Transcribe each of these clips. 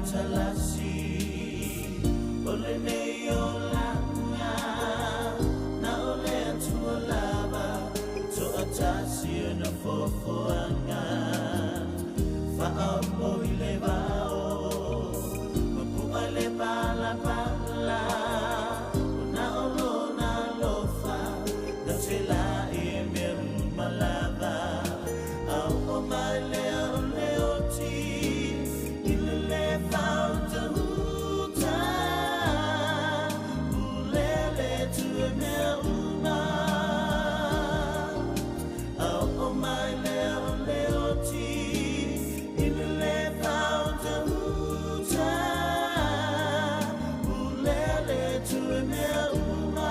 talasi ole nei o langa na ole atua lava to atasi na fofoanga fa'amo i le vao mapu ale bala bala na olo na lofa na te la e meru malava au o mai leo leo ti ile le fao te huta ulele tu e mea una au o mai leo leo ti ile le fao te huta ulele tu e mea una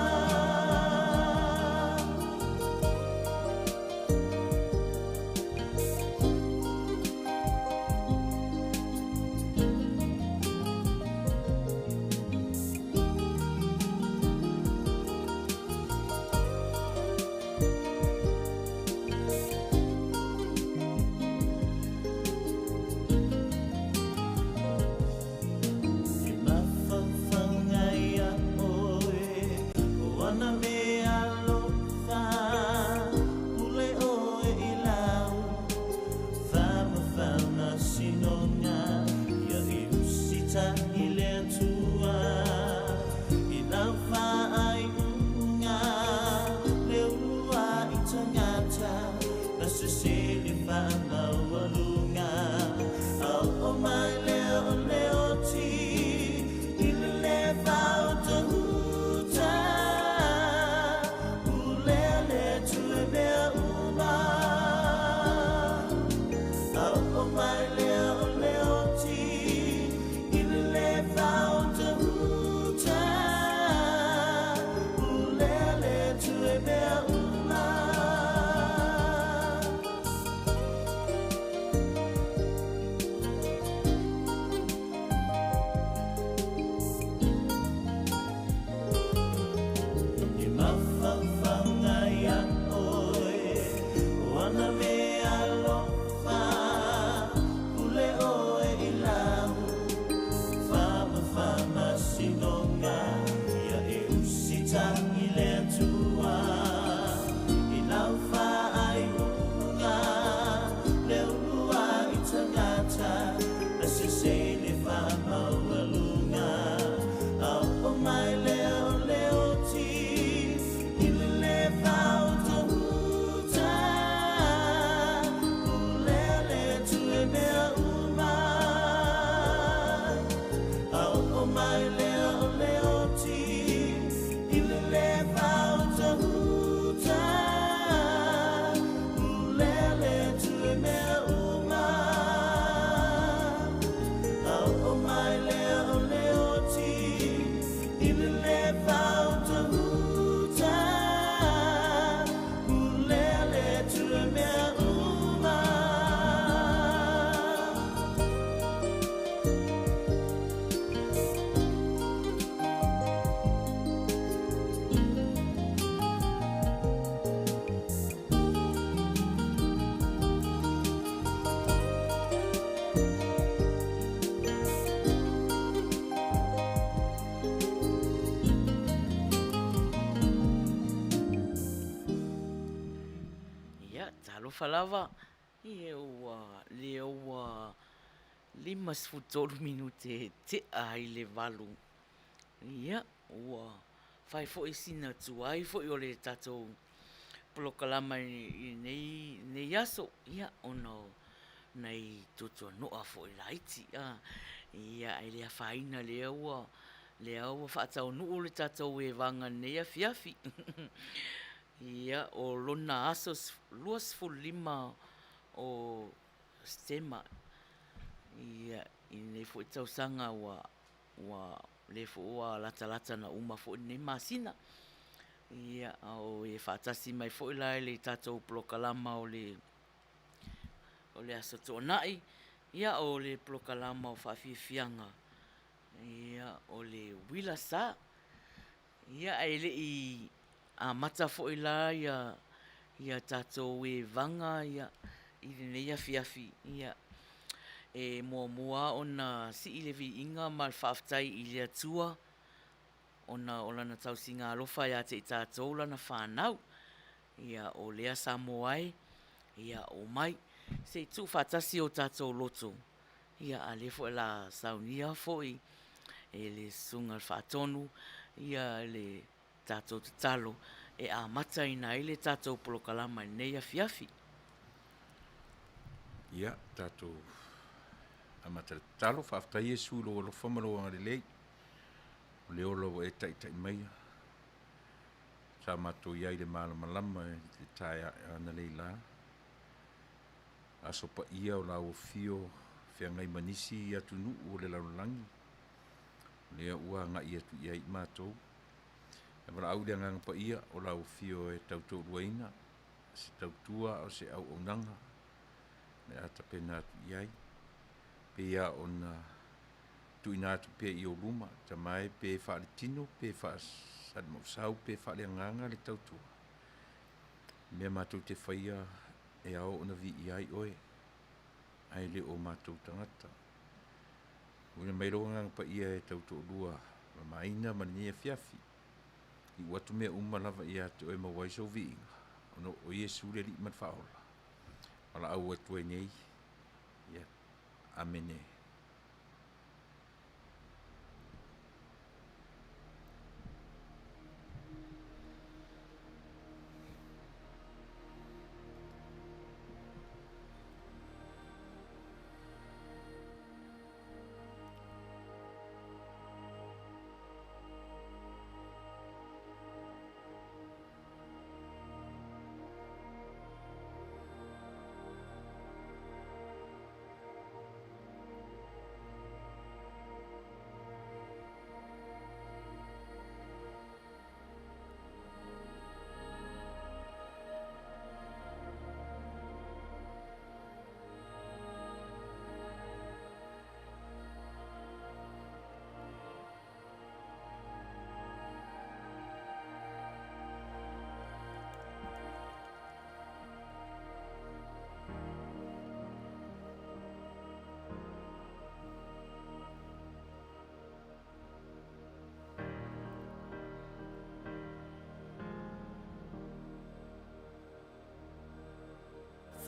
Falava leo lima sfutolu minute te ai le valu. Ia, ua fai fo i sina tu ai fo i o le tatou polokalama i nei aso. Ia, ono nei tutua noa fo i laiti. Ia, ai lea faina lea ua whaatau nuu le tatou e vanga nei afiafi. Ia, o lona aso luas fu lima o stema. Ia, i nei fu i tausanga wa le fu ua lata na uma fu i nei masina. Ia, o e whaatasi mai fu i lai le tatou plokalama o le aso tōnai. Ia, o le plokalama o whawhiwhianga. Ia, o le Uila sa. Ia, ai le i a mata fo i la ia tatou e vanga ia i nei afiafi ia e mua ona si i le vi inga ma le whaaftai i le atua, ona o lana tau singa alofa ia te i tātou lana whanau, ia o lea Samoai, ia o mai, se tu whatasi o tātou loto, ia a le fo e la saunia fo i, e le sunga le whaatonu, ia le tātou te talo, e a mata ina i le tātou polokalama i nei a fiafi. Ia, tātou amata le talo, whaaftai e sūlo o lo whamaro angare lei, o le olo e tai mai, sa mato iai le malama e te tae ana lei la, aso pa ia o la o fio, fea ngai manisi i atu nu o le laulangi, lea ua ngai atu iai matou, e wala au le ngang pa ia o la o fio e tautou ruaina, se tautua o se au onanga, le ata pena atu iai, pe ia ona tu ina atu pe i o luma, ta mai pe whaale tino, pe whaasad mausau, pe whaale anganga le tautua. Mea mātou te whaia e ao ona vi iai oe, ai le o mātou tangata. Una mai roa ngang pa ia e tautua lua, ma Maina Manuia fiafi, i watu mea lava ia te oe mawaiso vi inga, ono o Iesu le li man whaola. Ala au atu e nei, ia, amene.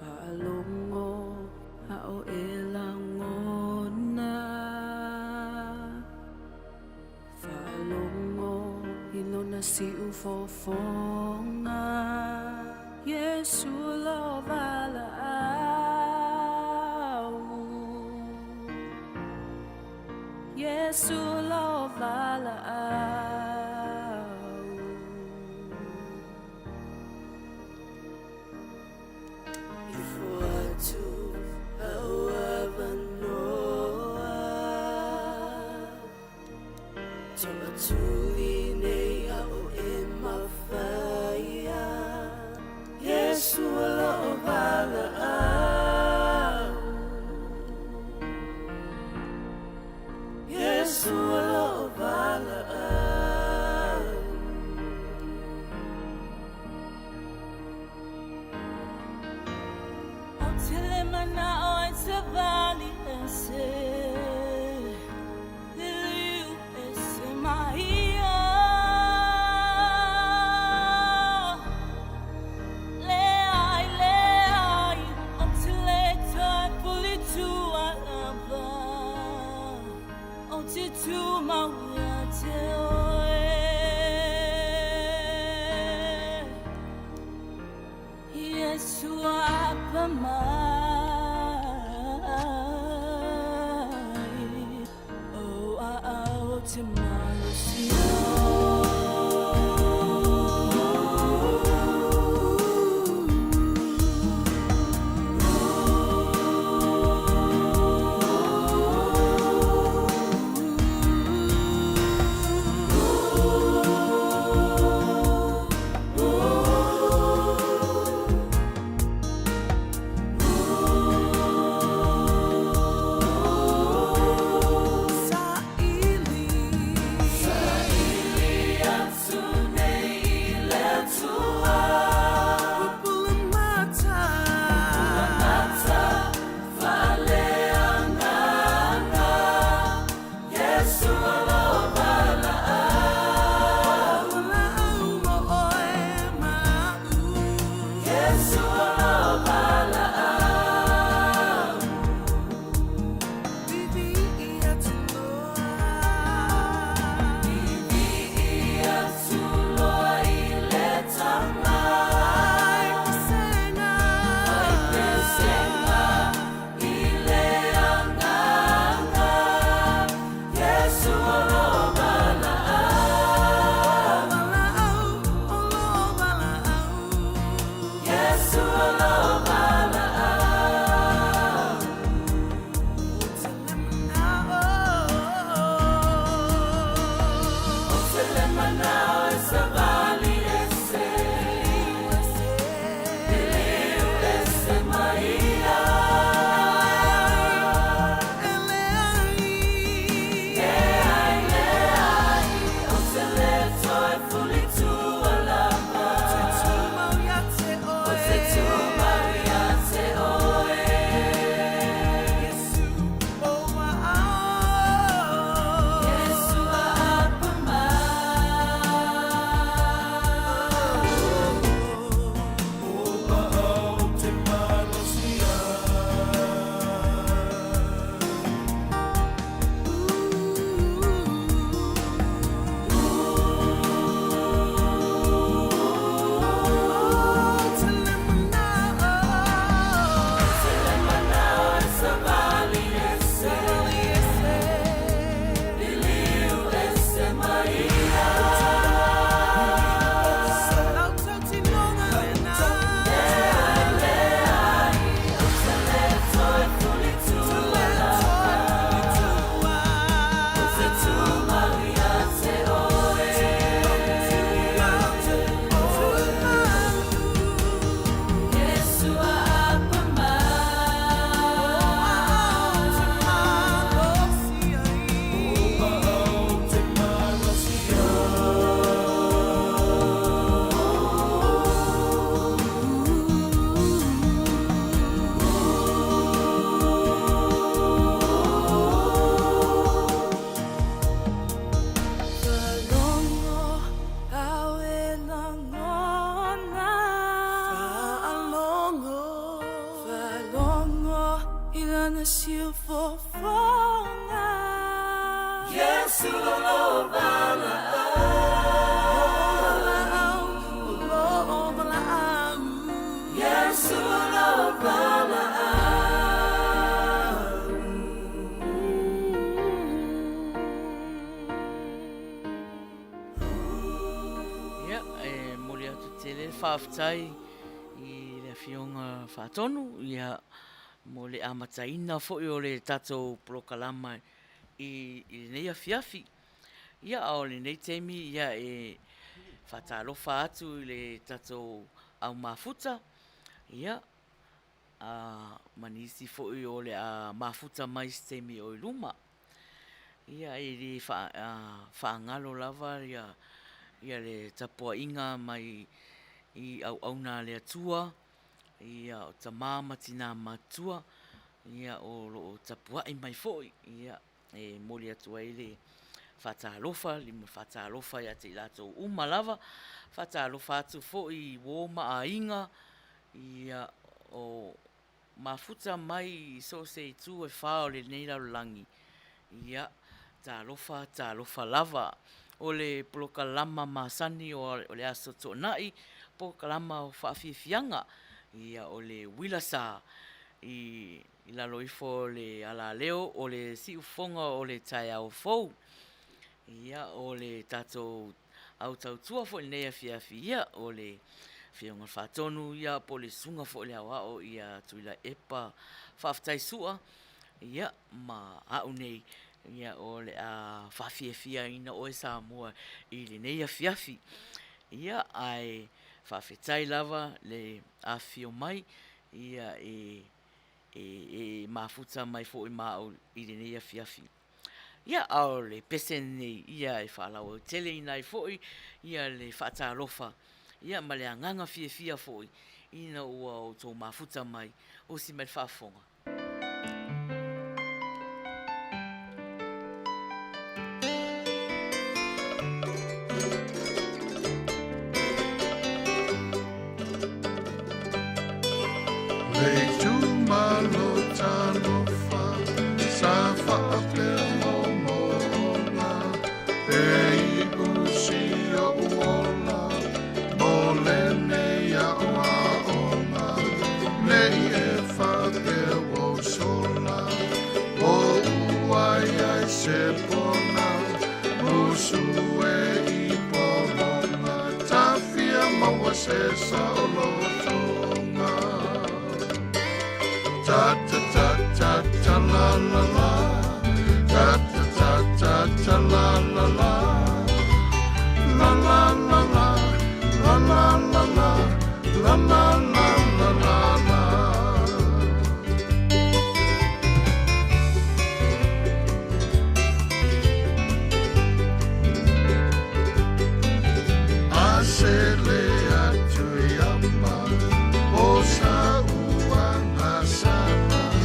Whaalongo hao e langona, whaalongo ilona si ufofonga, Yesu lo vala au, Yesu lo vala au. na siu fofonga Yesu lo bala Yesu lo bala mole atu tele whaafitai I le fionga whaatonu ia mo le amataina fo'i o le tatou prokalama I nei afiafi. Ia o le nei teimi ia whatalofa atu I le tatou au mafuta. Ia manisi fo'i o le mafuta mai teimi o luma. Ia le whaangalo lava ia le tapua inga mai I au na le atua. Ia o tamama tina matua. Ia o lo tapua I mai fo'i. Ia moli atua I le whatalofa, lima whatalofa ia te lato umalava. Whatalofa atu fo'i woma a inga. Ia o mafuta mai so se tu whao le neira langi. Ia talofa lava. O le polokalama masani o le aso tonai. Polokalama o whaafiafianga. Ia o le Uila sa I laloifo le ala leo o le siufonga o le tai au fou. Ia o le tatou au tautua fo nei afiafi ia o le fionga whatonu ia po le sunga fo le awao ia tuila epa whaftai sua. Ia ma au nei ia o le whafiafia ina oe sa mua I le nei afiafi. Ia ai whawhetai lava le afio mai ia mafuta mai fo I mao I le nei afiafi. Ia au le pese nei ia whaalawa tele inai foi ia le whaatalofa. Ia ma le anganga fia foi ina ua o tō mafuta mai o si mai whaafonga. Sana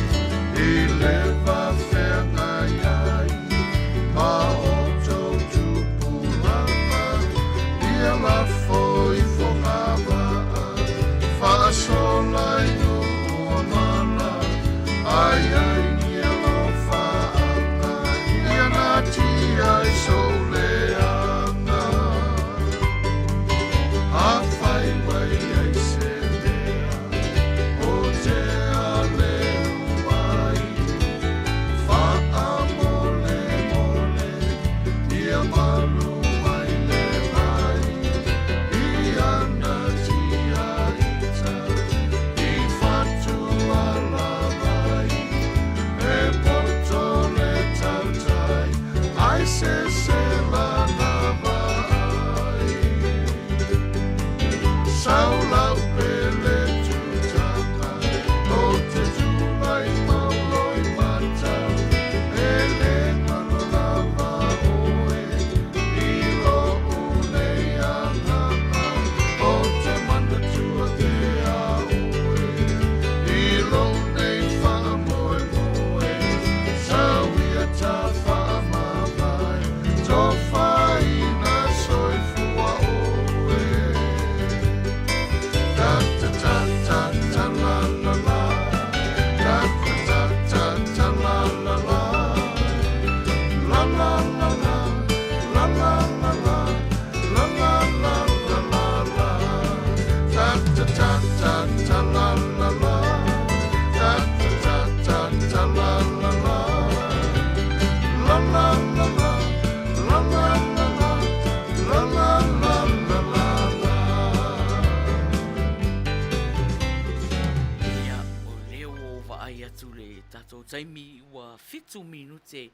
ai atu le tatou taimi ua 5 minute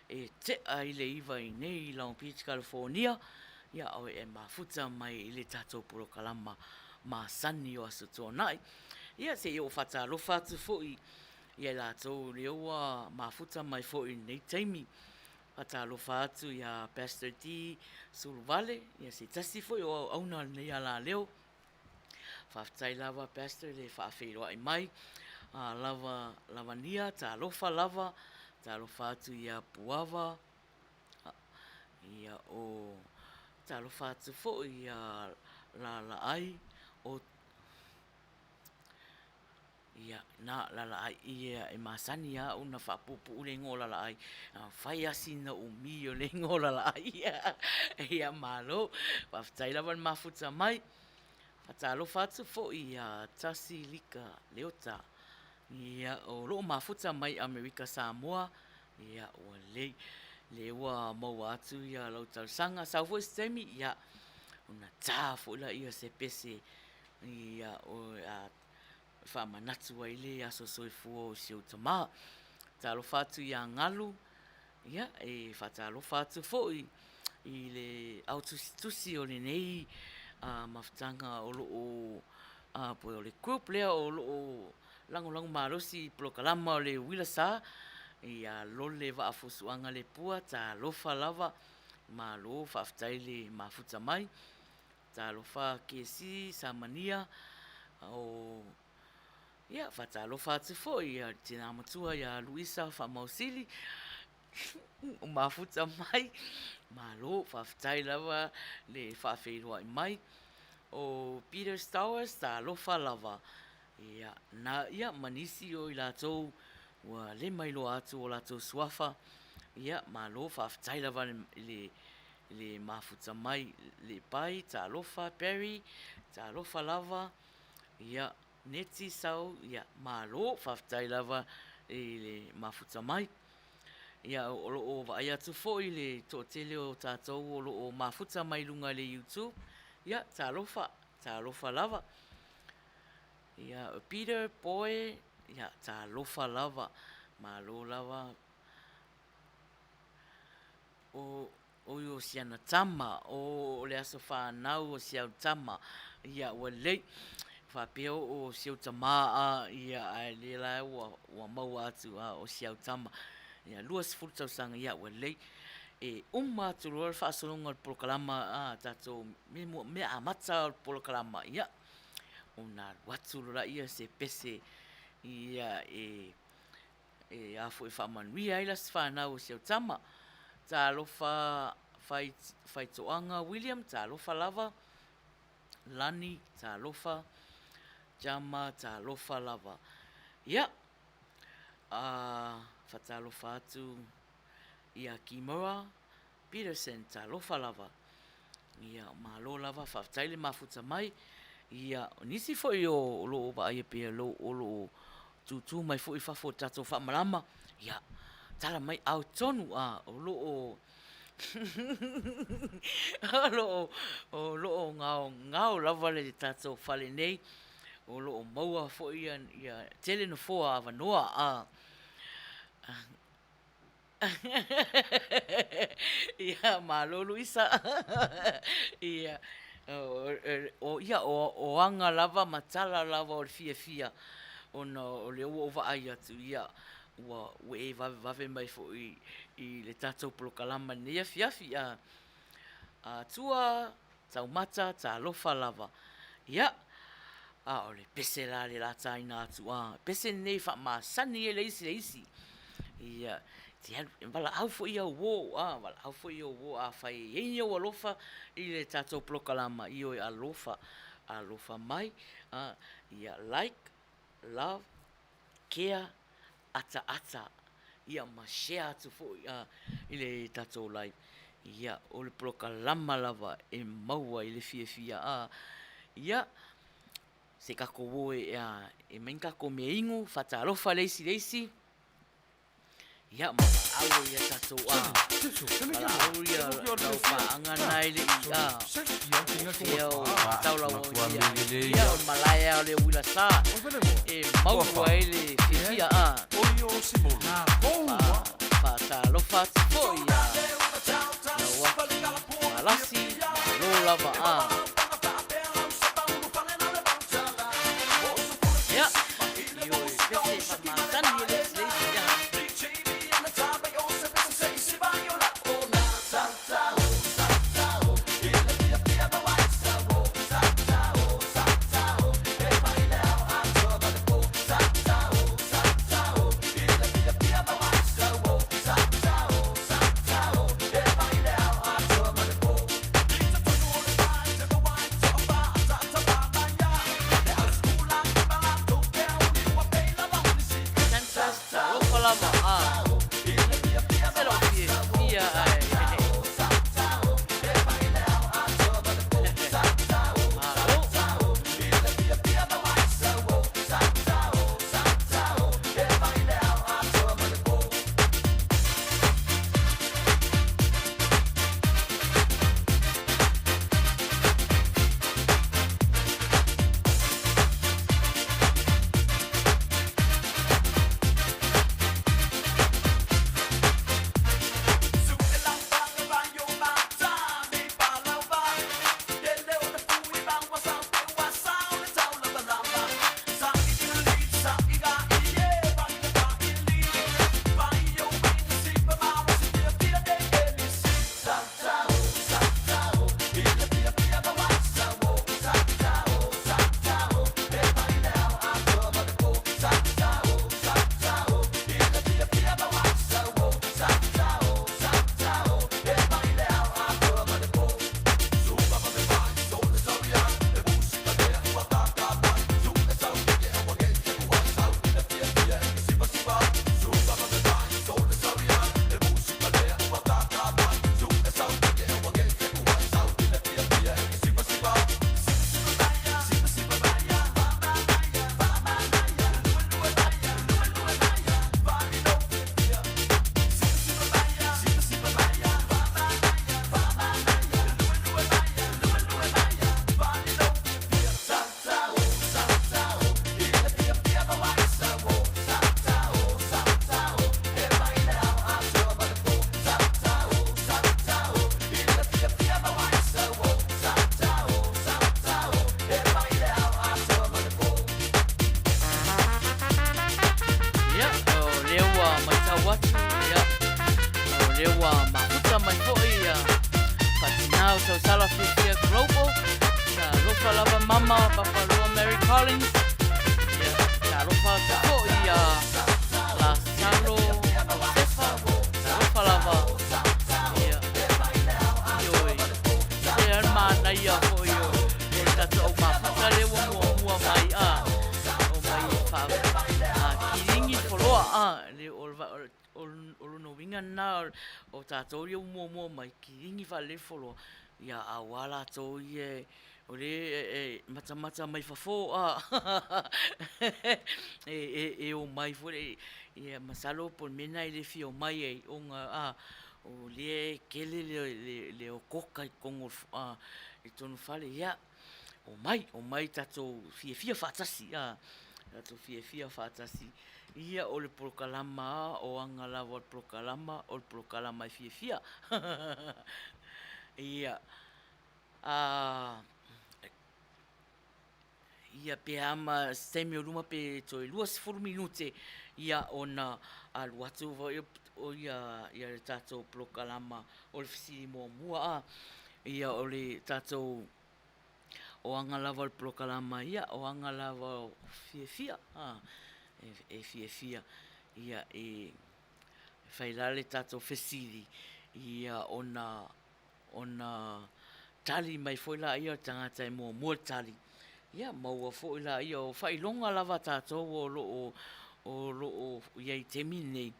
e te ai le iwa I nei Long Beach, California. Ia oe e mafuta mai I le tatou polokalama ma sani o aso tōnai. Ia se o whatalofa atu fo'i ia lātou le ua mafuta mai fo'i nei taimi. Whatalofa atu ia Pastor D. Sulvale, ia se tasi fo'i o auna nei ala leo. Whaftai lava Pastor le whaafeiroa I mai. Lava nia, talofa lava, talofa atu ia puava. Ia o talofa atu fo'i ia la ai o ia na la ai ia e masani ia una whapupu ule ngō la ai whai asina umi o le ngō la ai ia malo whaftai lawan mafuta mai whatalo whatu fo ia tasi lika leota ia o loo mafuta mai Amerika Samoa ia o le ua maua atu ia lau tausanga Southwest Temi ia una tā fo la ia se pese ia o whamanatu ai le aso soifua o siu tama. Talo whatu ia ngalu, ia e whatalo whatu fo'i I le autusi o le nei mawhtanga o loo poe o le group lea o loo lango marosi polokalama o le Uila sa ia lole wa afusuanga le pua ta lofa lava ma lo whaftai le mafuta mai ta lofa kesi sa mania o ia whatalofa atu fo'i ia tina matua ia Luisa whamausili o mafuta mai ma lo whaftai lava le whawheiroa I mai o Peter Stowers ta lofa lava ia na ia manisi o I lātou ua le mailo atu o lātou suafa ia ma lo whaftai lava le mafuta mai le pai ta lofa Perry ta lofa lava ia neti sau ia malo whaftai lava le mafuta mai ia o loo vai atu fo'i le tōtele o tātou o loo mafuta mai lunga le YouTube ia tā lofa lava ia Peter Boy ia tā lofa lava malo lava o yo siana tama o le aso whanau o siau tama ia ua lei whapeo o siau tama ia ai le lai ua mau atu o siau tama ia luas fultau sanga ia ua lei e atu roa whaasolonga o polokalama tatou me amata o polokalama ia una watu roa ia se pese ia e afo e whamanuia ai las whanau o siau tama ta lofa fai toanga William ta lofa lava Lani ta lofa Jama ta lofa lava ia fatalofa atu ia Kimura Peterson ta lofa lava ia malo lava whaftai le mafuta mai ia nisi foi o loo ba ia pe lo o loo tutu mai foi fafo tato whamarama ia tala mai au tonu o loo o loo ngao lava le tato whale nei o loo maua fo ia tele no foa avanoa ia malo Luisa ia o anga lava matala lava o fia ona o le o va ai atu ia ua we vave mai fo I le tatou polokalama nei fiafi tua taumata ta lofa lava ia o le pese la le lataina atu pese nei whamasani e leisi ia te wala au fo ia wo wala au fo ia wo whai e o alofa I le tatou polokalama I o alofa mai ia like love care ata ia ma share atu fo I le tatou live ia o le polokalama lava e maua I le fia ia se kako wo e menka ko me ingu whatalofa leisi ia ma au ia tatou au ia lau whaanga nai le ia o taula o ia o malaya o le Uila sa e maua e le fia Masani le slesi ya. O tātou ia mua mai ki ringi wha le wholo ia a wala tō ie o le mata mai whafo o mai fore ia masalo pon mena i le fio mai e o ngā o le kele le o koka i kongo i tonu whale ia o mai tātou fia whatasi tātou fia whatasi ia o le prokalama o anga lava o le prokalama i fia. Ia. Ia pe ama semi o luma pe toi 2 minute ia ona alu atu o ia le tātou prokalama o le fisiri mua ia o le tātou o anga lava o le prokalama ia o anga lava o fia. Fia ia whailale tātou fesiri ia ona tali mai foila ia tangata e mua tali ia maua foila ia o whailonga lava tātou o loo ia i temi nei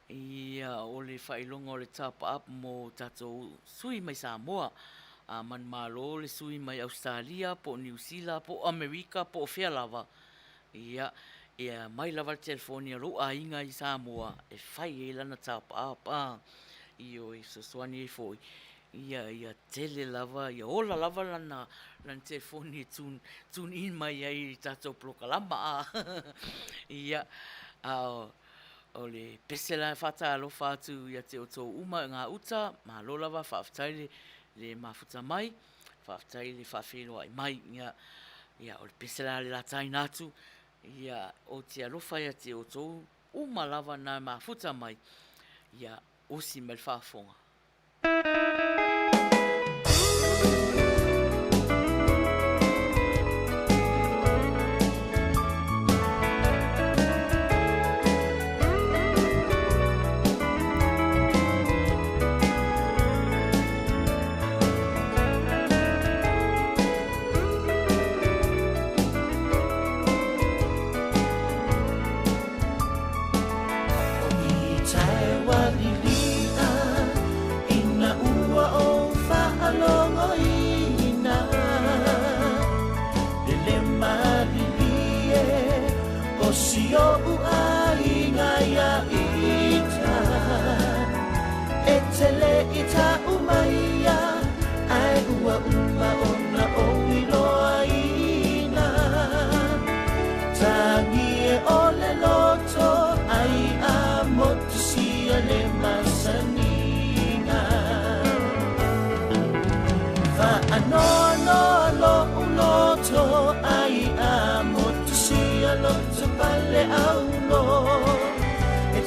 ia o le whailonga o le tapa up mo tātou sui mai Samoa man malo le sui mai Australia po New Zealand po Amerika po Fea lava ia mai lava telefonia lo ainga i Samoa e Faiai lana tapa apa io i sosuani foi ia tele lava ia ola lava lana telefonia tun in mai ai tato prokalama ia o le pesela fata lo fatu ia te oto uma ngā uta ma lo lava whaafitai le mafuta mai whaafitai le whaafelo ai mai ia o le pesela le latai natu Ia o te alofa ia te o tou umalawa na mafuta mai. Ia osi me le whaafonga.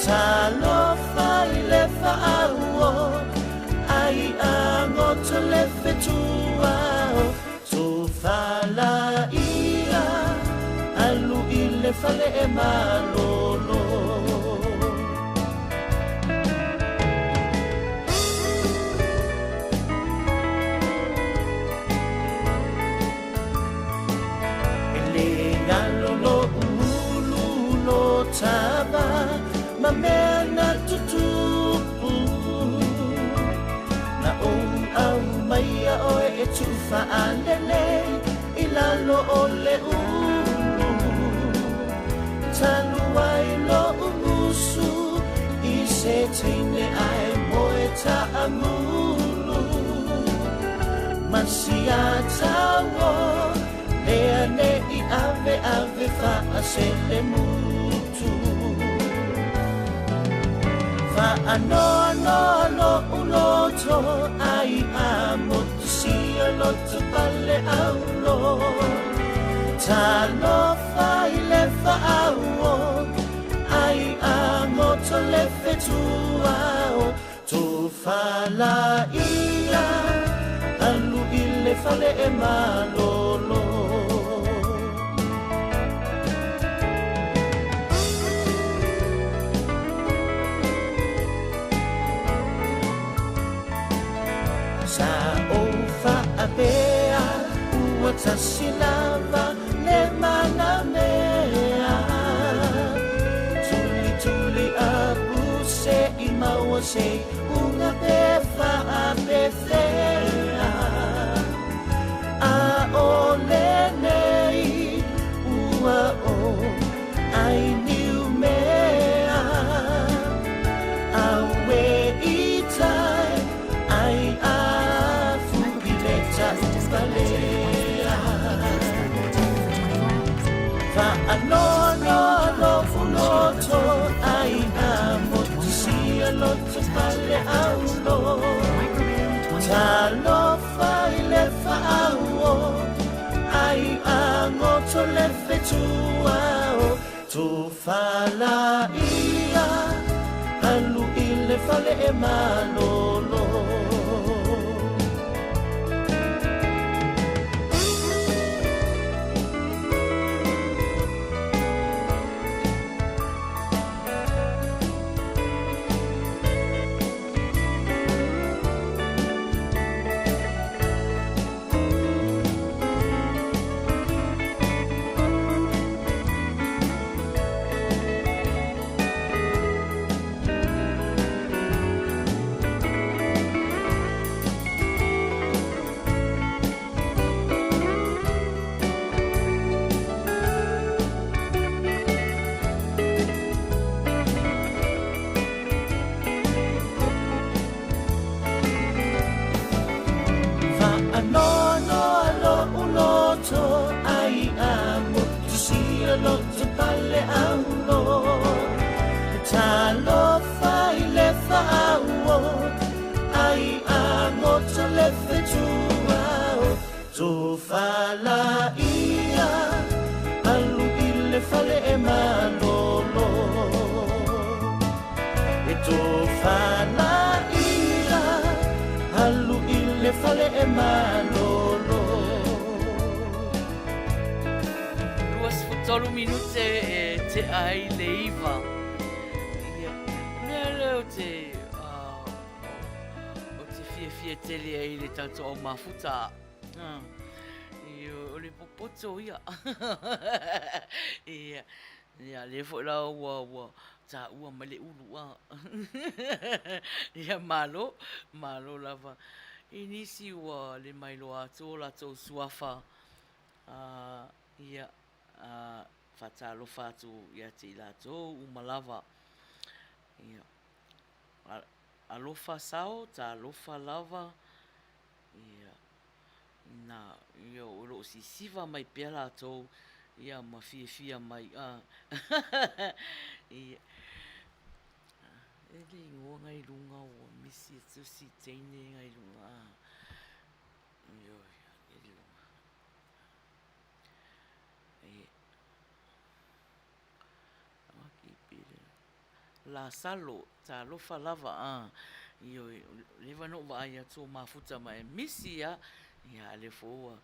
Talo fai le fa'aua ai angoto le fetua tu fala ia alu ile fale e malolo ele ngalo lo ulu lo taba Maina tutupu na au maia oe e tufa alele ilalo ole taluai lo umusu I se teine ai moe ta amulu masia tawo lea ne I ave fa asele mutu Ano uloto ai amo tu sia loto palle aulo Talo fai le fa'aua ai amo to le fetua Tu fala ia alu ile fale e malolo Bea ua tasilava le mana mea Tuli a buse I maua se unga befa a befea A ole nei ua o ai niu mea A we I tai ai a no fuloto ai amo tu sia loto palle aulo talo fai le fa'aua ai amo to le fetua tu fala ia alu ile fale e malolo minute e te ai le iwa. Ia, mea leo o te fia tele ai le tato o mafuta. O le popoto ia. Ia, le fo la ua ta ua ma le ulu a. Ia malo lava. Inisi ua le mailo ato la tau suafa. Ia, fatalo fatu ia te lato umalava. Ia. Alofa sao, ta alofa lava. Ia. Na, ia olo si siva mai pia lato. Ia ma fia mai. Ia. Ele ingoa ngai runga o misi tu si teine ngai runga. Ia, ele runga. Ia. La salo, ta alofa lava, Io, leva no va ia tō mafuta mai misi ia le foa,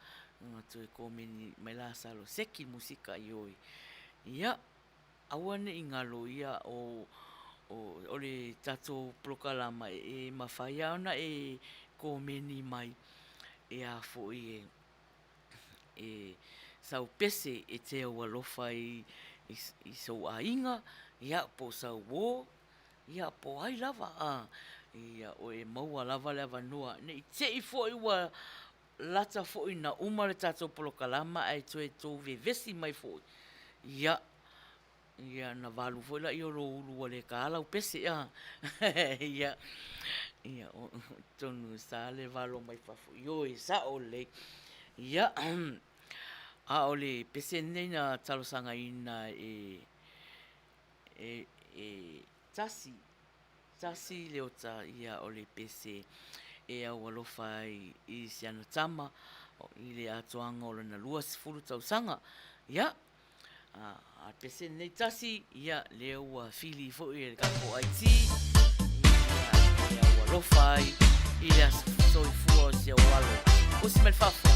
tō e kōmeni mai la salo, seki musika ioi. Ia, awane i ngalo ia o le tato prokalama e mawhai ana e kōmeni mai e a fo e sau pese e te au alofa i sau ainga, ia po sau wō, ia po ai lava, ia o e maua lava noa, nei te i fo i wa lata fo i na umare tato prokalama ai tō vevesi mai fo. Ia na valu fo la i oro ulu le ka alau pese, ia tonu sa le valo mai fafo, ioi sa o le, ia, a o le pese nei na talosanga ina tasi leota ia o le pese e au alofa i siana tama i le atoanga o na lua sifuru tausanga, ia, a pese nei tasi ia le ua fili fo i le kako aiti ia au alofa i le soifua o sia walo o si mai fafonga.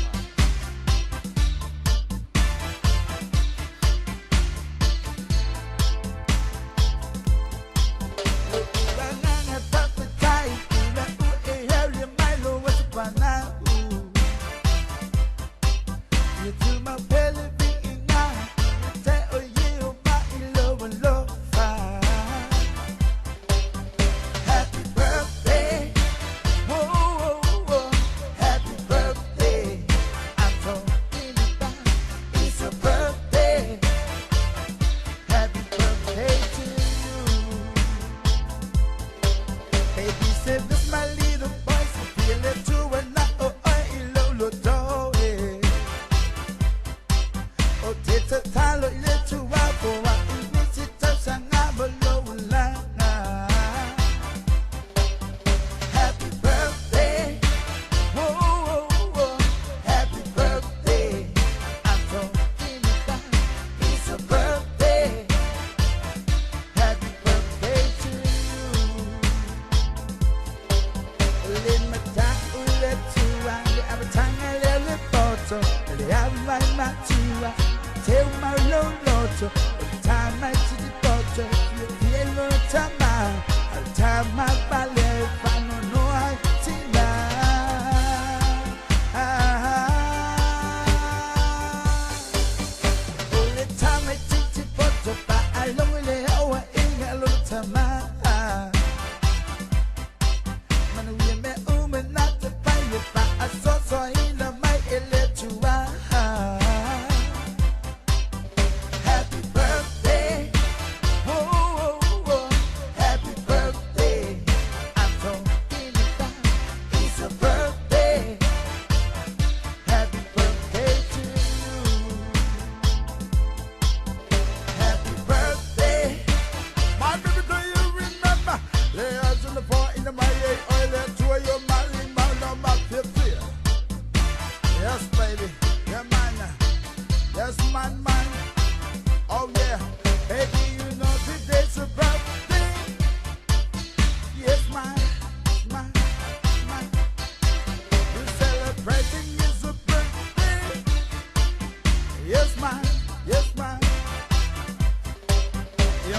Happy birthday.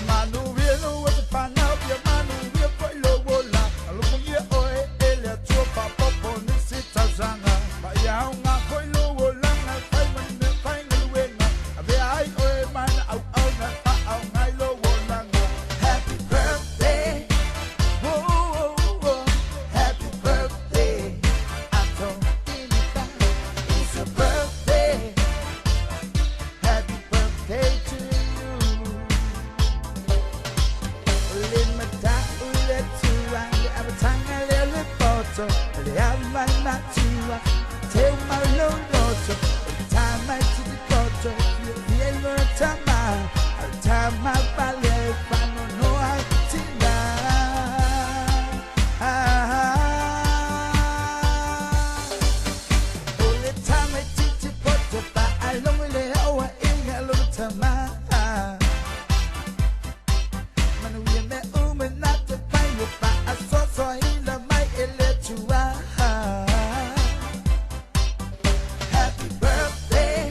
Manuia no was a fan of your Manuia for Lobola. I look on your oil, Elia, Tropa, Popo, Nisita Zanga. But ya, for Lobola, I find when the final winner. I be I oil man out on my Lobola. Happy birthday. Whoa, happy birthday. I don't think it's a birthday. Happy birthday to you. Limita uletua, abatanga lele poto, le amana tua, tell my low daughter, time I to the poto, the ever time I ballet, fano no I tina. All the time I teach the poto, but I long le owa in a little time. Manuia me not the fine with I saw so Uila my electua. Happy birthday.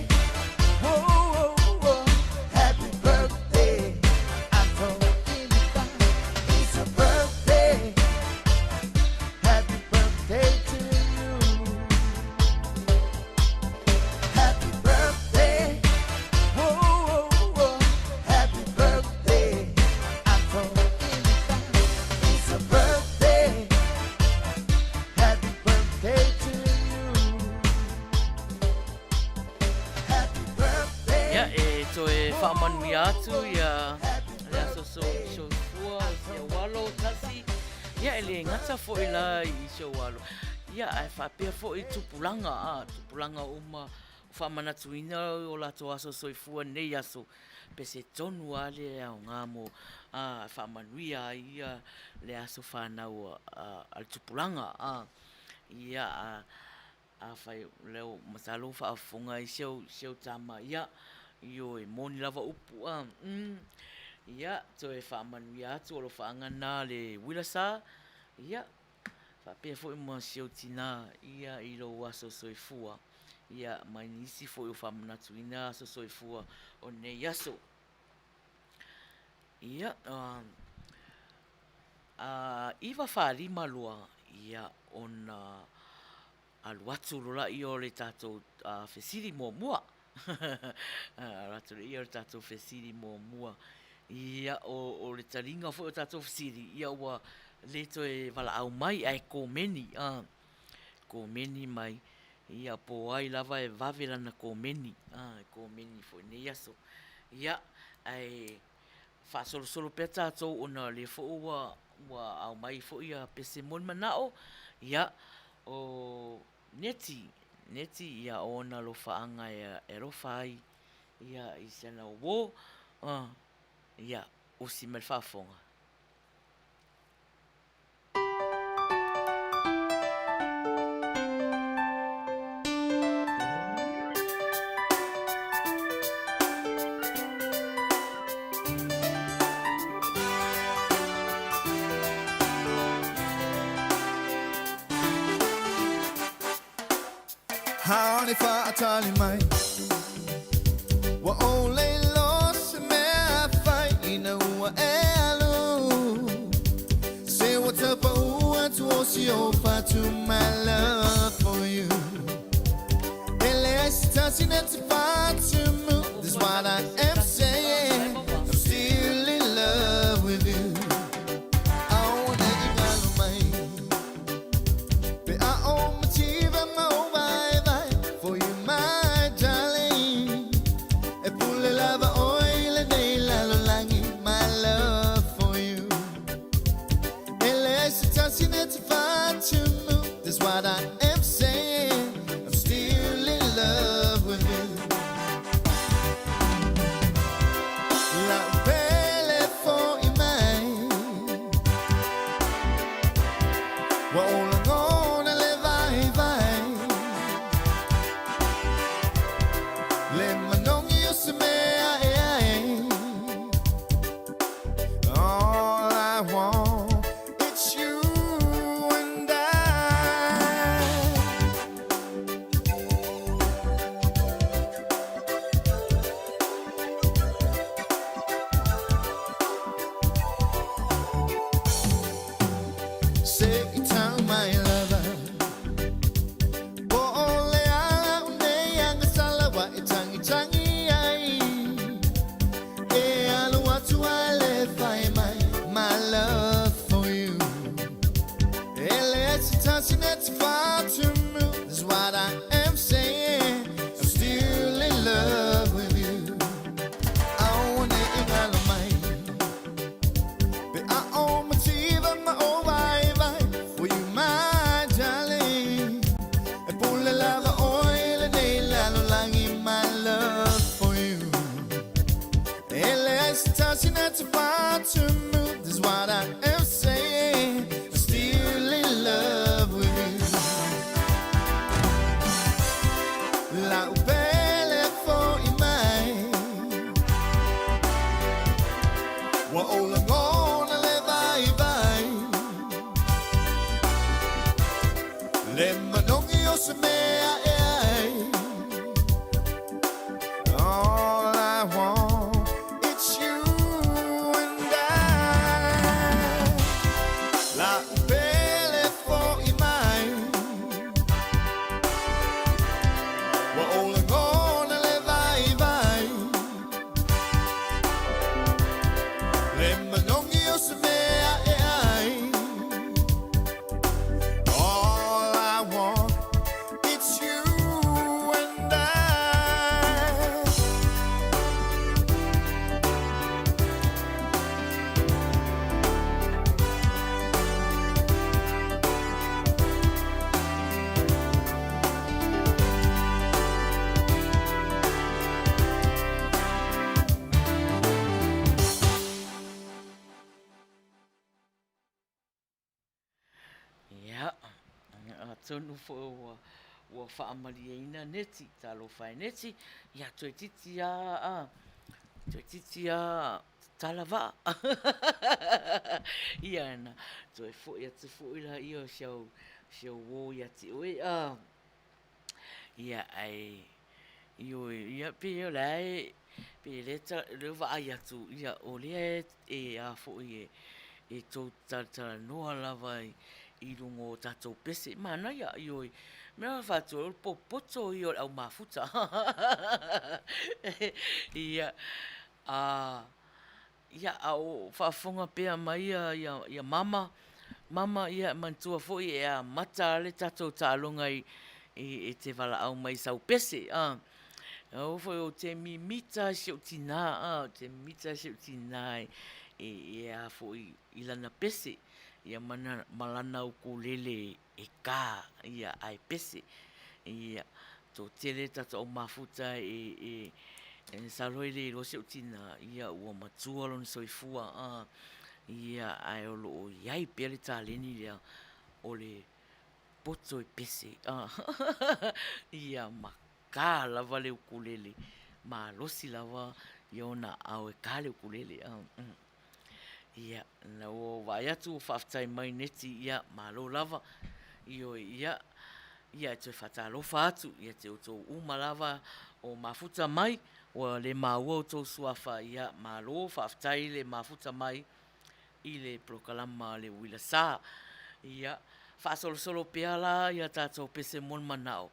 Whoa, happy birthday. I told him it's a birthday. Happy birthday to you. Happy birthday. Whoa, happy birthday. I told him it's a birthday. Happy birthday to you. Happy birthday. Ia e toe whaamanuia atu ia le aso so fua se walo tasi. Ia e le ngata fo i la I se walo. Ia e whapea fo I tupulanga uma whaamanatuina o lato aso so I fua nei aso. Pe se tonu ale au ngamo whaamanuia ia le aso whanau al tupulanga. Ia a whai leo masalo whaafunga I seo tama ia io e moni lava upu ia toe whaamanuia atu o lo whaangana le Uila ia whapea fo I mua seo tina ia I lo aso soifua ia mai nisi fo I o whaamanatuina aso soifua o nei aso ia iwa whaalima loa ia ona aluatu lola I o le tatou whesiri mua. Rato le I o le tatou whesiri mua. Ia o le taringa fo o tatou whesiri. Ia ua le toe wala au mai ai kōmeni. Kōmeni mai. Ia po ai lava e vavela na kōmeni. Kōmeni fo nei aso. Ia ai whaasolo pea tatou ona le fo ua au mai fo ia pese mon manao. Ia o neti ia ona lo faanga e rofa ai ia I sena wo ia o si me whaafonga. How if I tell you mine? We're only lost in my fight, you know what say what's up, what's your fight to my love for you. Let's touch it to fight to move. That's what I am saying. I'm still in love with you. I want that you got mine. But I own my teeth and my for you, my darling. E pulle lava oil and they langi my love for you. And let's touching it to fight to move. That's what I am saying. I'm still in love with you. ola ngona le vai vai le manongi o se mea e ai all I want it's you and I la belle for I mai wa ola ngona le vai vai le manongi o se mea e ai all I want it's you and I Ia, tonu fo ua whaamaliaina neti, talo whai neti, ia toi titi a talava. Ia na, toi fo ia te fo ila ia siau wo ia ti oe ia ai, ia pe ia lai, pe le wa ai atu, ia o lea e a fo e tau tala noa lava I rungo tātou pese. Manuia ioi. Mea whātua o popoto I o au mafuta. Ia au whaafonga pea mai ia mama. Mama ia mantua foi e a mata le tātou tālonga I te wala au mai sau pese. Au foi o te mimita siu tina. Te mimita siu tina e a foi ilana pese. Ia malana ukulele e kā, ia ai pese. Ia tō tere tata o mafuta e saloile I rose utina. Ia ua matua loni soifua. Ia ai olo o iai pere tā leni lea o le poto e pese. Ia maka lava le ukulele. Ma losi lava ia ona au e kā le ukulele. Ia, na o vai atu o whaftai mai neti ia malo lava. Ia te whatalofa atu, ia te o tō uma lava o mafuta mai, o le maua o tō suafa ia malo whaftai le mafuta mai I le prokalama le Uila sā. Ia, whaasolo pea la ia tātou pese mon manao.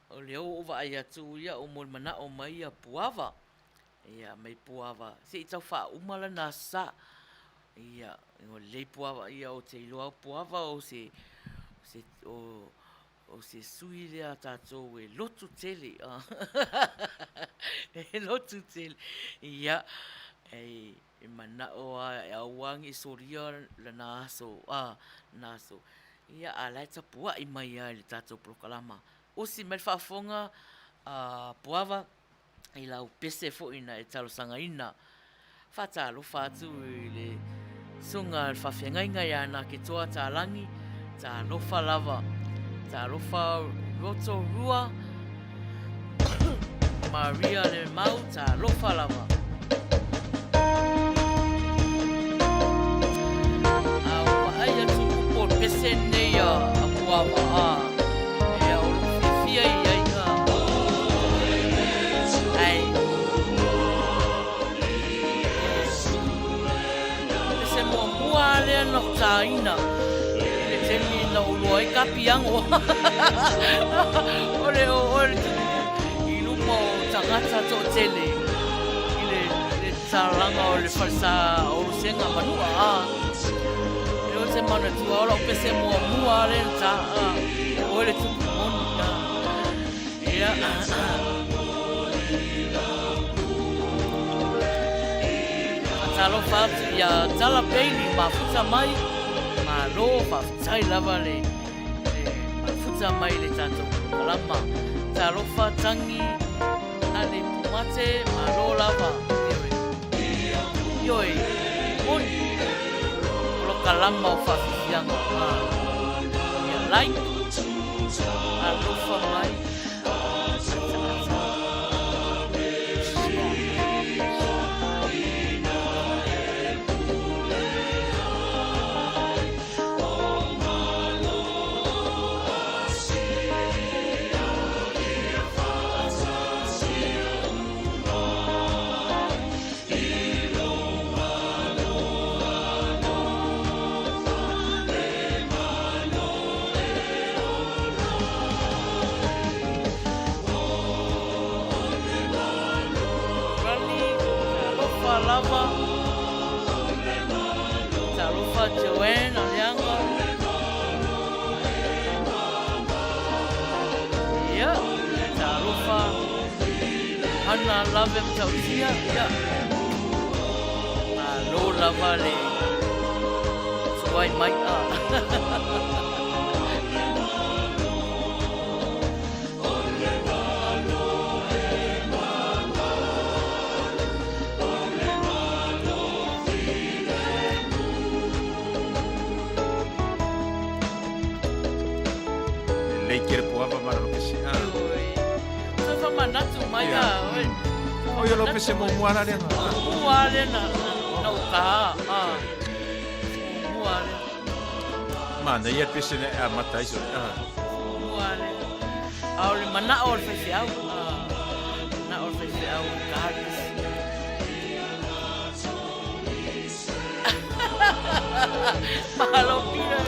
O leo o vai atu ia o mon manao mai ia puava. Ia, mai puava. Se I tau wha umala nā sā. Ia, o le puava ia o te iloa puava o se sui lea tātou e lotu tele. E lotu tele. Ia, e manao e awangi soria la naso. Naso. Ia, a lai tapua I mai ia le tātou prokalama. O si mai whaafonga puava I lau pese fo ina e talo sanga ina. Whatalo whātu I le sunga whawhengainga ia nā ke toa tā langi, tā lofa lava, tā lofa roto rua, Maria le mau tā lofa lava. Awa ai atu upo pese nei a puawa e au whiwhia I ai lea no tāina. Le temi na ulua I kapiango. Ole I lupa o tangata tō tele. I le taranga o le whalsa o senga manua. E o te mana tua ora o pese mua le ta. O le tupu monu. Ia. Talo whātu ia tala peini mafuta mai. Ma lo whaftai lava le mafuta mai le tātou kalama. Talo whatangi a le pumate ma lo lava. Ioi, moni. Lo kalama o whawhianga. Ia lai. A lofa mai. lava. Tarufa Joanne Alianga. Ya, tarufa Hana Lavem Tausia. Ya. Lo lava le. Suai Maina. Lei kere puava mara lo pese. So fa manatu mai Ia. O yo lo pese mo muara le. Muare na ka. Muare. Mana ia pese ne a matai so. Muare. Aure mana or fese au. Na or fese au garis. Mahalo pira.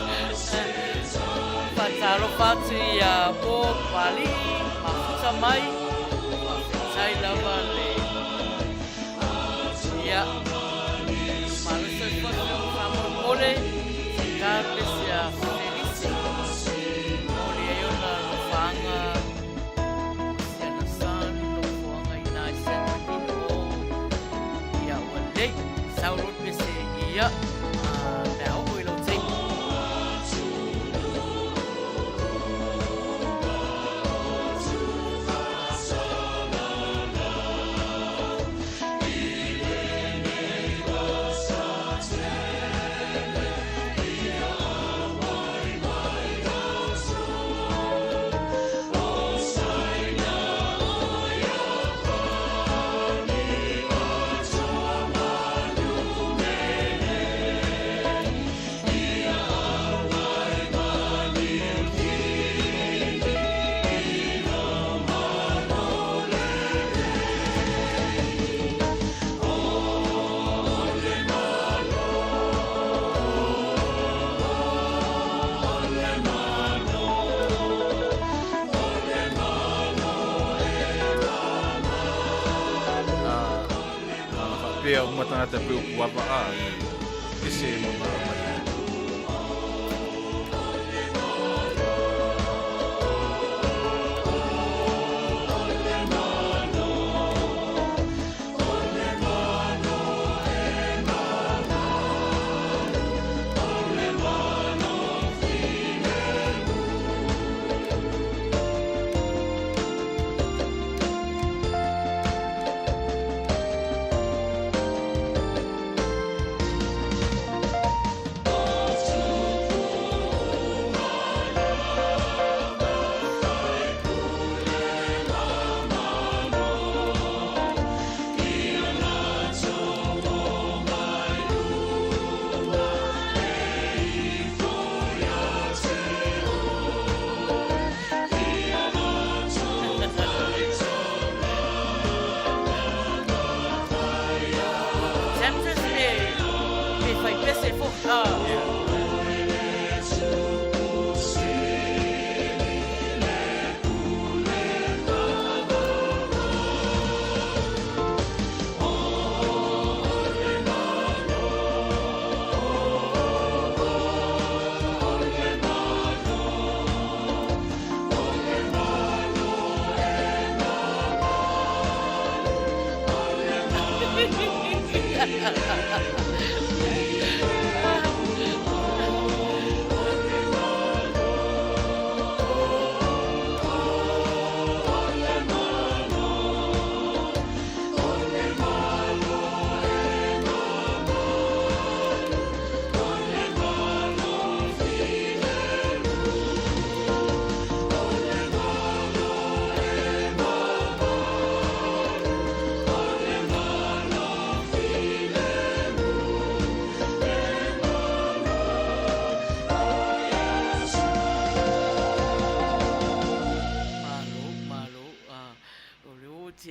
Pataro patu ia po pali. Mafuta mai. Sai lava le. Ya. Malu so foto kamu ole. Kapes ya felice. Ole yo na fanga. Ya na san no fanga ina sentino. Ya ole. Saurut bese iya. Now we'll take. Pea uma tangata peo puava ese mo mara.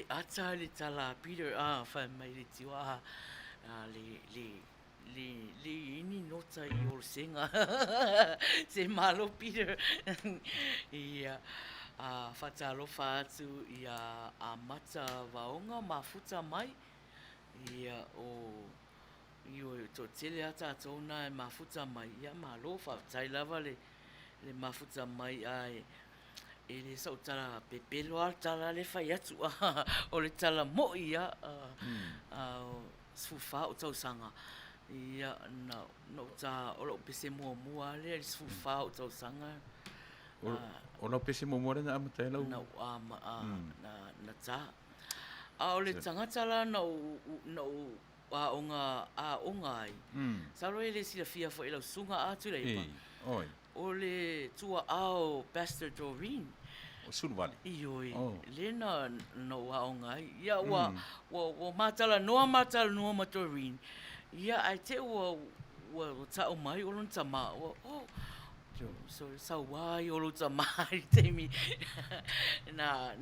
ata le tala Peter fa mai le tiwa le ini nota I o senga se malo Peter ia fatalo fatu ia amata vaonga mafuta mai Ia o io to tele ata tona e mafuta mai ia malo fa tai lava le mafuta mai ai e le sau tala pepelo tala le fai atu o le tala mo ia sfufa o tau sanga ia no ta o lo pese mo le sfufa o tau sanga O no pese mo mo na amatai lau. na na ta a o le tangata la na onga ai. Salo ele sila fia fo ela sunga atu le pa. Oi. O le tua ao Pastor Doreen. O Sulvali. Ioi. Le na onga ai. Ia wa matala no ma Doreen. Ia ai te wa ta o mai o lon tama. So wai o lon tama te mi. Na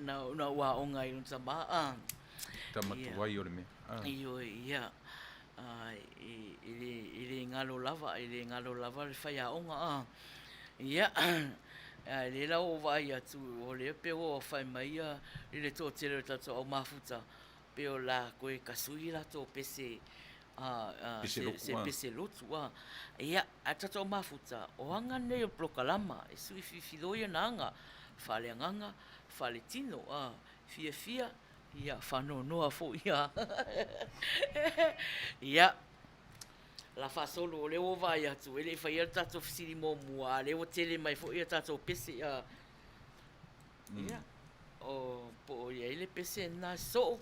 wa onga i lon tama. Tamatu wai o le me. Ioi, ia. Ele ngalo lava le faya onga ia le la o vai atu o le pe o fai mai le to tele tato o mafuta pe o la koe kasui la to pese pese lotu ia atato mafuta o anga ne o prokalama e sui fifiloia nanga fale nganga fale tino fia ia fano noa fo ia ia la fa solo le o vai atu ele fai ia tato fisiri mo mua le o tele mai fo ia tato pese ia o po ia ele pese na so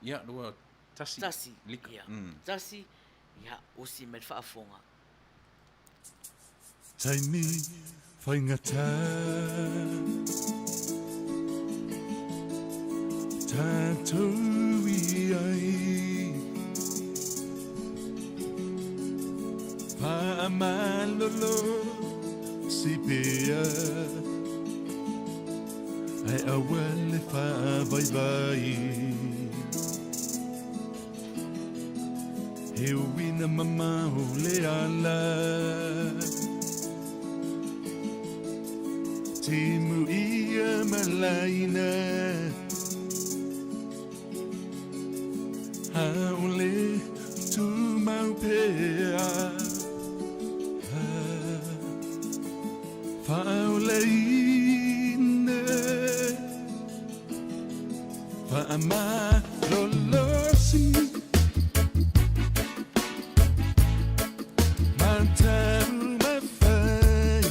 ia lua tasi lika ia tasi ia o si me fa fonga Taimi whaingata Tātou i ai Whaamalolo si pea Ai awale whaavaiwai He uina mamau le ala Timu ia malaina Haole tu mau pea Faole ine Faama lolosi Mantau mawhai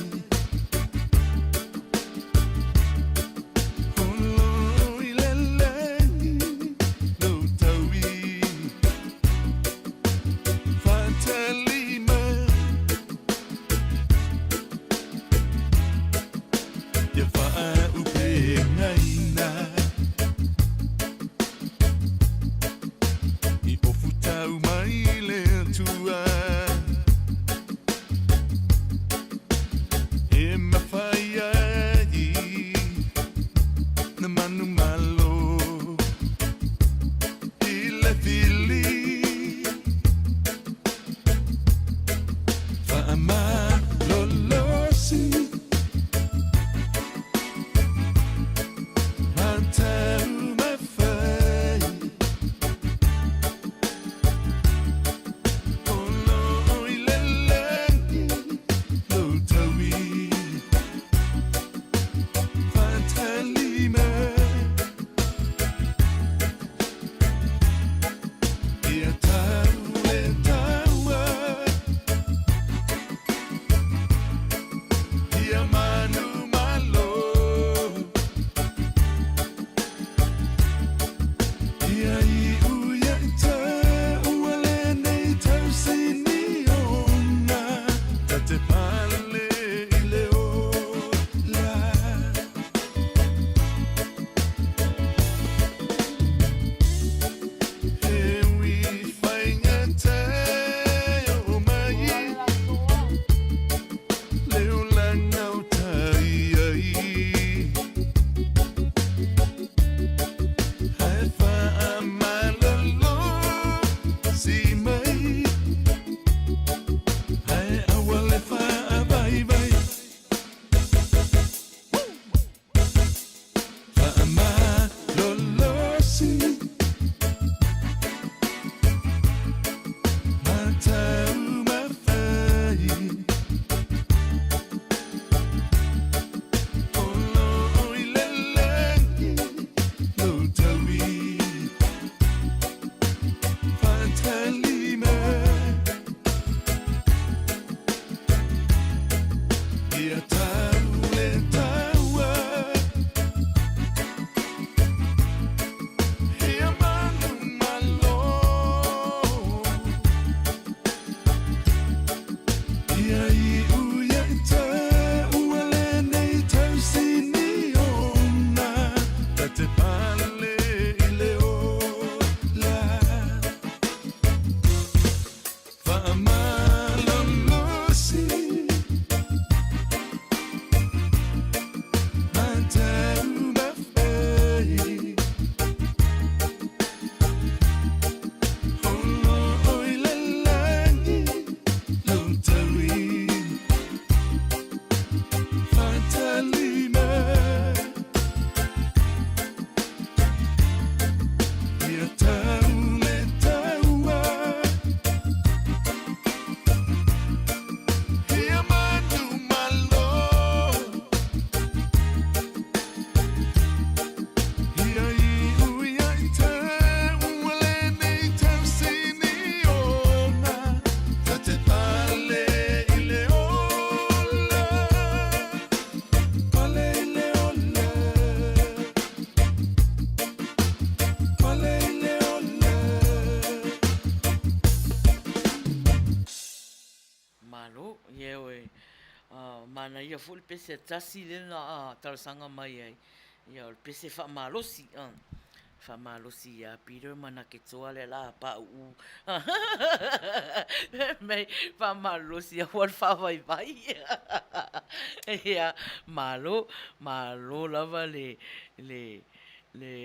Holo i lelei Lo taui Fantalima Ia wha upe ngaina I ofu tau mai le tua E mawhaiai Na manu malo I le fili Ia oe. Mana ia fu le pese tasi le na talasanga mai ai. Ia le pese whaamalosi. Whaamalosi ia Peter mana ke toa le la pa u. Mei whaamalosi a huan whawai vai. Ia malo lava le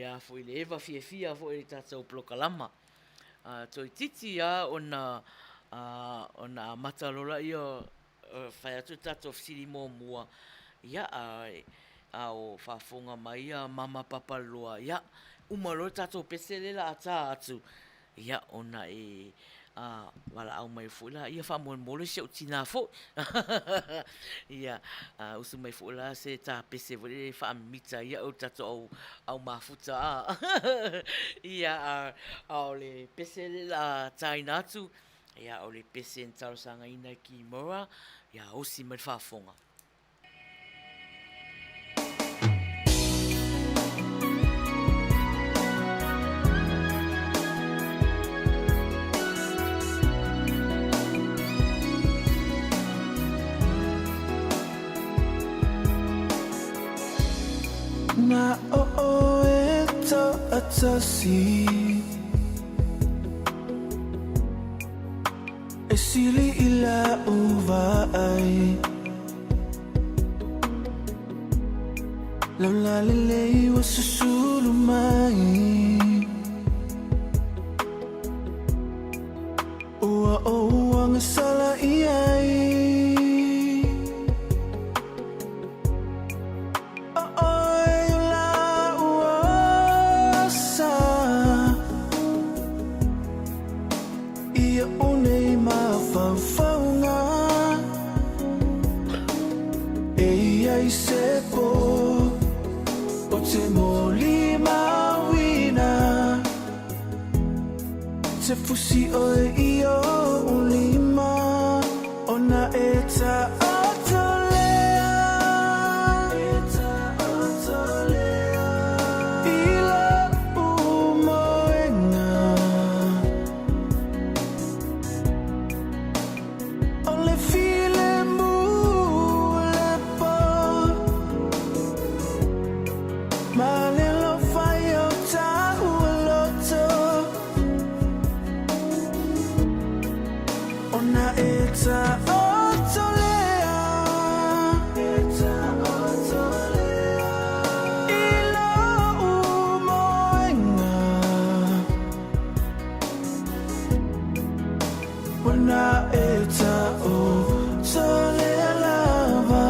a foi le eva fia foi tatou plokalama. Toi titi a ona matalola ia fai atu tatou fsiri mō mua. Ia o whafonga mai a mama papaloa. Ia umalo tatou pese la ata atu. Ia ona wala au mai fula ia whamon se utina fo. Ia usu mai fula se ta pese vole whamita ia o tatou au mafuta. Ia au le pese la taina atu. Ia o le pese ntausanga ina ki mora. Ia osi mai whafonga. Na o e ta atasi e sili ila uva ai laula lele wa susulu mai ua o wanga sala iai Sepo o te moli mawina te fusi o e io ulima ona eta atolea ila umoenga ole file Malelo fayo ta uloto Ona eta otolea Ilo umoenga Ona eta otolea lava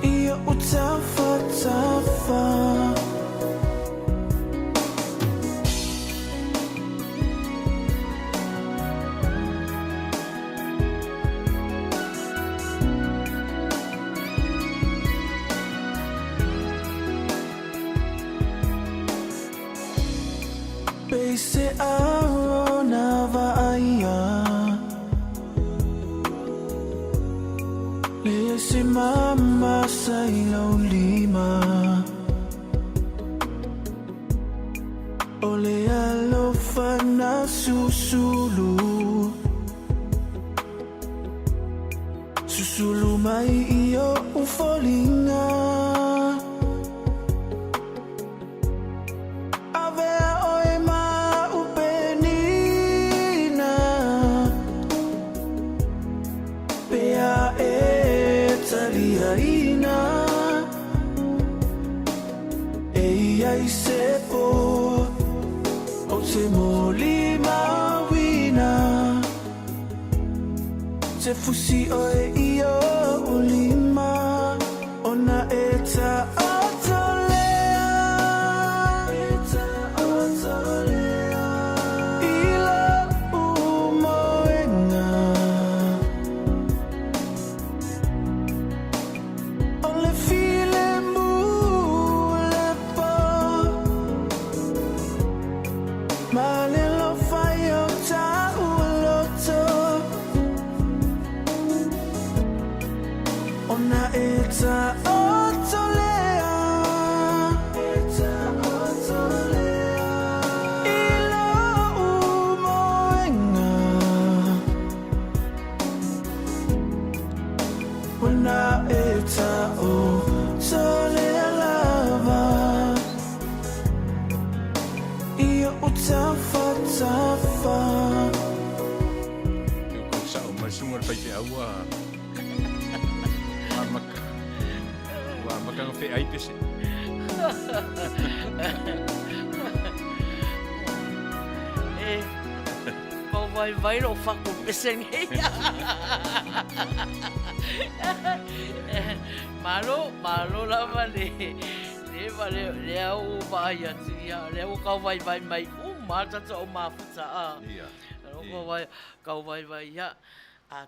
Ia utafa Pese aona vaia Le se mama sai lima Ole alofa na susulu Susulu mai iyo ufolinga Avea oe ma upenina Pea etaliaina Eia i sepo Se moli mawina Se fusi oe io ulima Ona eta atolea Ila umoenga Ole file Malelo fayo ta uloto ua makanga Faiai pese. Kau vai lo whako peseng hea. Malo lava le au vai atu ia, le au kau vai mai, mata o mafuta a. Ia. Kau vai ia.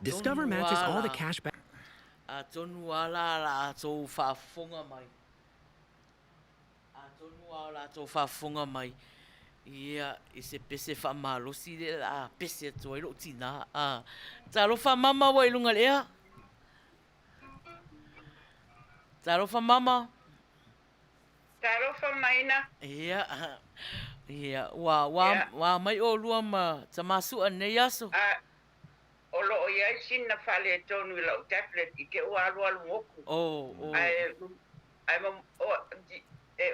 Discover matches all the cash back. A tonu ala la tō whaafonga mai. A tonu ala tō whaafonga mai. Ia, I se pese whaamalosi le la pese atua I lo tina. Tā lo whaamama wa I lunga lea? Tā lo whaamama? Tarofa Maina. Ia, wa mai o lua ma tamasua nei aso. O lo ia sina fale tonu I lau tablet I ke ua alu moku. Ai ma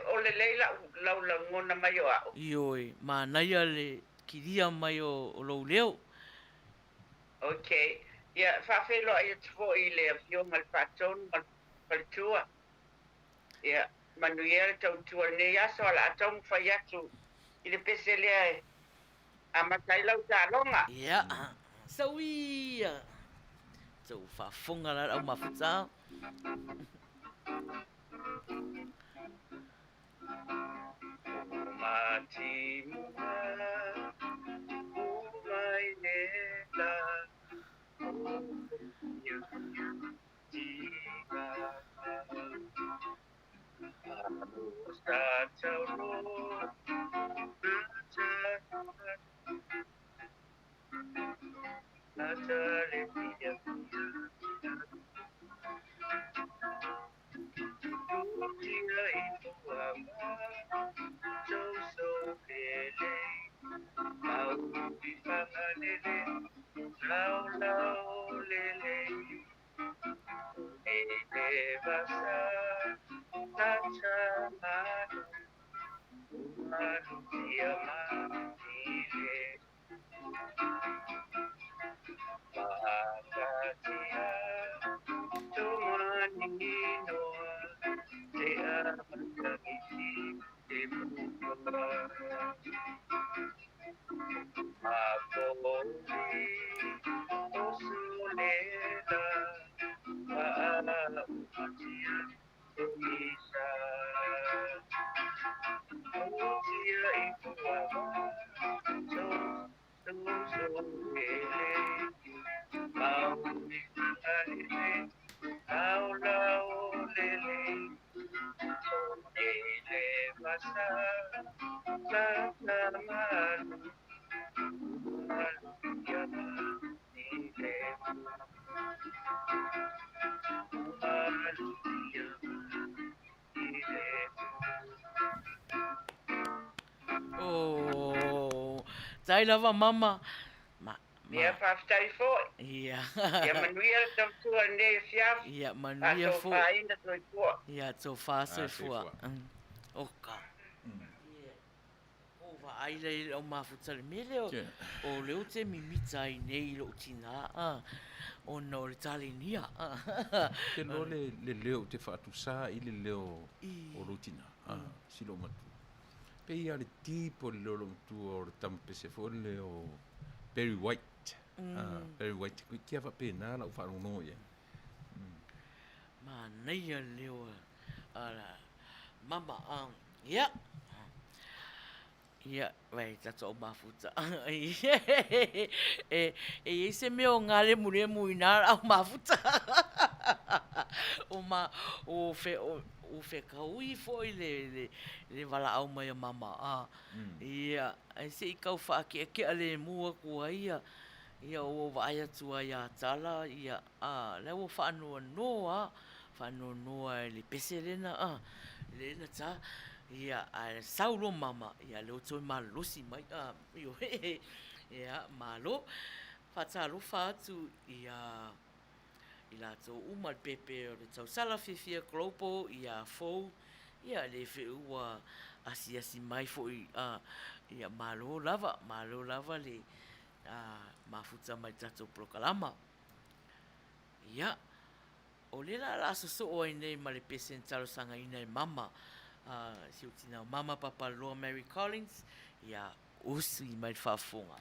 o le leila lau la ngona mai o au. Ioi, ma naia le kiria mai o lo leo. Okay. Ia, whawhelo ai atuo I le awhio mal patonu mal palitua. Ia, Manuia le tautua nei aso ala atong whai atu I le pese lea e. A matai lau tālonga. Ia, sauia. Tau whaafonga la au mafuta. Mati mua, umai nela, jiwa. Amusta tauro, Natale pia Dia itu ama so pele Mau dipangalele Lau lele Ele basa Tacha manu Manu dia mantile Mahatia Tumaninoa Te amagiti Te mukaba Mapoli Osulela Maaumatia Tumisa Utia ipuawa Ele Mau dipangalele Lau lele Ele basa Tata malu Malu yama Ile Malu yama Ile Oh, tai lava mama. Ia whaftai foi. Ia. Ia manuia tau tua nei fiaf. Ia manuia fo. A tō whaina toi fua. Ia tō whāsoi fua. Oka. O wa aile I o mawhutare mele o leo te mimita I nei lo tina. O no le tale nia. Te lo le leo te whaatusa I le leo o rutina. Silo matu. Pe ia le tipo le leo lo mtu o le tampese fo le leo Very White. Very White. Kui kia wa pēnā la u wharongo ia. Ma neia leo. Mama ia. Ia, wei, tato o mafuta. E se meo ngā le muremu I nā au mafuta. O fe kaui foi le wala au mai a mama. Ia, ai se I kau whaake ke ale mua kua ia. Ia o vai atua ia tala. Ia, le o whanua noa. Whanua noa le pese lena. Lena ta. Ia, saulo mama. Ia, leo toi malosi mai. Ia, malo. Whatalo whatu. Ia, I lato uma pepe o le tau sala whiwhia klopo I a fou. Ia le whiua asi mai fo ia malo lava le mafuta mai tato prokalama. Ia, o le la so o nei ma le pesen talo sanga ina mama. Si o tina mama papa loa Mary Collins, ia usi mai whafunga.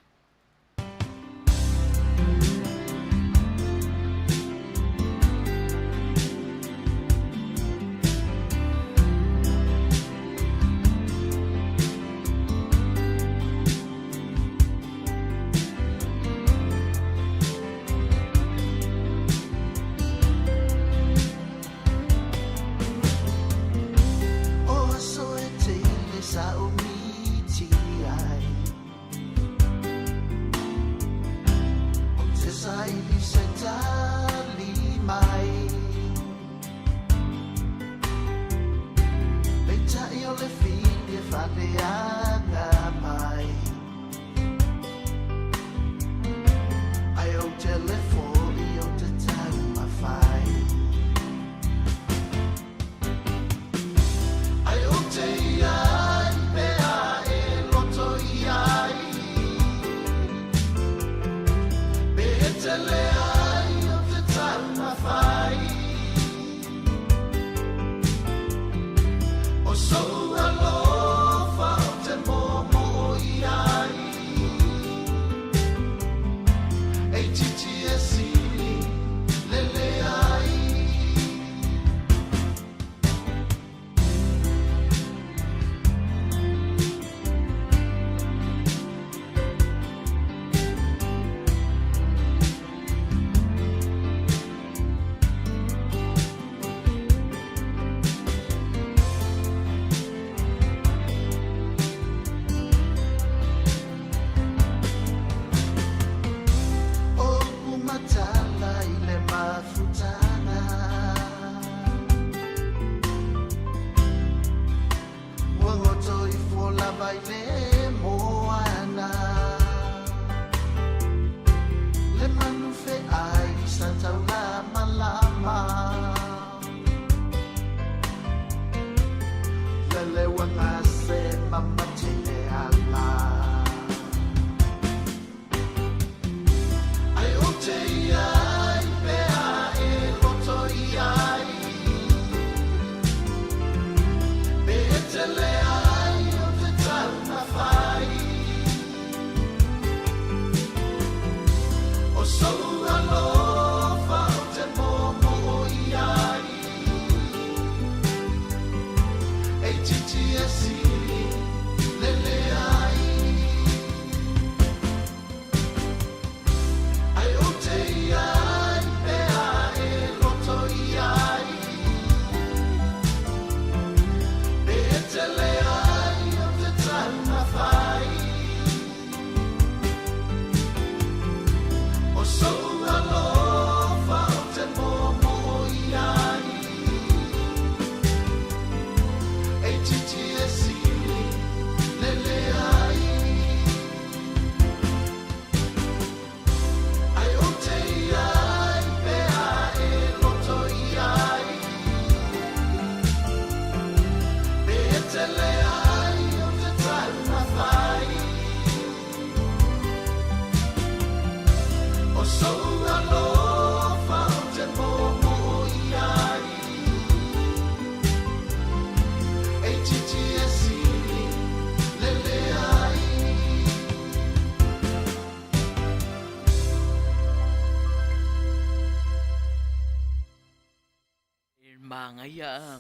Ia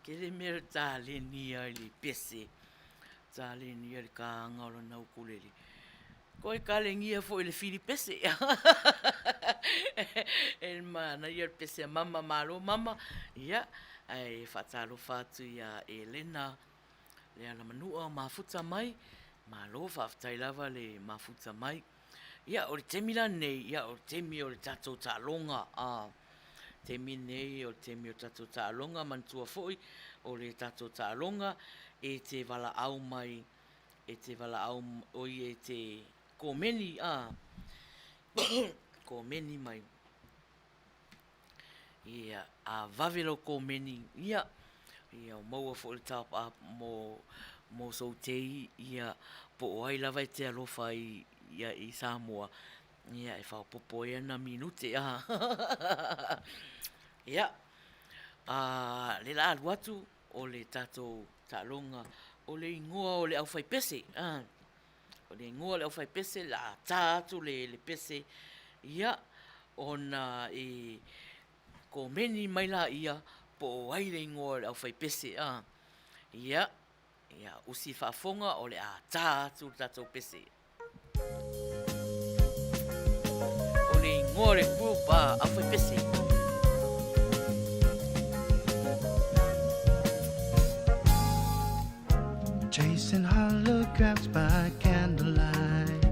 kele mera tale ni ali pese tale ni ali ka ngalo na ukulele ko kale ngia fo ile fili pese el mana ia pese mama malo mama ia ai fatalo fatu ia Elena le ala manua mafuta mai malo fatai lava le mafuta mai ia o temila nei ia o temi o tato talonga te mine o te mio tato tālonga mantua foi o le tato tālonga e te wala au mai e te wala au oi e te komeni komeni mai ia a vavelo komeni ia o maua fo le top up mo so te ia po ai lava te alofa ia i Samoa Ia, e whaupopo e ana minute, Ia, le la alu atu o le tatou talonga, o le ingoa o le au whai pese, o le ingoa o le au whai pese, la tā atu le pese, ia, ona ko meni mai la ia, po ai le ingoa o le au whai pese, ia, usi whaafonga o le a tā atu tatou pese. O le ingoa le group, au whai pese. Chasing holograms by candlelight,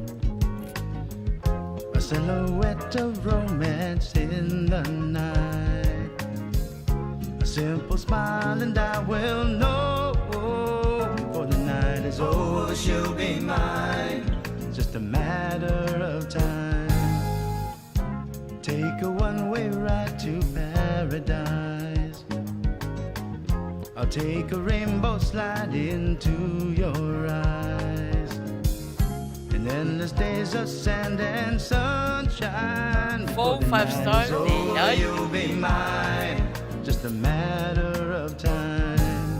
a silhouette of romance in the night. A simple smile and I will know before the night is over she'll be mine. It's just a matter of time. Take a one-way ride to paradise. I'll take a rainbow slide into your eyes. And endless days of sand and sunshine. 4, 5 stars, you'll be mine. Just a matter of time.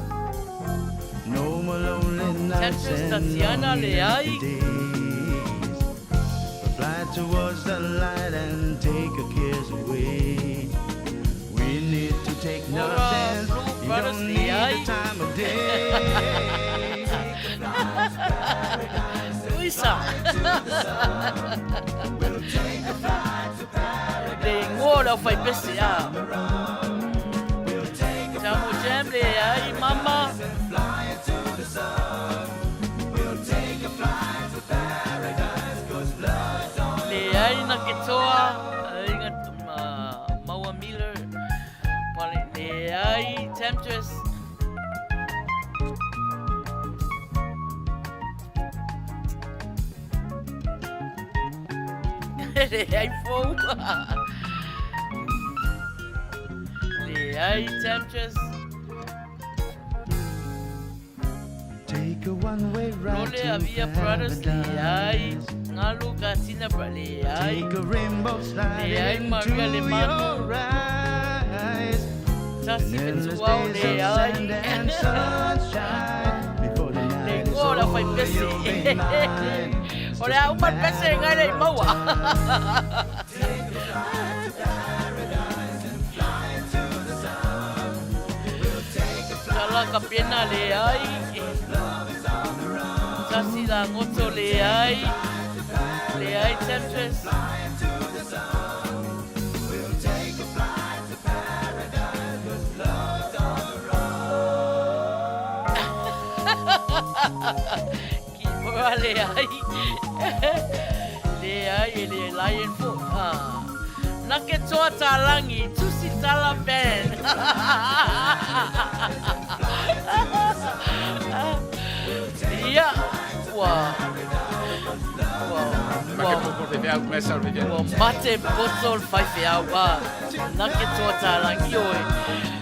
No more lonely nights and lonely days. We'll fly towards the light and take our cares away. We need to take nothing. You don't need the time of day. Luisa. Le ingoa le au whai pese, Jamu jam le ai mama. Le ai na ke toa, inga Maua Miller. Pale le ai temptress. Le ai fou. Le ai temptress. Take a one-way ride Role to Avia Brothers le ai. paradise. Ngalu Katina le ai. Take a rainbow slide Le ai into Maria le manu. your eyes. Tasi Endless betuau days le of sand ai. and sunshine. Before the night is Ngora fai over, pese. you'll be mine. It's Ora just a umat pese matter ngai le of maua. Kala kapena le ai. Tasi la ngoto le ai. Le ai temptress. Kipura le ai. Le ai e le lion fo. Na ke toa talangi, tusi tala ben. Ia, ua mate botol fai feau, na ke toa talangi oe.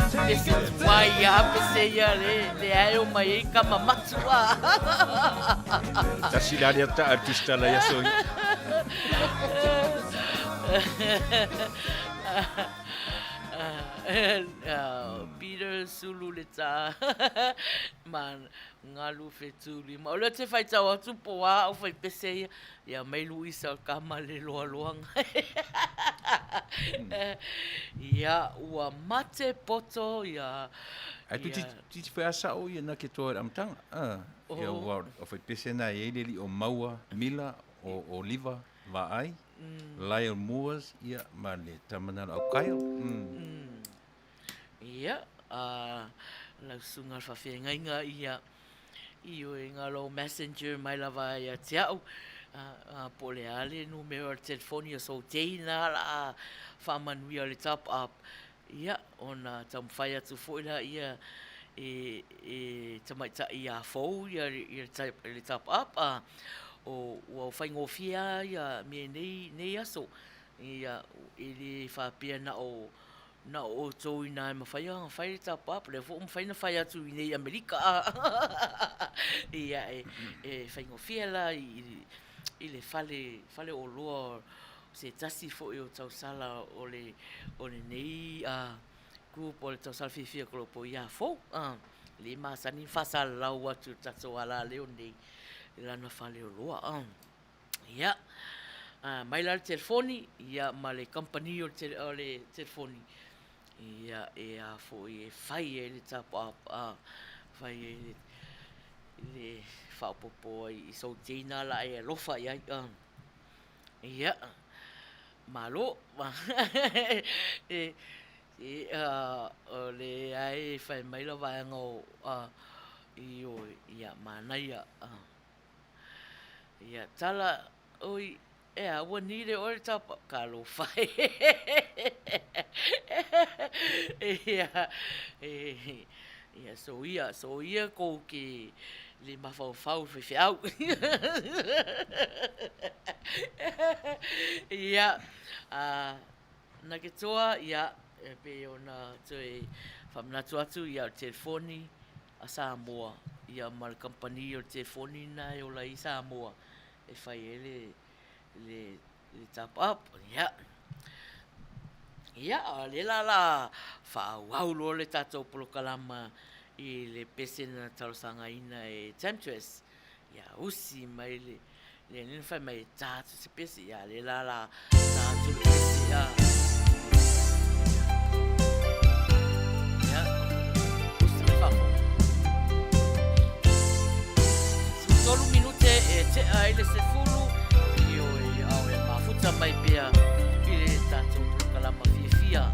Pese wai a pese ia le ai o mai kama matua. Tasi la dia ta artista la ya soi. Peter Sulu le tā man ngalu fetuli ma ole te fai tau atu po a o fai pese ia mai Luisa kama le loa loanga ia ua mate poto ia Ai tu ti fai asa o ia na ke toa amtanga. Ia wa o fai pese na e le li o maua, mila o oliva va ai. Lyle Moores ia ma le tamana au kaio. Ia, lau sunga whawhengainga ia i o e ngalo messenger mai lava ia te au. Po le ale numero telefonia so teina la whamanuia le top up. Ia, ona tamwhai atu fōila ia tamaita ia fōu ia le top up. O whaingofia ia me nei aso. Ia, ili whapia na o tō i nai mawhaia whai le top up. Le fōu mwhai na whai atu i nei Amerika. Ia, whaingofia la i le whale o loa se tasi fo o tau sala o le nei grup o le tau sala fifia ko po ia fo le masani fasal lau atu tato ala leo nei lana fale o loa ia mai la le telefoni ia ma le company o le telefoni ia fo e fai e le tapa fai e le whaopopo i so tina la e lofa ia ia malo le ai fai mai la vai ngo i o ia Manuia ia tala oi wani le o le tapa ka lo fai ia so ia ko ki le mafau fe au ia na ke toa ia pe ona toi famna atu ia telefoni a Samoa ia mal company o telefoni na o la i Samoa e fai le tap up ia le la fa au lo le tato polo kalama i le pesena talosanga ina e temptress ia usi mai le nin fai mai tato se pesi ia le la tato le pesi ia usi me fafo solo minute e te ai le se fulu io au e mafuta mai pia i le tato polo kalama fia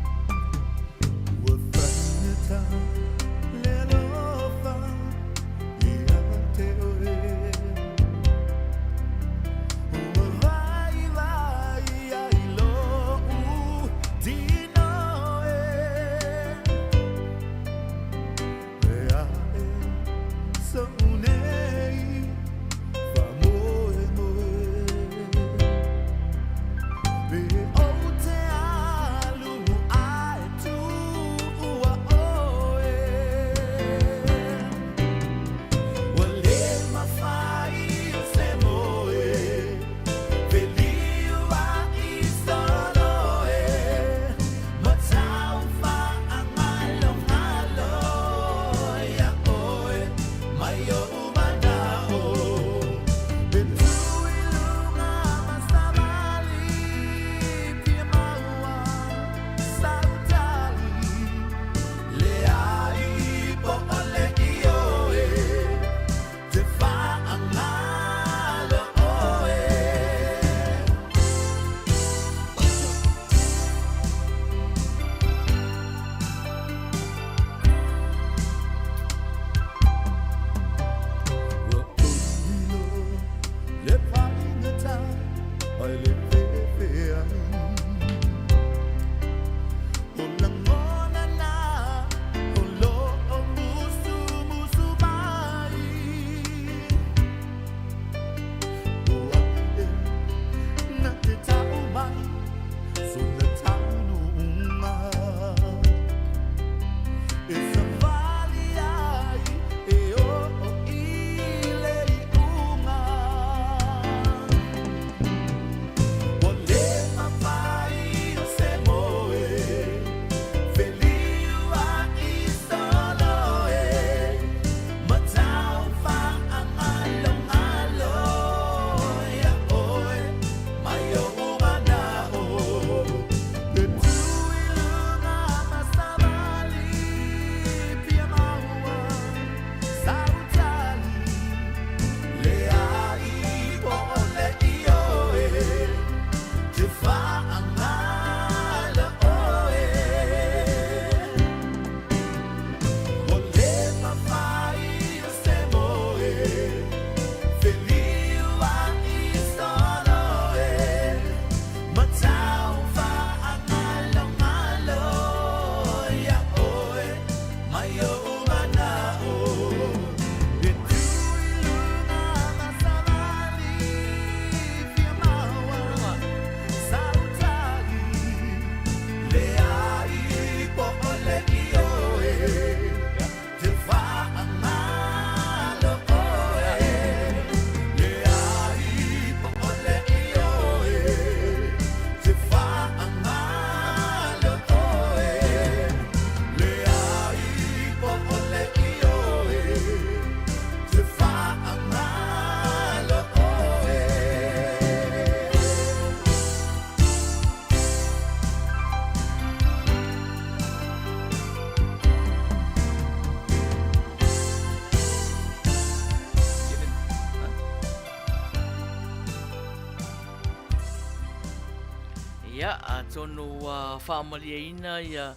Ia, tonu whaamaliaina ia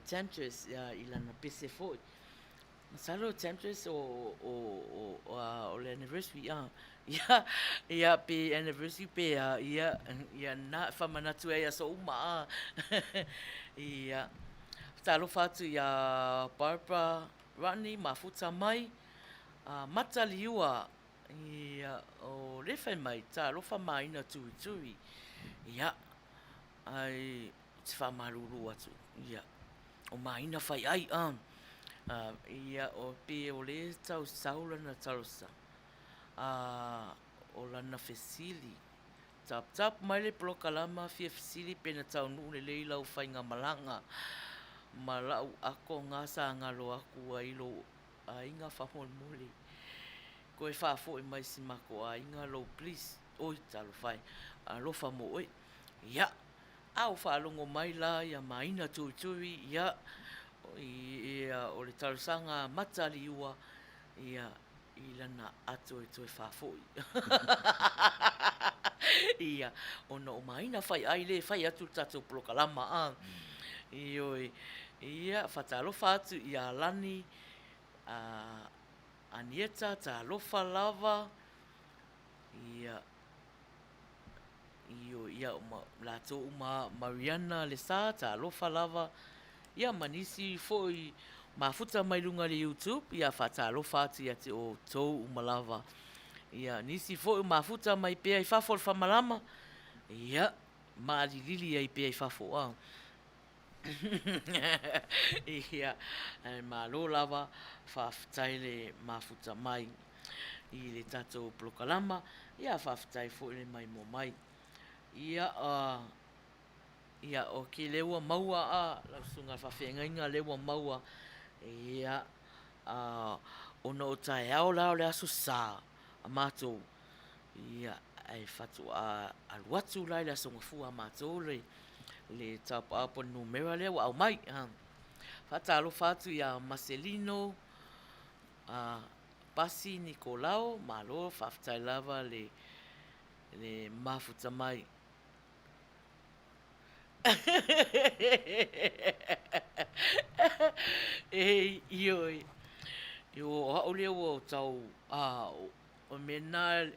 Temptress i lana pese foi. Masalo Temptress o le anniversary ia pe anniversary pe ia na whamanatu ia so uma ia talo fatu ia Barbara Rodney mafuta mai mata liua ia o lefe mai talo Maina tui ia ai te whamaruru atu ia o Maina Faiai ia o pe o le tau saula na tarosa o lana fesili tap mai le plokalama fia fesili pena tau nuu le leila o whainga malanga malau ako ngasa ngalo aku ailo ainga whapon mole koe whafo e mai si mako ainga lo please oi talo whai alofa mo oi ia au whalongo mai la ia Maina tui ia o le tarusanga matali ua ia i lana ato e toe whafoi ia ona o Maina Faiai le whai atu tato plokalama ioi ia whatalofa atu ia lani anieta talofa lava ia ia lato Mariana le sa talofa lava ia manisi foi mafuta mai lunga le YouTube ia whatalofa atu ia te o tou umalava ia nisi foi mafuta mai pea i whafo le whamalama ia maadilili ai pea i whafo ia malo lava whaftai le mafuta mai i le tato plokalama ia whaftai foi le mai mo mai ia o ki lewa maua la sunga whawhenga lewa maua ia ona o tae au lao le aso sa a mātou ia ai whatu aluatu lai le aso ngafu a mātou le tapa apa numera lewa au mai whatalo whatu ia Marcelino Pasi Nicolao malo whaftai lava le mafuta mai ioi o leo o tau o mena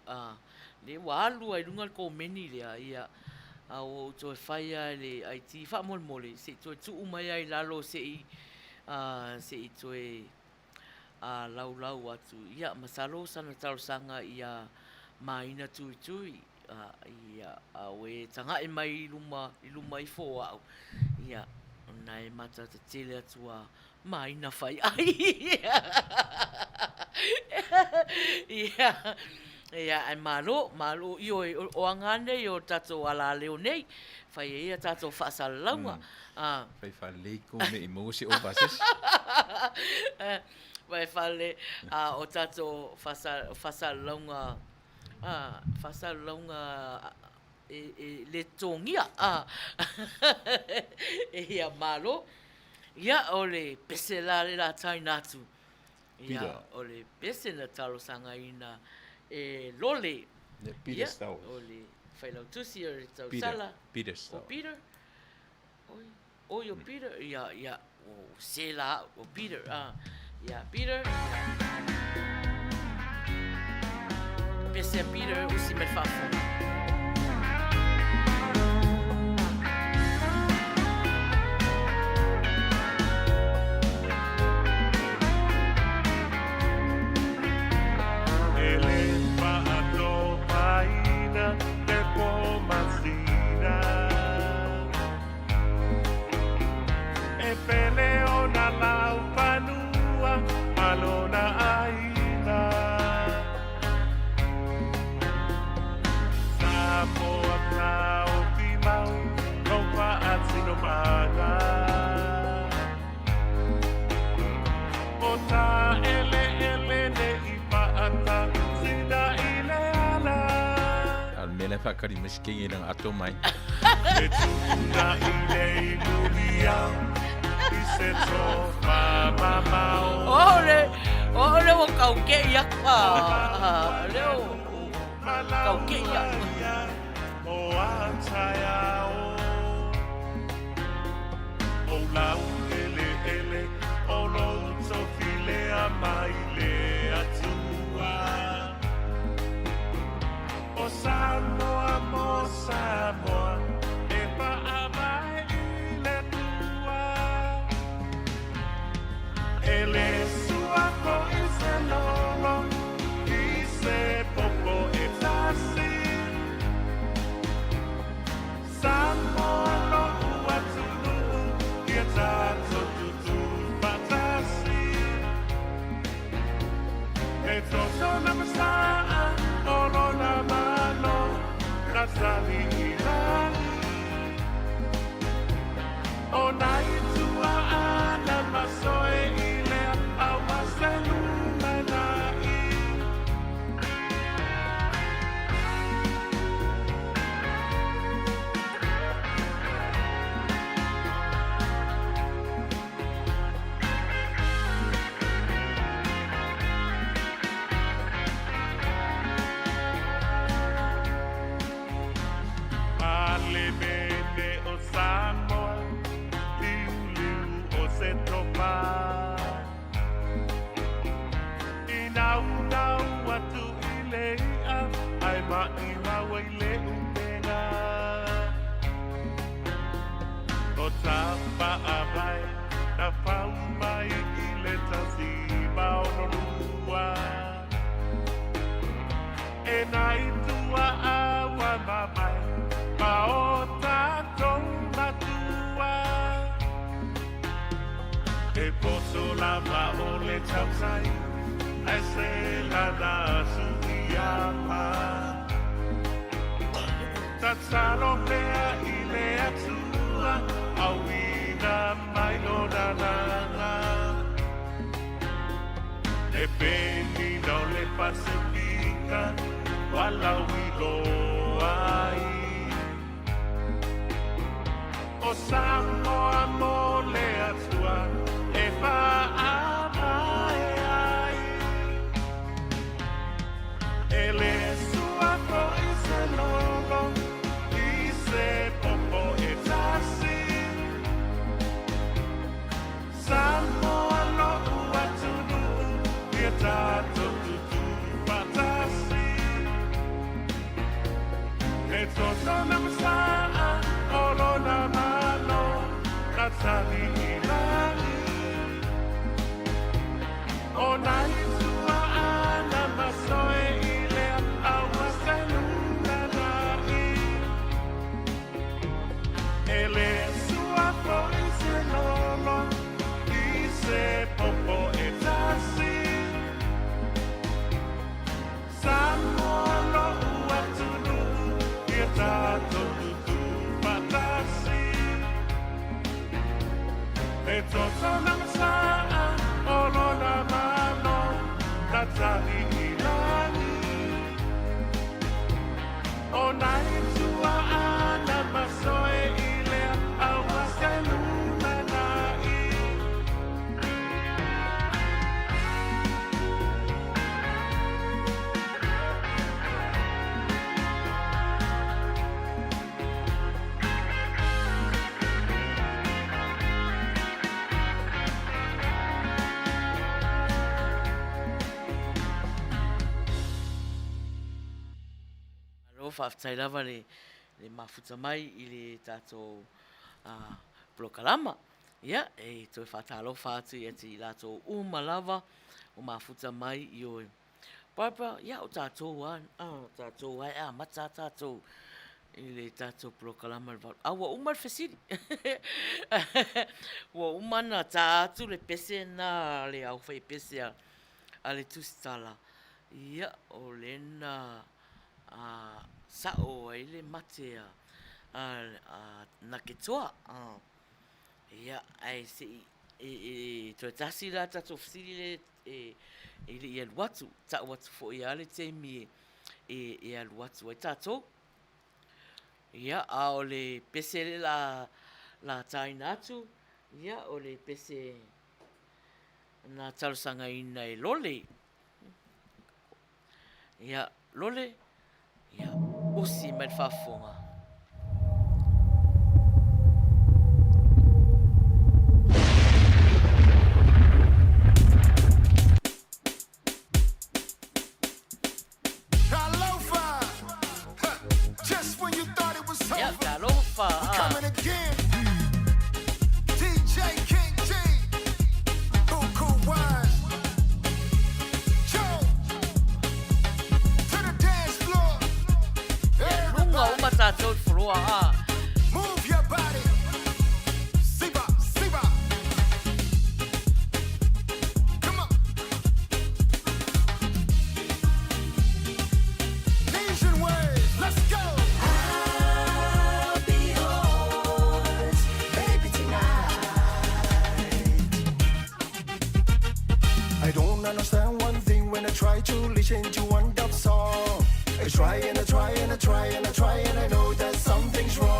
le walu ai lunga ko meni le ia o to Faiai le IT fa mole se to tu mai ai lalo se i to lau atu ia masalo sana tarusanga ia Maina tui ia we tanga e mai luma i fo au ia nai mata te tele atua Maina Faiai ia ai malo io o angane io tato ala leo nei Faiai tato whaasalaunga Fai whalei ko me i mose o bases vai fale o tato whaasalaunga le tongia ia malo ia o le pesela le la tainatu ia o le pesela talo sanga ina lole le Peter Stau o le whailau tusi o le tau sala Peter Stau Peter o Peter ia o sela o Peter ia Peter pese Peter usi me fafo whakari miskingi nang ato mai. E tūna I nei lulia I se tō whamamao Ole o kau ke iaka leo kau ke iaka O a taia ima waile upenga o tapa avai na pau mai i le tasi maonolua e nai tua awa mamai ma o tātou matua e poso lava o le tausai ai se la da suiama tatsalo mea i le atua auina mai no nananga e peni no le Pacifica wala wilo ai o Samoa mo le atua e Faiai e le sua po i se lolo i se popo e tasi Samoa lo ua tunu i a tato tutu patasi e toto na masaa olo na malo katani i lani o nai tua ana masoe i le aua saluna nai e le sua po i se lolo i se popo e tasi Samoa lo ua tunu i a tato tutu patasi e toto na masaa olo na malo katani i lani o nai tua ana masoe i le aua saluna nai Alo whaafitai lava le mafuta mai i le tātou plokalama. Ia, e toi whaatalo whaatu i ati i lātou uma lava o mafuta mai i oe. Papa, ia o tātou an, tātou ai mata tātou i le tātou plokalama le vau. Wa umar whesiri. Wa umana tātou le pese na le au whai pese a le tusitala. Ia, o lena sao ai le mate na ke toa. Ia, ai se e toi tasi la tātou whesiri le e le i aluatu. Ta watu fo i ale teimi e aluatu ai tātou. Ia, a o le pese le la taina atu. Ia, o le pese na talosanga ina e lole. Ia, lole. Ia, osi mai whafonga. Just when you thought it was over, Ia, talofa. we're coming again. DJ King G, Cool Wine, Joe, to the dance floor. Lunga uma tātou whurua Move your body. Siba, Siba. Come on. Asian ways, let's go. I'll be yours, baby, tonight. I don't understand one thing when I try to listen to one dub song. I try and I try and I try and I try and I know that something's wrong.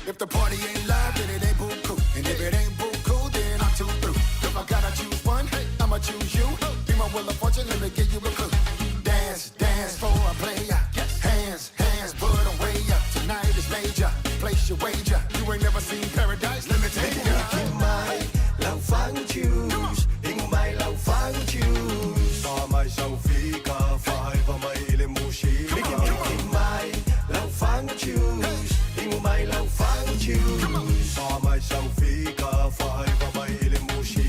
If the party ain't live, then it ain't boo cool. And if it ain't boo cool, then I'm too through. If I gotta choose one, I'ma choose you. Be my wheel of fortune, let me give you a clue. Dance, dance for a player. Hands, hands, put them way up. Tonight is major. Place your wager. You ain't never seen paradise. Let me take you. Mai lau fang choose, ing mai lau fang choose. Fa mai sau fi ka fai va mai le mushi. Mai lau fang choose, ing mai lau fang choose. Fa mai sau fi ka fai va mai le mushi.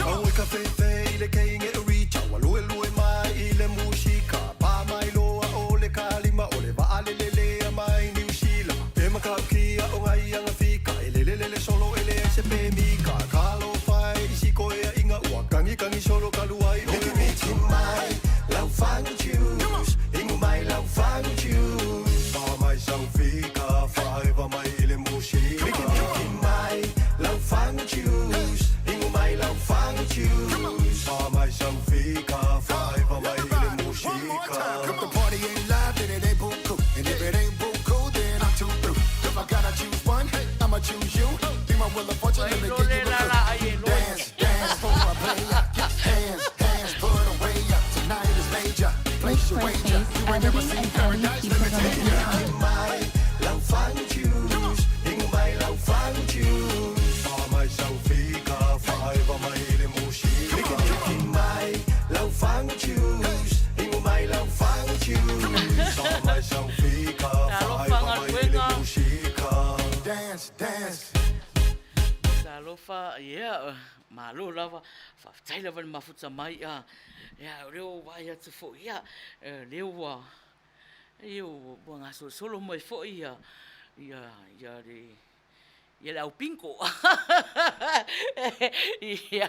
Au ka fe fe le kai nge richa wa lue lue mai le mushi ka. Pa mai loa o le kalima o le va ale le le mai ni usila. E maka kia o ngai anga fika ele le solo ele se pe mi ka kalo fai si ko e inga ua kangi solo kaluai o mi ti mai lau fang choose ingu mai lau fang choose pa mai sau fika fai va mai le mushi ki mai lau fang choose ingu mai lau fang choose pa mai sau fika fai va mai le mushi If the party ain't live, then it ain't boo cool. And if it ain't boo cool, then I'm too through. If I gotta choose one, I'ma choose you. Be my wheel of fortune, let me give you a clue. Dance, dance for a player. Hands, hands, put them way up. Tonight is major. Place your wager. You ain't never seen paradise. Let me take you. mai lau fang choose ingu mai lau fang choose pa mai sau fika fai va mai le mushi mai lau fang choose ingu mai lau fang choose pa mai sau fika fai va mai le mushi Dance, dance. Salofa, yeah, malo lava, fa taila van mafuta mai ya reo vai atu fo ya reo wa eu buanga solo mai fo ya re la pinko ya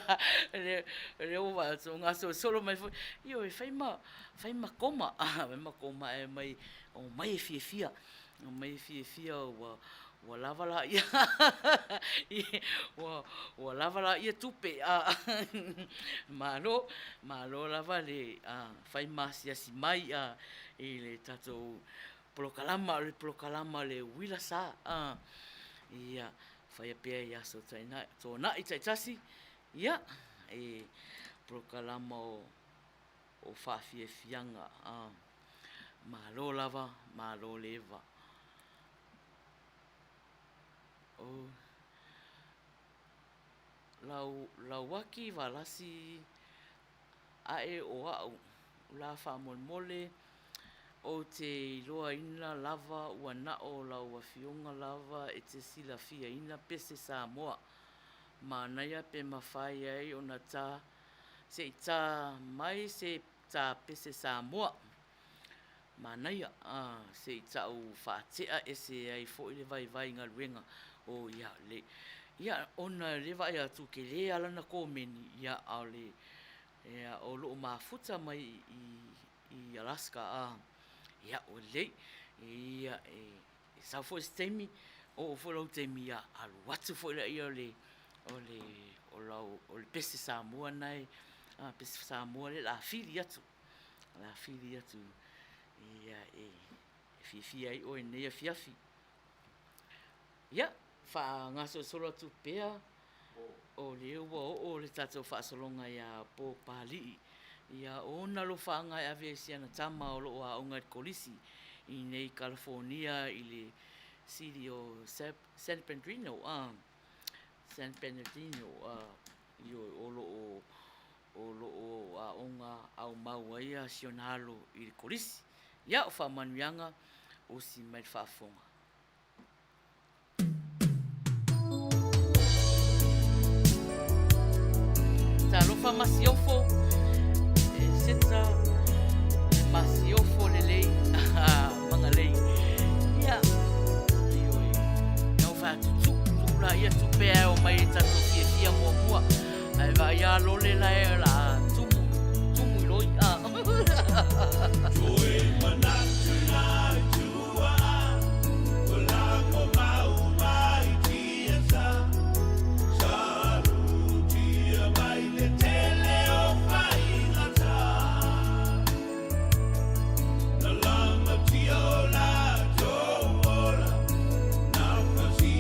reo va so solo mai fo eu fai ma koma mai o mai fia wa lava la ia wa lava la ia tupe malo lava le fai masia si mai le tato prokalama le Uila sa ia fai pe ia so taina so na itasi ia prokalama o fa fianga malo lava malo leva lau waki valasi ae o au la fa mole o te loa ina lava ua nao lau afionga lava e te sila fia ina pese Samoa Manuia pe Faiai ona tā se tā mai se tā pese Samoa Manuia se tā u whātea e se ai fo ile vai ngā ruenga o ia ona le vai atu ke le alana komeni ia ale ia o lo mafuta mai i Alaska ia o le ia sa fo stemi o fo lo temi ia alu watu fo le ia o le pese Samoa nai pese Samoa le la fili atu ia fia o nei fiafi ia fa ngaso solo tu pea o le o le tato fa solonga ia po pali ia ona lo fa nga ave siana tama o lo a unga kolisi i nei California i le city o San Bernardino io o lo a unga au mau ia sionalo i le kolisi ia o fa manuianga o si mai fa fonga Talofa masiofo seta masiofo lelei mangalei ia eu fa tu la ia tu pe o mai tatu fia mo ai vai ia lo le la tu loi Joy manatu na tua Ola ko mau mai tiasa Salutia mai le tele o fai ngata Na lama tiola tola Na fasi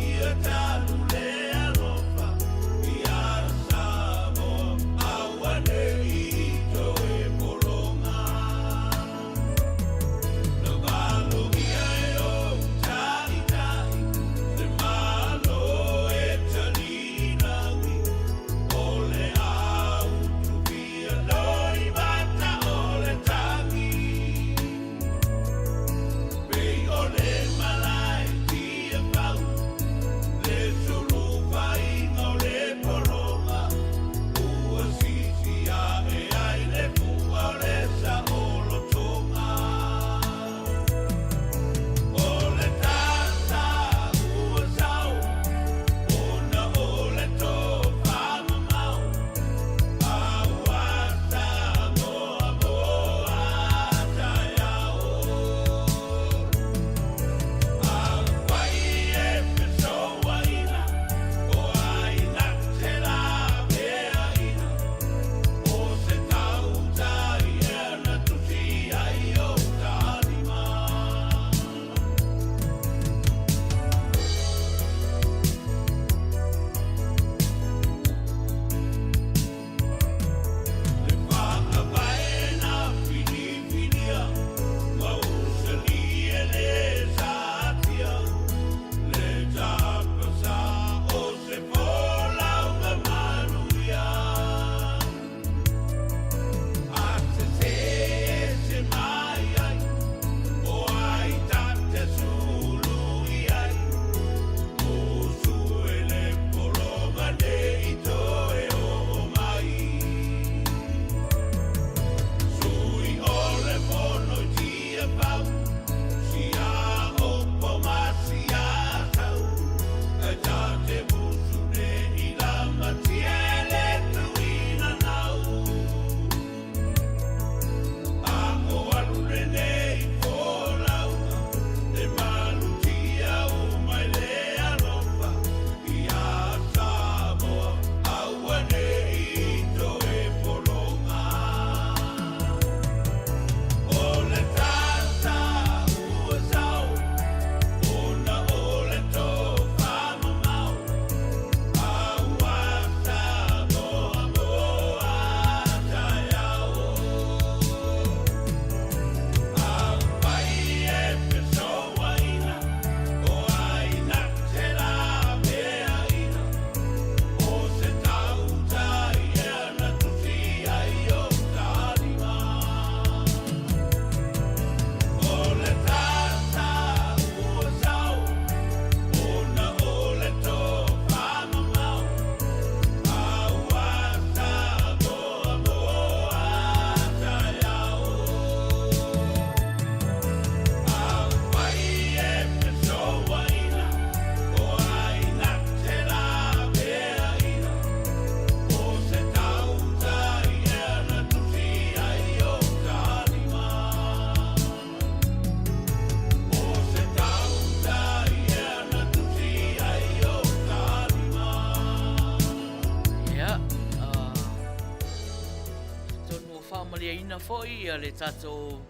fo'i ia le tatou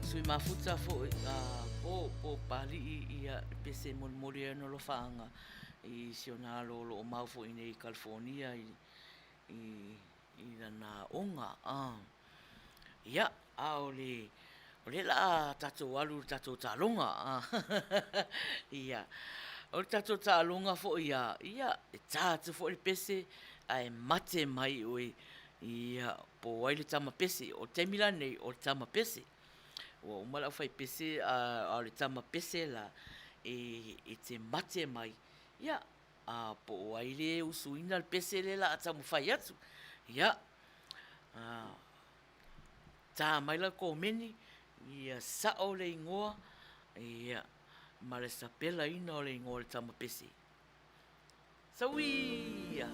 sui mafuta fo'i po pali ia pese moli no lo faanga I siona lo mau fo'i nei California I lana onga ia o le la tatou alu tatou talonga ia o le tatou talonga fo'i ia e tatu fo'i pese ai mate mai oi ia po ai le tama pese o te mila nei o le tama pese o mala fai pese a le tama pese la e te mate mai ia po ai le usuina le pese le la tamu fai atu ia ta mai la ko meni ia sa o le ingoa ia ma le sapela ina o le ingoa le tama pese Sawia.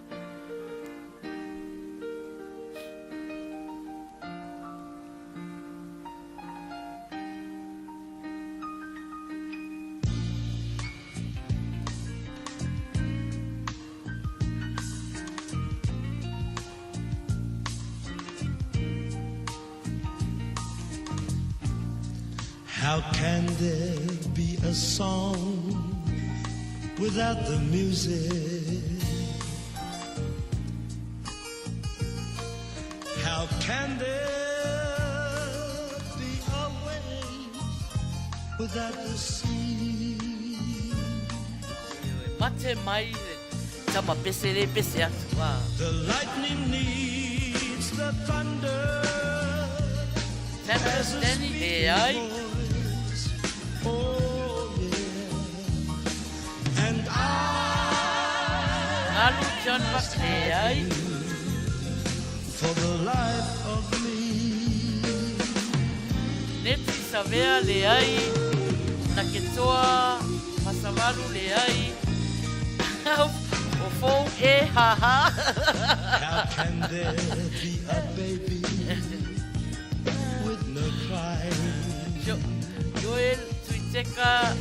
How can there be a song without the music? How can there be a wave without the sea? Mate mai tama pese le pese atu. The lightning needs the thunder. Standing Faiai. Oh yeah. And Alu John Faiai. For the life of me. Neti savea le ai. Na ketoa masavalu le ai. O fou e ha ha. How can there be a baby with no crying? Joel tuiteka.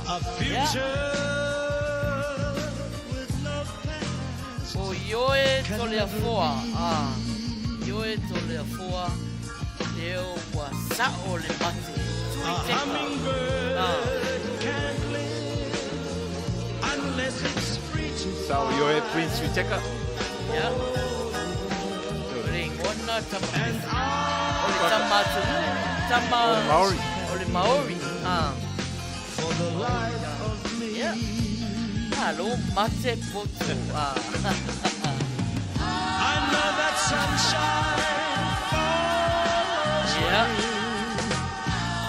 A future with no past. O ioe tole a foa. Ioe tole a foa. Leo wa sao le mate. A hummingbird can't live unless it's free to fly. Sao yo e Prince Witeka. Ya. Ring ona tama. Ole tama tu. Tama. Maori. Ole Maori. For the life of me. Ya. Halo mate poto. I know that sunshine follows Ya.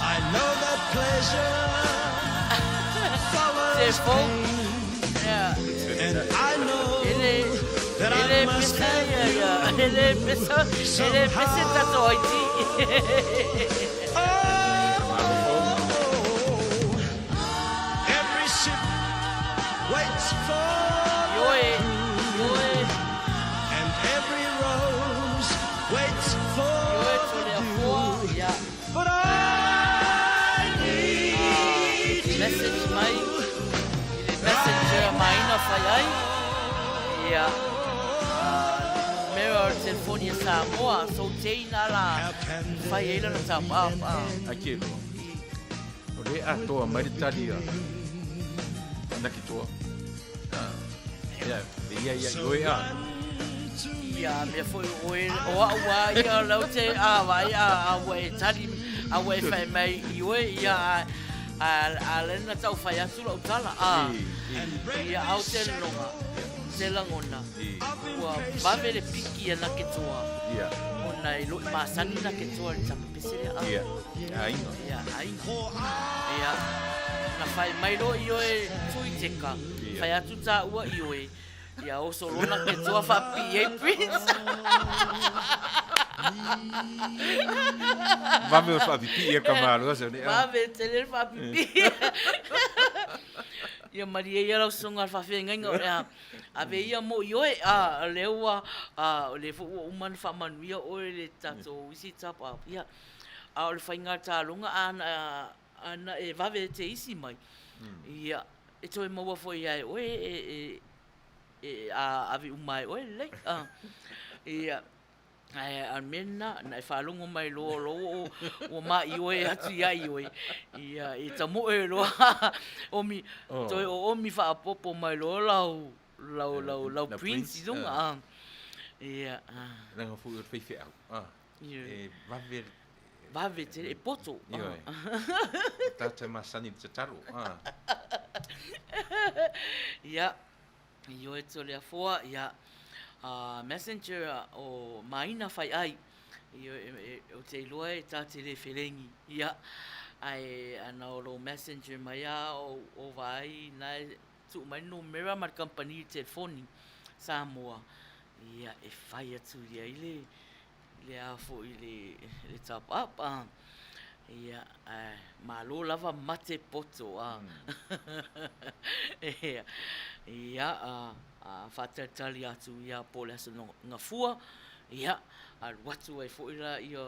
I know that pleasure follows Sefo. pain. Ya. And I know that Ele I must pesa have ya. Ele pesa tato Haiti. Every ship waits for Yoe. and every rose waits for Yoe tole a foa. Ya. but I need Message mai. Ele messenger Maina Faiai. Ya. Mera telefonia Samoa. So teina la. Faiai la Samoa. Akelo. O le atoa mai le tali a. Na ki toa. Ia yo e a. Ya, me foi o ia lau te vai a we tali a we fai mai iwe ia a lena tau fai atu lau tala ia au te longa te langona ua vave le piki ana ke toa Ia. ona i lo masani na ke toa le tapa pesere Ia. Ai. ia na fai mai lo iwe tui teka fai atu ta ua iwe ia o solona ke toa fa PA Prince Vame o fa pipi e kamalo se ne. Vave tele fa pipi. Ia Maria ia lau songa fa fenga nga ave ia mo yoe lewa le fu uman fa Manuia o le tato isi tapa ia o le fainga talunga ana e vave te isi mai. Ia e toi maua foi ai ave umai o le ia Ai amena na falungo mai lo o ma iwe atu ya iwe. Ia I tamo e lo omi omi fa popo mai lo lau prince dunga. Ia. Langa fu o fei au. E Vave te e poto. Ia. Tata masani te taro. Ia. Io e tole a foa ia. Messenger o Maina Faiai o te iloa e tā te le wherengi ia ai ana o lo messenger mai a o vai nai tu mai no mera mar company telefoni Samoa ia e whai atu ia le a fo I le top up ia malo lava mate poto ia whatatali atu ia pole asa ngā fua ia watu ai fo ila ia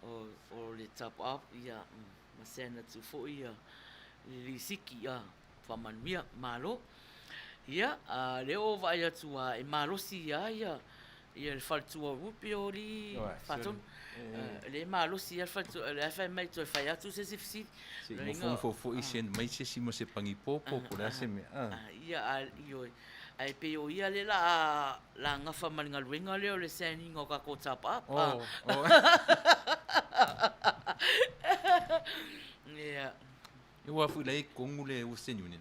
o le top up ia masena tu fo ia li siki ia Manuia malo ia leo vai atu e malosi ia le faltua rupi o li faton le malosi ia faltua le fa mai tu fai atu se fisi mo fo isen mai se simo se pangipopo por ase me ia io ai pe o ia le la ngafa malinga luenga leo le seni ngoka ko tapa ia eu afu lei kongu le o senuni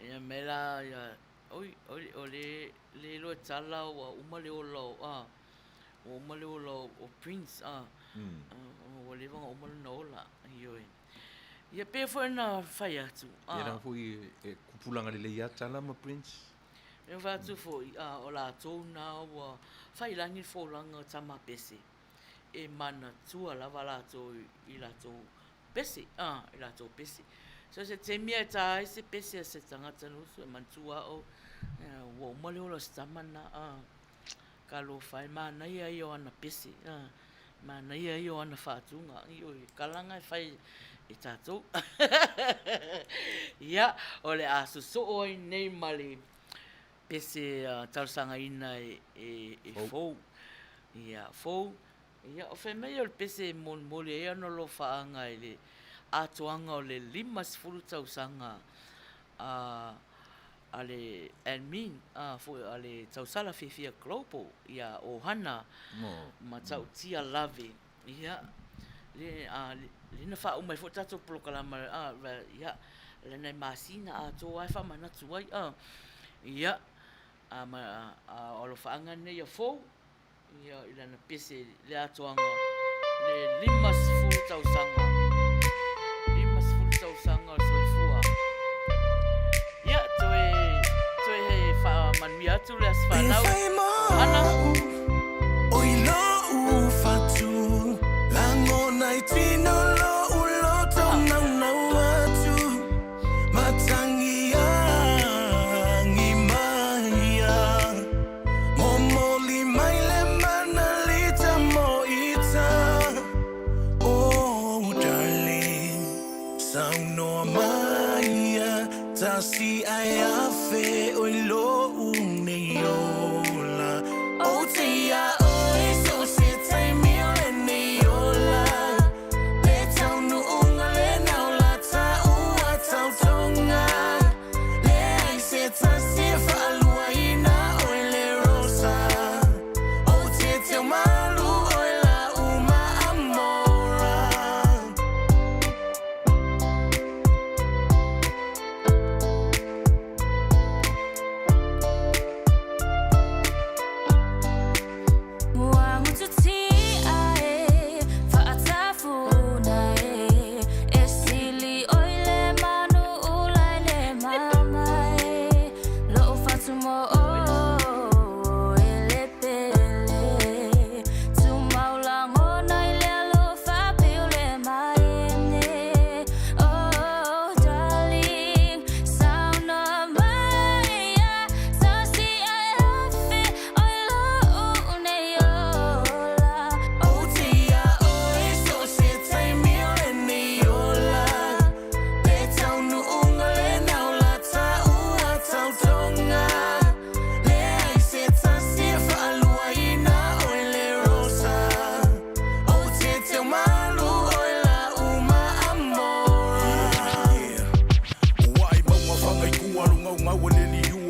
ia mela ia oi le lo tala wa umale o lo o umale o lo o prince o le vanga umale no la ia pe fo na fai atu ia fu e kupulanga le ia tala ma prince e va tu fo o la tona wa fai langi fo langa tama pese e mana tua la vala to I la to pese I la to pese so se te mia ta ese pese se tanga tanu so mantua o wo mole o stamana kalo fai mana ia io ana pese mana ia io ana fatunga io kalanga fai e tato ia ole asu so o nei mali pese tausanga ina e fo ia fo ia o fe meio pese mon mole ia no lo faanga ile atuanga o le 5 tausanga ale admin fo ale tausala fifia global ia o hana ma tau tia lave ia le na fa mai fo tato proclama ia le na masina to ai fa mana tuai ia o lo faanga ne ia fo ia ila na pese le atuanga le 5 tausanga sanga soifua ia toe he fa Manuia tu le asfalau ana Uila u fatu lango nai tino lo ulo tau nau atu matangia ngi maia momoli mai le mana lita mo ita oh darling sound no maia tasi ai afe oilo uneola o tia oi so se tai mile neola le tau nu unga le naula ta ua tau tonga le ai se tasi fa aluaina oile rosa o te malu oila uma amora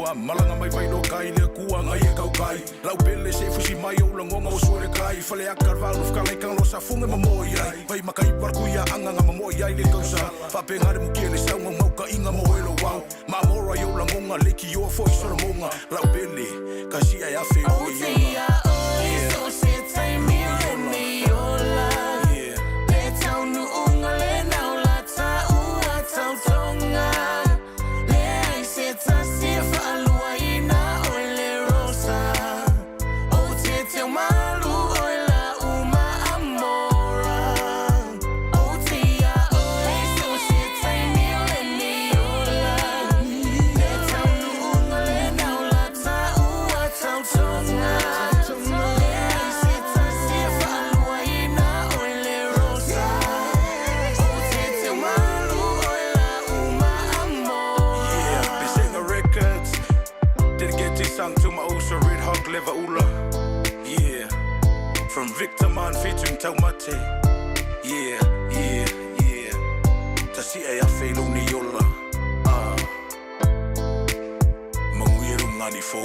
whanua malanga mai vai no kai le kua ngai e kau kai lau pele se fusi mai o langonga o suare kai fale akar valu fkalai kang lo sa funga mamoi ai vai makai parku ia anga nga mamoi ai le kausa fa pengare mukiele sa ngau ka inga mo elo wau ma mora yo langonga leki yo foi sora monga lau pele kasi ai afe o ia so se tai mi me ola le tau nu unga le nau la ta ua tau tonga le ai se ta se fa luaina o le rosa o te te malu o la uma amora o te ia o so se tai mi me ola le tau nu unga le nau la ta ua tau tonga Sung to my Osa Red Hawk Leva Ula. Yeah. From Victor Man featuring Taumate. Yeah, yeah, yeah. Tasi e a whelo ni ola. Manuia ngani fo.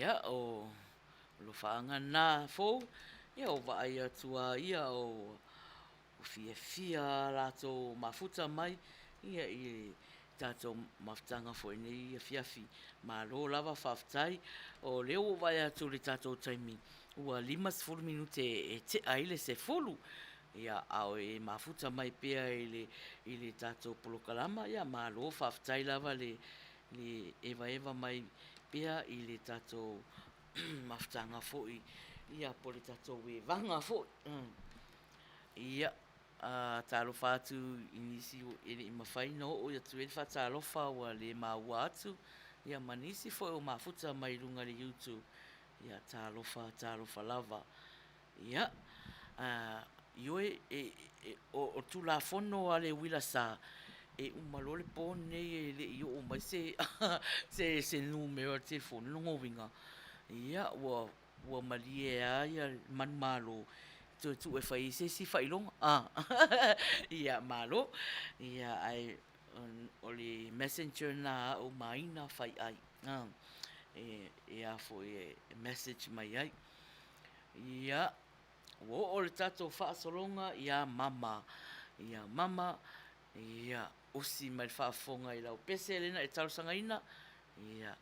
Ia o lo whaangana fōu, ia o waai atua ia o fia lato mafuta mai, ia i tātou mafutanga fo nei ia fiafi. Ma lo lava whaftai o leo o waai atu le tātou taimi. Ua 5 minute e te aile se fulu. Ia au e mafuta mai pea i le tātou polokalama, ia ma lo whaftai lava le eva mai pea i le tātou mafutanga fo'i ia po le tātou e vanga fo'i. Ia tālofa atu inisi e le mawhaina o ia tu e le whatalofa ua le maua atu ia manisi fo'i o mafuta mai runga le YouTube. Ia tālofa lava. Ia ioe o tulafono a le Uila sa e umalole po nei le io o mai se numero te telefone longo winga ia ua malie ia man malo tu e fai se si fai long ia malo ia ai o le messenger na o Maina Faiai ia foi message mai ai ia o le tato fa solonga ia mama ia osi mai whaafonga i lau pese elena e tausanga ina. Ia.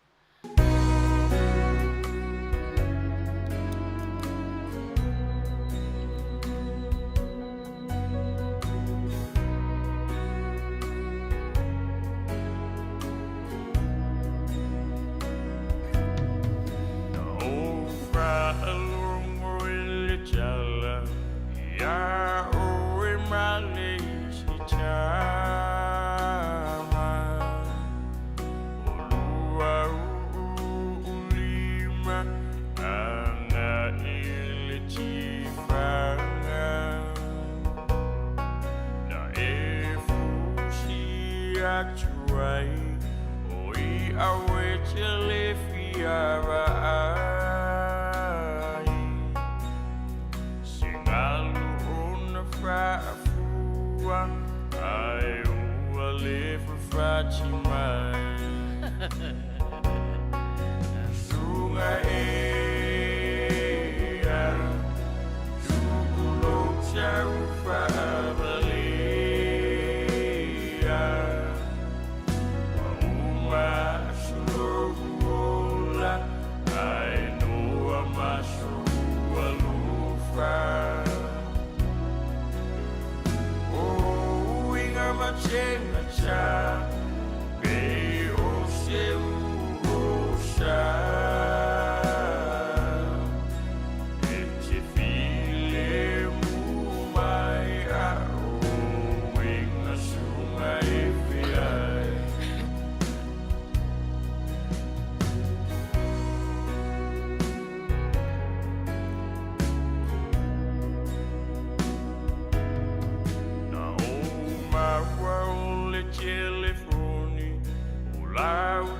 Baby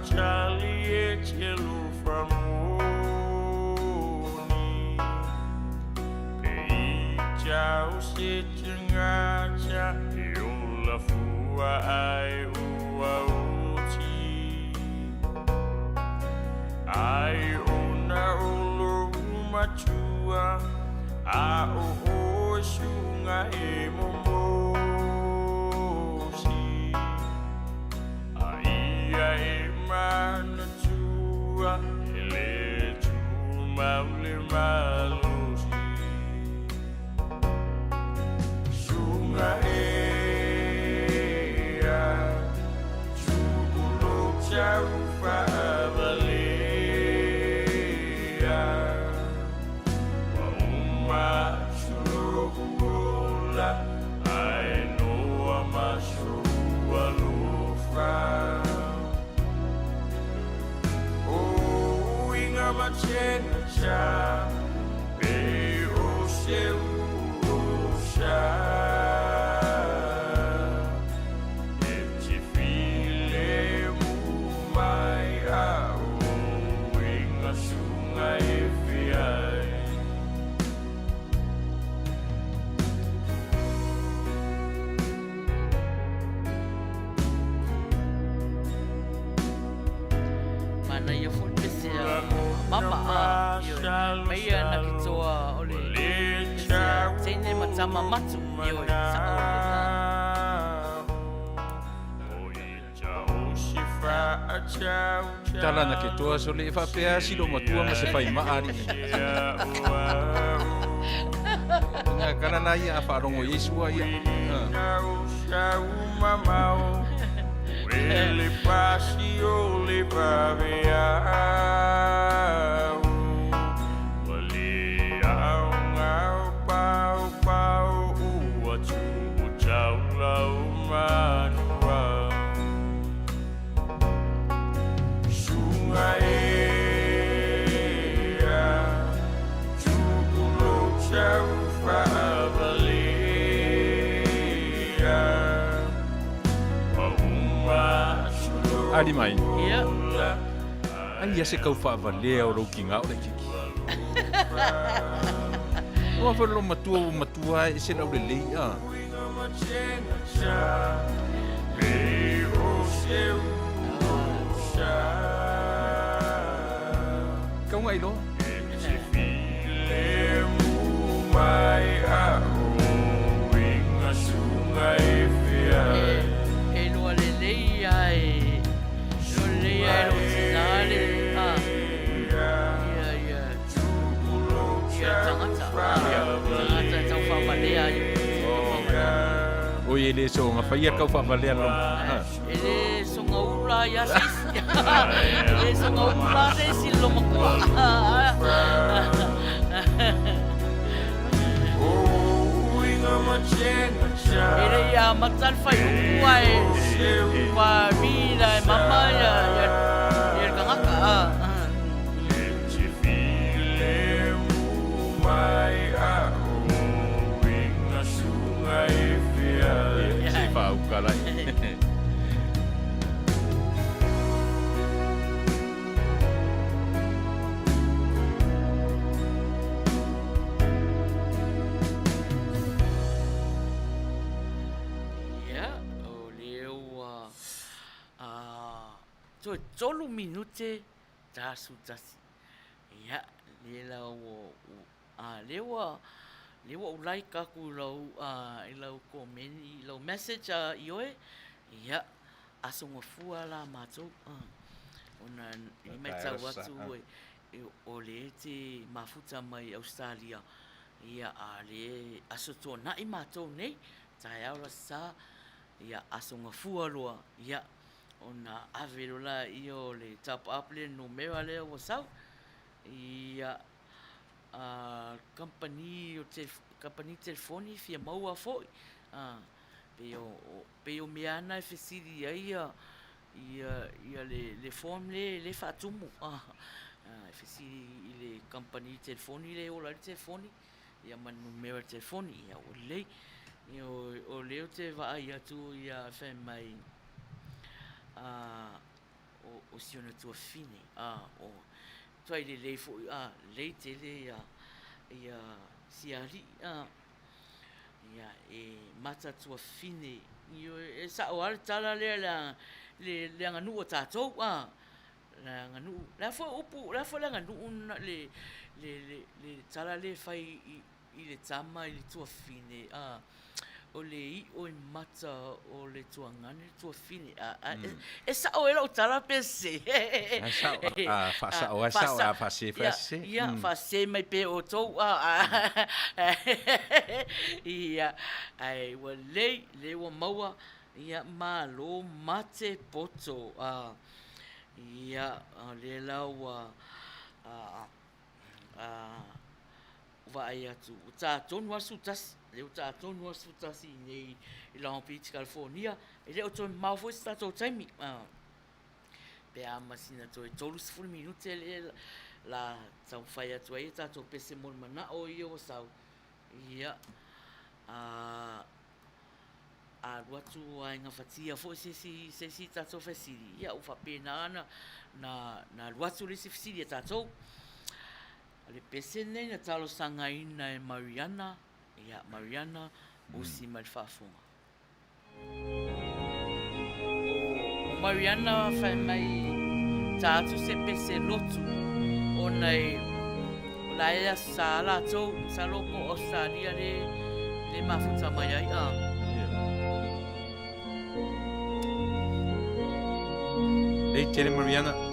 Charlie e chelu from Oni Pei chau se chengacha Eula fua ai ua uti Ai ona olo matua A o shunga e momosi Ia e mana tua ele tu maule malusi Shunga e a chulo chau favalea Wa uma churukula I know I'm a shua lufa Machenga cha e o seu cha e te file mu mai a o inga sunga e fiai Mana ia fun pesea mama Maina na kitoa ole Tene matama matu Ioi sa Tala na ke toa so le whapea silo matua ma se whai maari. Nga kana na ia a wharongo Yesua ia. Ele pasio le paveau Wali au ngau pau pau Ua tu chau lau manua Sunga ea Chukulo chau favalea Ari mai. Ia. Ai ia se kau whaavalea o rauki ngā o le kiki. Oa whalo matua e se lau le lei a. Kau ngai lo? E noa le lei ai Ia rotinale Ia tangata tau whamalea O e le so ngā whaia kau whaavalea lo. E le songa ula ia seis E le songa ula seis lo makua E le ia matal whai ua e Wa mila e mama ia Ia kangaka Se whaaukala. So tolu minute tasu tasi. Ya, lela o lewa ulai ka ku lau komen lau message ioe. Ya, asonga fua la matou. Ona I mai tau atu o le te mafuta mai Australia. Ya, le asoto na I matou nei. Tai aura sa ya asonga fua loa. Ya. Ona averola io le tap up le numero le o sau ia company telefoni fia maua foi pe o miana e fesiri ia le form le fatumu fesiri le company telefoni le o la telefoni ia man numero telefoni ia o le o le te va ia tu ia fe mai o siona tua fine o toi le fo le tele ia siari ia e mata tua fine io e sa o al tala le nganu o tatou la nganu la fo upu la fo la nganu le tala le fai i le tama i le tua fine o le I o i mata o le tua ngani le tua fine e sa o ela o tala pese fa sa o fa se ia fa se mai pe o tou ia ai wa le wa maua ia malo mate poto ia le laua vai atu ta tonu asu tas le ta tonu asu tas nei i Long Beach California e le o to mau fo sta to taimi pe a masina to e tolu sful minute le la tau fai atu ai ta to pese mon mana o io sau ia a watu ai nga fatia fo se ta to fesili ia u fa pena na watu le se fesili ta to le pese nei na talo sanga ina e Mariana ia Mariana o si mal fafunga o Mariana fa mai tatu se pese lotu o nei la ia sala to saloko Australia le mafuta mai ai Hey, tiene Mariana.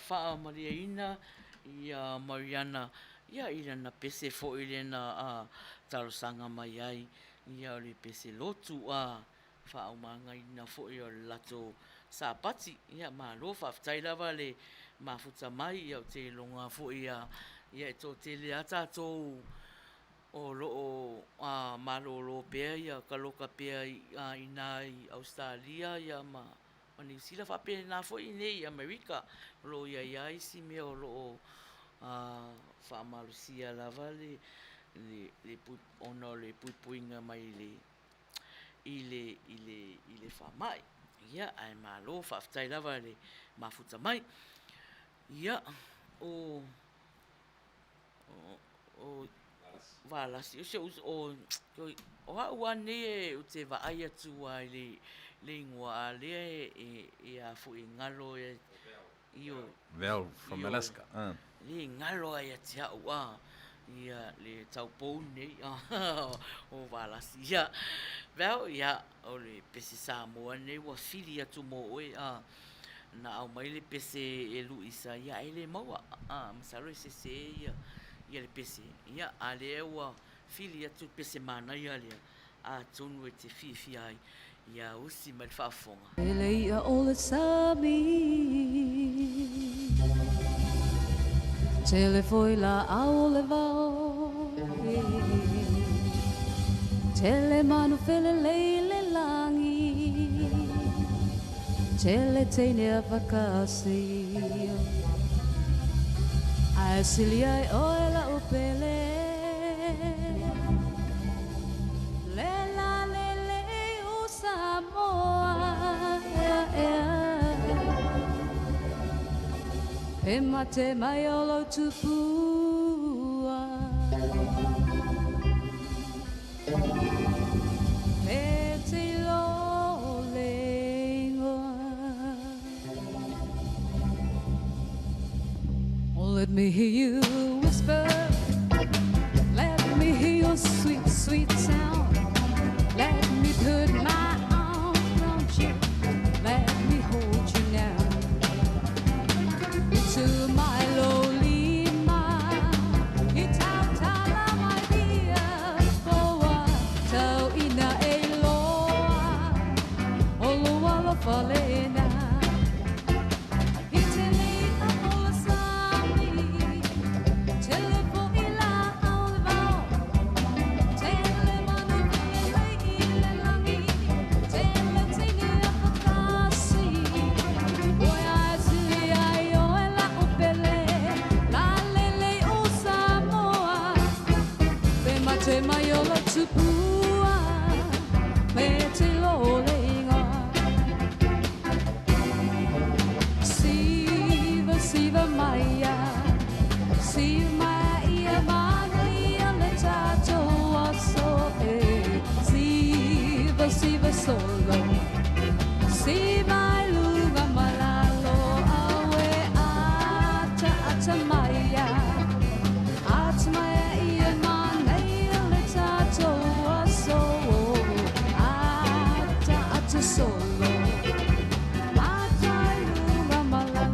Faa Mariaina ia Mariana ia ila na pese fo ile na talo sanga mai ai ia le pese lotu faa umanga ina fo ia lato sapati ia malo fa tai lava le mafuta mai ia te longa fo ia to te le ata to o lo malo lo pe ia kaloka pe ina Australia ia o New Zealand whapena fo i nei Amerika lo ia isi me o lo whaamalusia lava le ono le puipuinga mai i le whamai. Ia, ai malo whaftai lava le mafuta mai. Ia, o valasi o hau ne o te vaai atu ai le ingoa le a fu ingalo io Val from Alaska. le ngalo ai te au ia le taupou nei o valasi ia Val ia o le pese Samoa nei wa fili atu mo oe na au mai le pese e Luisa ia ele maua masalo se ia le pese ia ale wa fili atu pese mana ia le a tonu e te fifi ai ia usi mai fafonga ele ia o le sabi Tele foi la au le vau Tele manu fele leile langi Tele teine a vakasi Ai silia o la upele Lela lele o Samoa E mate mai o lo tupua E te lo leingoa Oh, let me hear you whisper Let me hear your sweet, sweet sound Let me put my arms around you Let me hold you now to my lowly mind, it's out of my dear for so ina eloa, oloa lo falena. It's a late all sami, telefo ila alva, tele manu ila langi, tele tini apakasi, boy I see I Te maiola tupua me te lolenga Siva maia Siva maia Manuia le tato aso Siva solo Siva luga malalo awe ata maia Ata maia ia solo Atayu mamala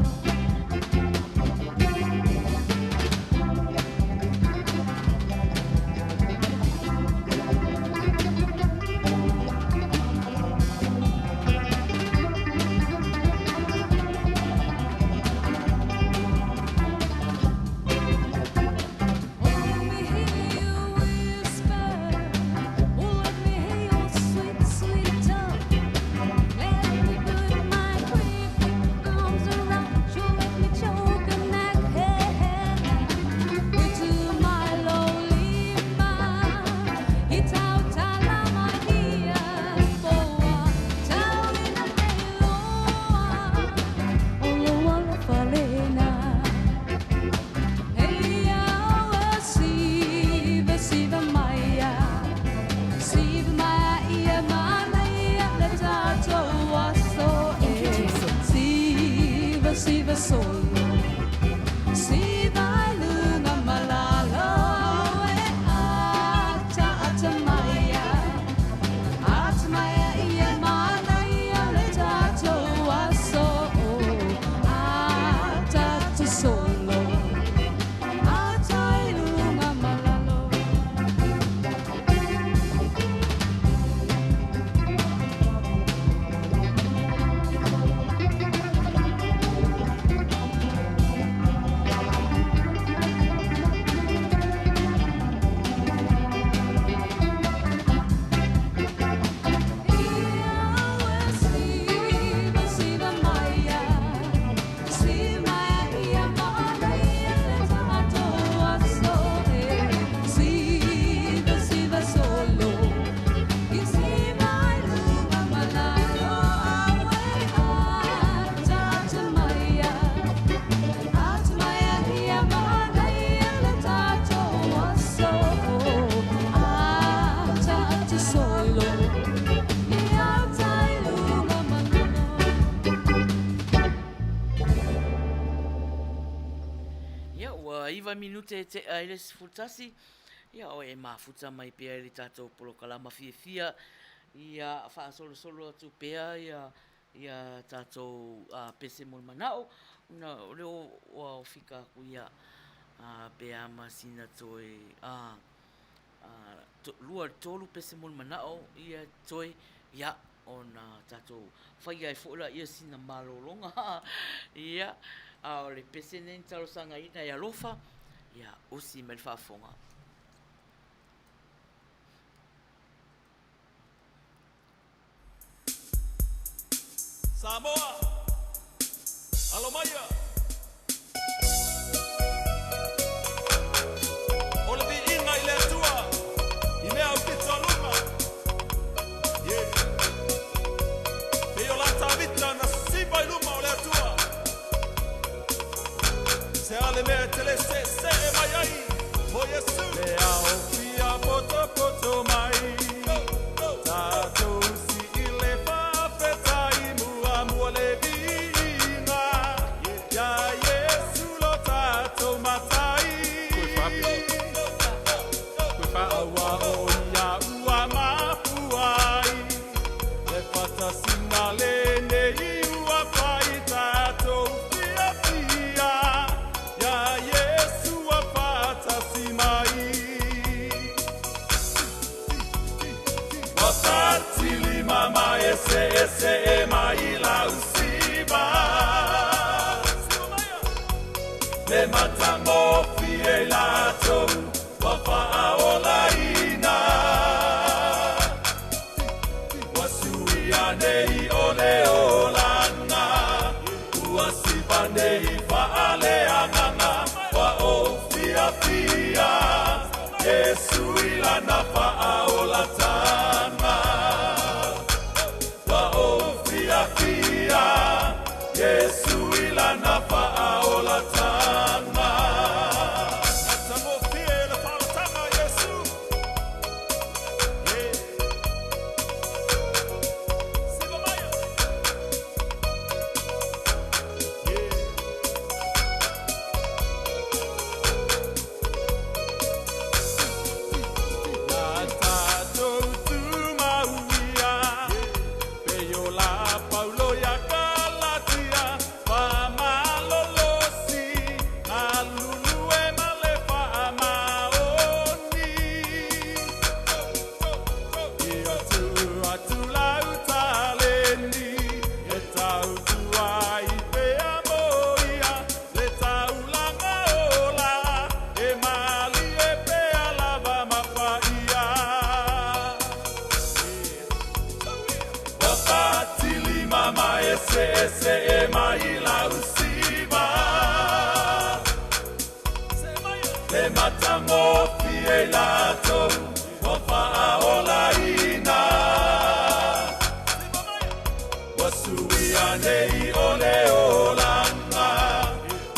Ia, ua iwa minute te aile sifutasi. Ia, o e mafuta mai pia ili tatou polokalama fia. Ia, wha solo atu pia, ia tatou pese mol manao. Una, leo o fika ku ia pia masina toi lua tolu pese mol manao. Ia toi, ia, ona tatou Faiai fola ia sina malolonga. Ia, o le pese nen talo sanga ina ia lofa. Ia, osi me le whaafonga. Samoa, Alomaya, ole di inga ile tua, ine au kitoluma, yeah. Peo la tabita na siba iluma ole tua, se ale me tele se mayai, mo Yesu, le au fia poto mai, tato si ile fa petai mu le vina, ya Yesu lo tato matai, awa oia ua mapuai, le fata sinale nei ua pai tato fia, ya Yesu a fata simai. Watili mama ese e mai la usiba, le matango fie lato wafa aolaina, wasuia nei ole olanga, uasiba nei faale anganga, wa ofia fia, Yesu ila na faolatanga, wa ofia fia, Yesu ila na faolatanga. Natango fia ila faolatanga Yesu. Yeah. Sigo maya. Yeah. Natato tumauia, peyo la paulo ya kalatia, pamalolosi, alulue malefa amaoni. Ia tu atula utaleni, etau tuai pe amoia, le taulanga ola, e mali e pe alava mapaia. Wafatili mama ese e mai la usiba, le matango fie lato, wafa aolaina, wasuia nei ole olanga,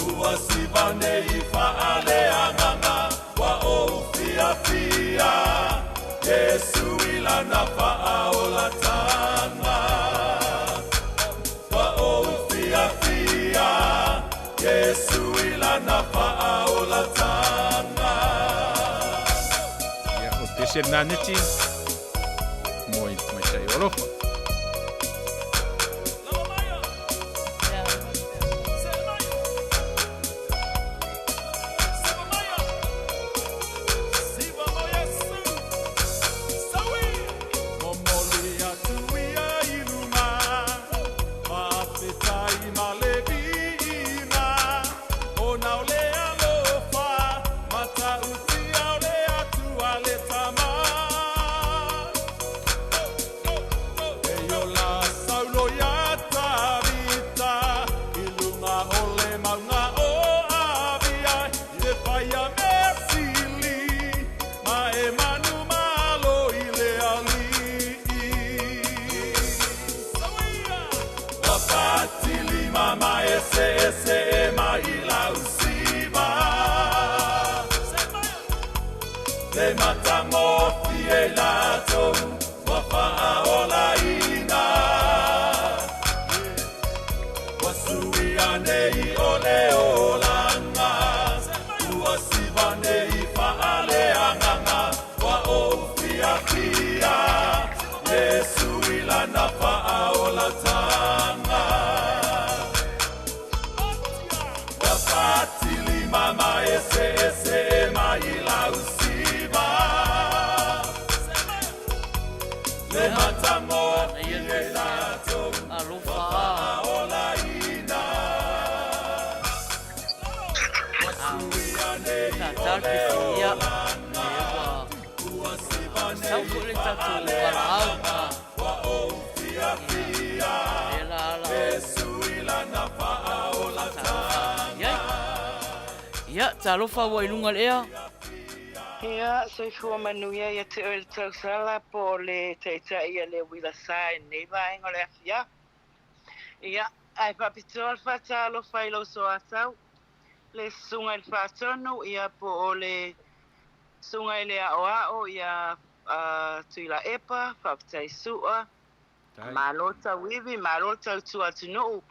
uasiba nei faale anganga, wa ofia fia, Yesu ila na faolatanga, wa ofia fia, Yesu ila na faolatanga. Ia o pese naneti, moi tai olofa. Ese mai la usiba, le matango fie lato, wafa aolaina, wasuia nei ole olanga, se maila usiva le matamo e tato alofa ola ina tatar pisia sau ko le tatu wala wa o fia fia Uila na fa ola ya talofa wa ilunga lea Ia, soifua Manuia ia te oe le tausala po le teitai ia le wila sai nei vaenga le afia. Ia, ai papito al fatalo failo so atau. Le sunga il fatonu ia po o le sunga ile o ia tuila epa, fapitai sua. Malota wivi, malota tua tunu.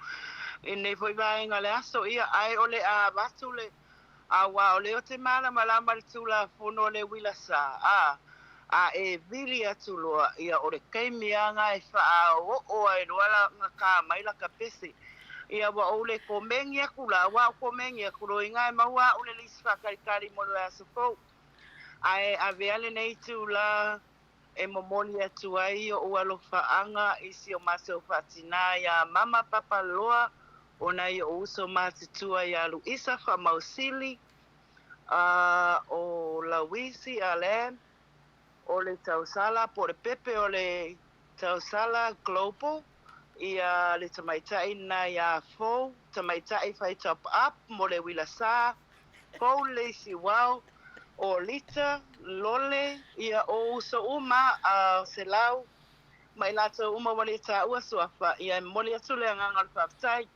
E nei foi vaenga le aso ia ai ole a batu le wa o leo te mana malama le tula fono le wila sa e vili atu loa ia o le kaimianga e wha o ai roala ngā kā maila ka pese ia wa o le komengi akula wa o komengi akulo i ngai maua o le lisi whakarikari mo le asofo ai a veale nei tula e momoli atu ai o alo whaanga isi o maso whatina ia mama papa loa ona i o uso matitua i alu isa wha mausili o Lawisi Alan o le tausala po le pepe o le tausala global ia le tamaitai na ia fo tamaitai fai top up mo le wilasa ko le si wow o lita lole ia o uso uma selau mai lato uma wale ta ua suafa ia moli atu le ngangal faftai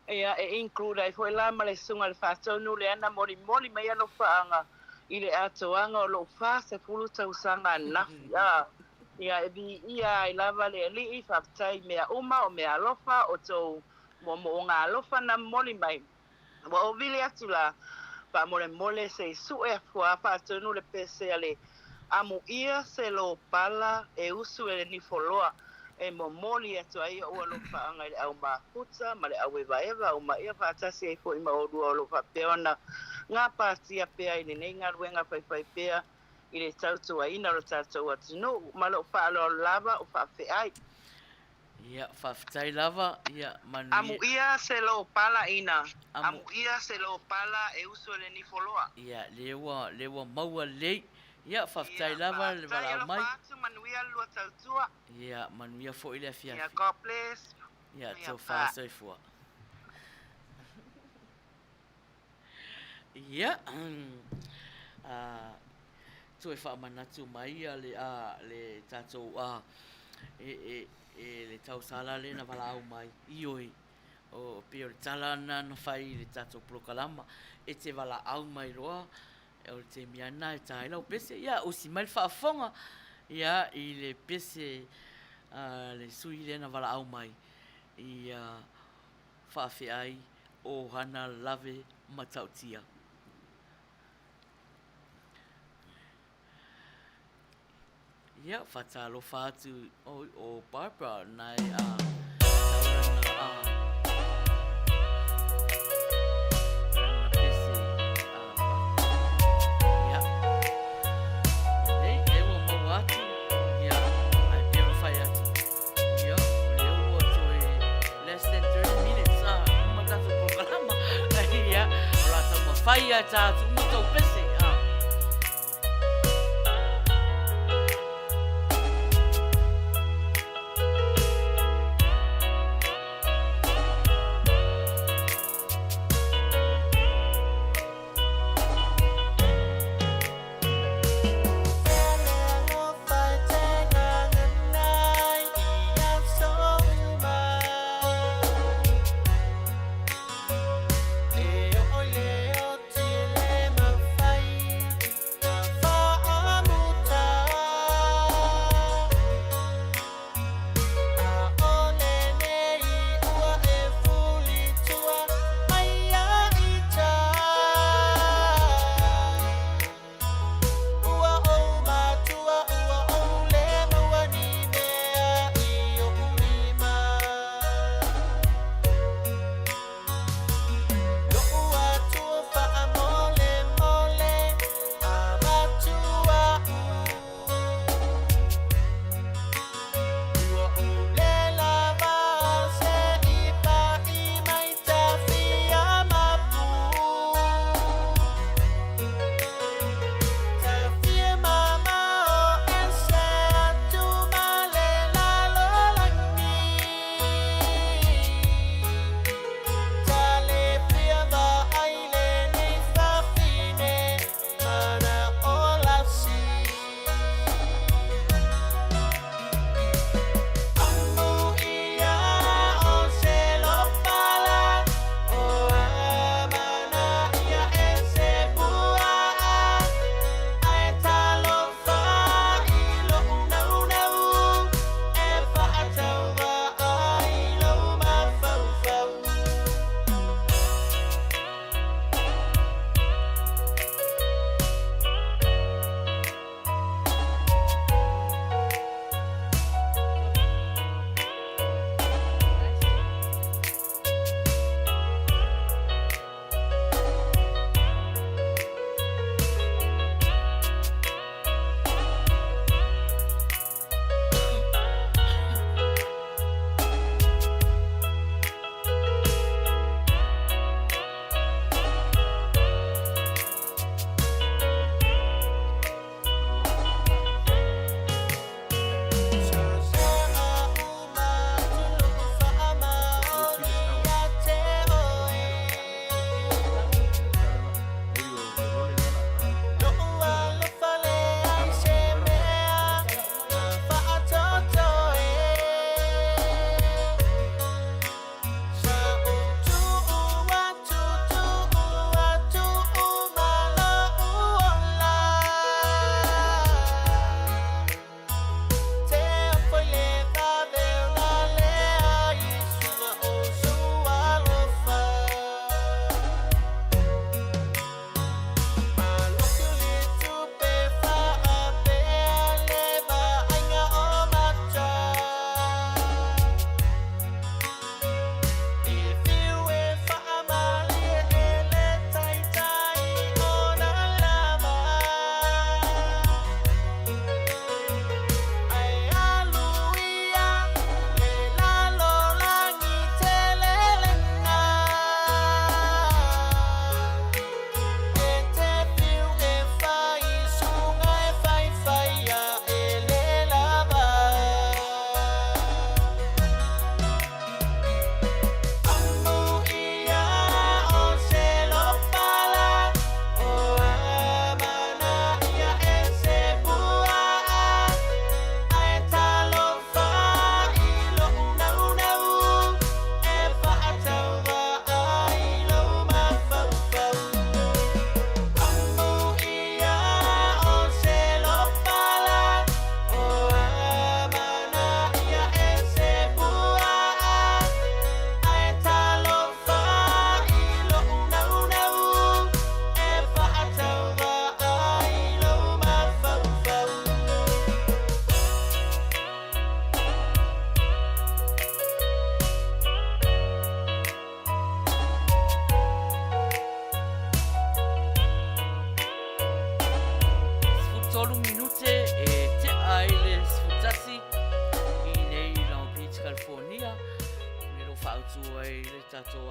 ia e include ai foi la male sunga le fatonu le ana mori mai alo faanga ile atoanga o lo fa se fulu tausanga na ia e bi ia I lava le li faftai mea uma o mea lofa o to mo nga lofa na moli mai wa o vile atula pa mole se su e fua fatonu le pese ale amu ia se lo pala e usu e ni foloa e momoli atu ai o lo faanga le au mafuta ma le au eva o ma ia fatasi e fo i ma o lo fa peona nga pasia pea I nei nga ruenga fai pea I le tautu ai na lo tautu atu no ma lo fa lo lava o fa Faiai ia fafitai lava ia Manuia amu ia se lo pala ina amu ia se lo pala e usu le ni foloa ia lewa maua lei ia fafitai lava le vala mai Manuia lua tautua ia Manuia fo ile afia ia God bless ia tau fa soifua ia tu e fa manatu mai le tatou e le tausala le na vala au mai ioi o pio le talana na fai le tatou prokalama e te vala au mai roa o te miana e taila o pese ia o si mai whaafonga ia I le pese le sui le na vala au mai I whaafeai o hana lave matautia ia whatalo whātu o Barbara nai Faiai tātu umutau pese Fai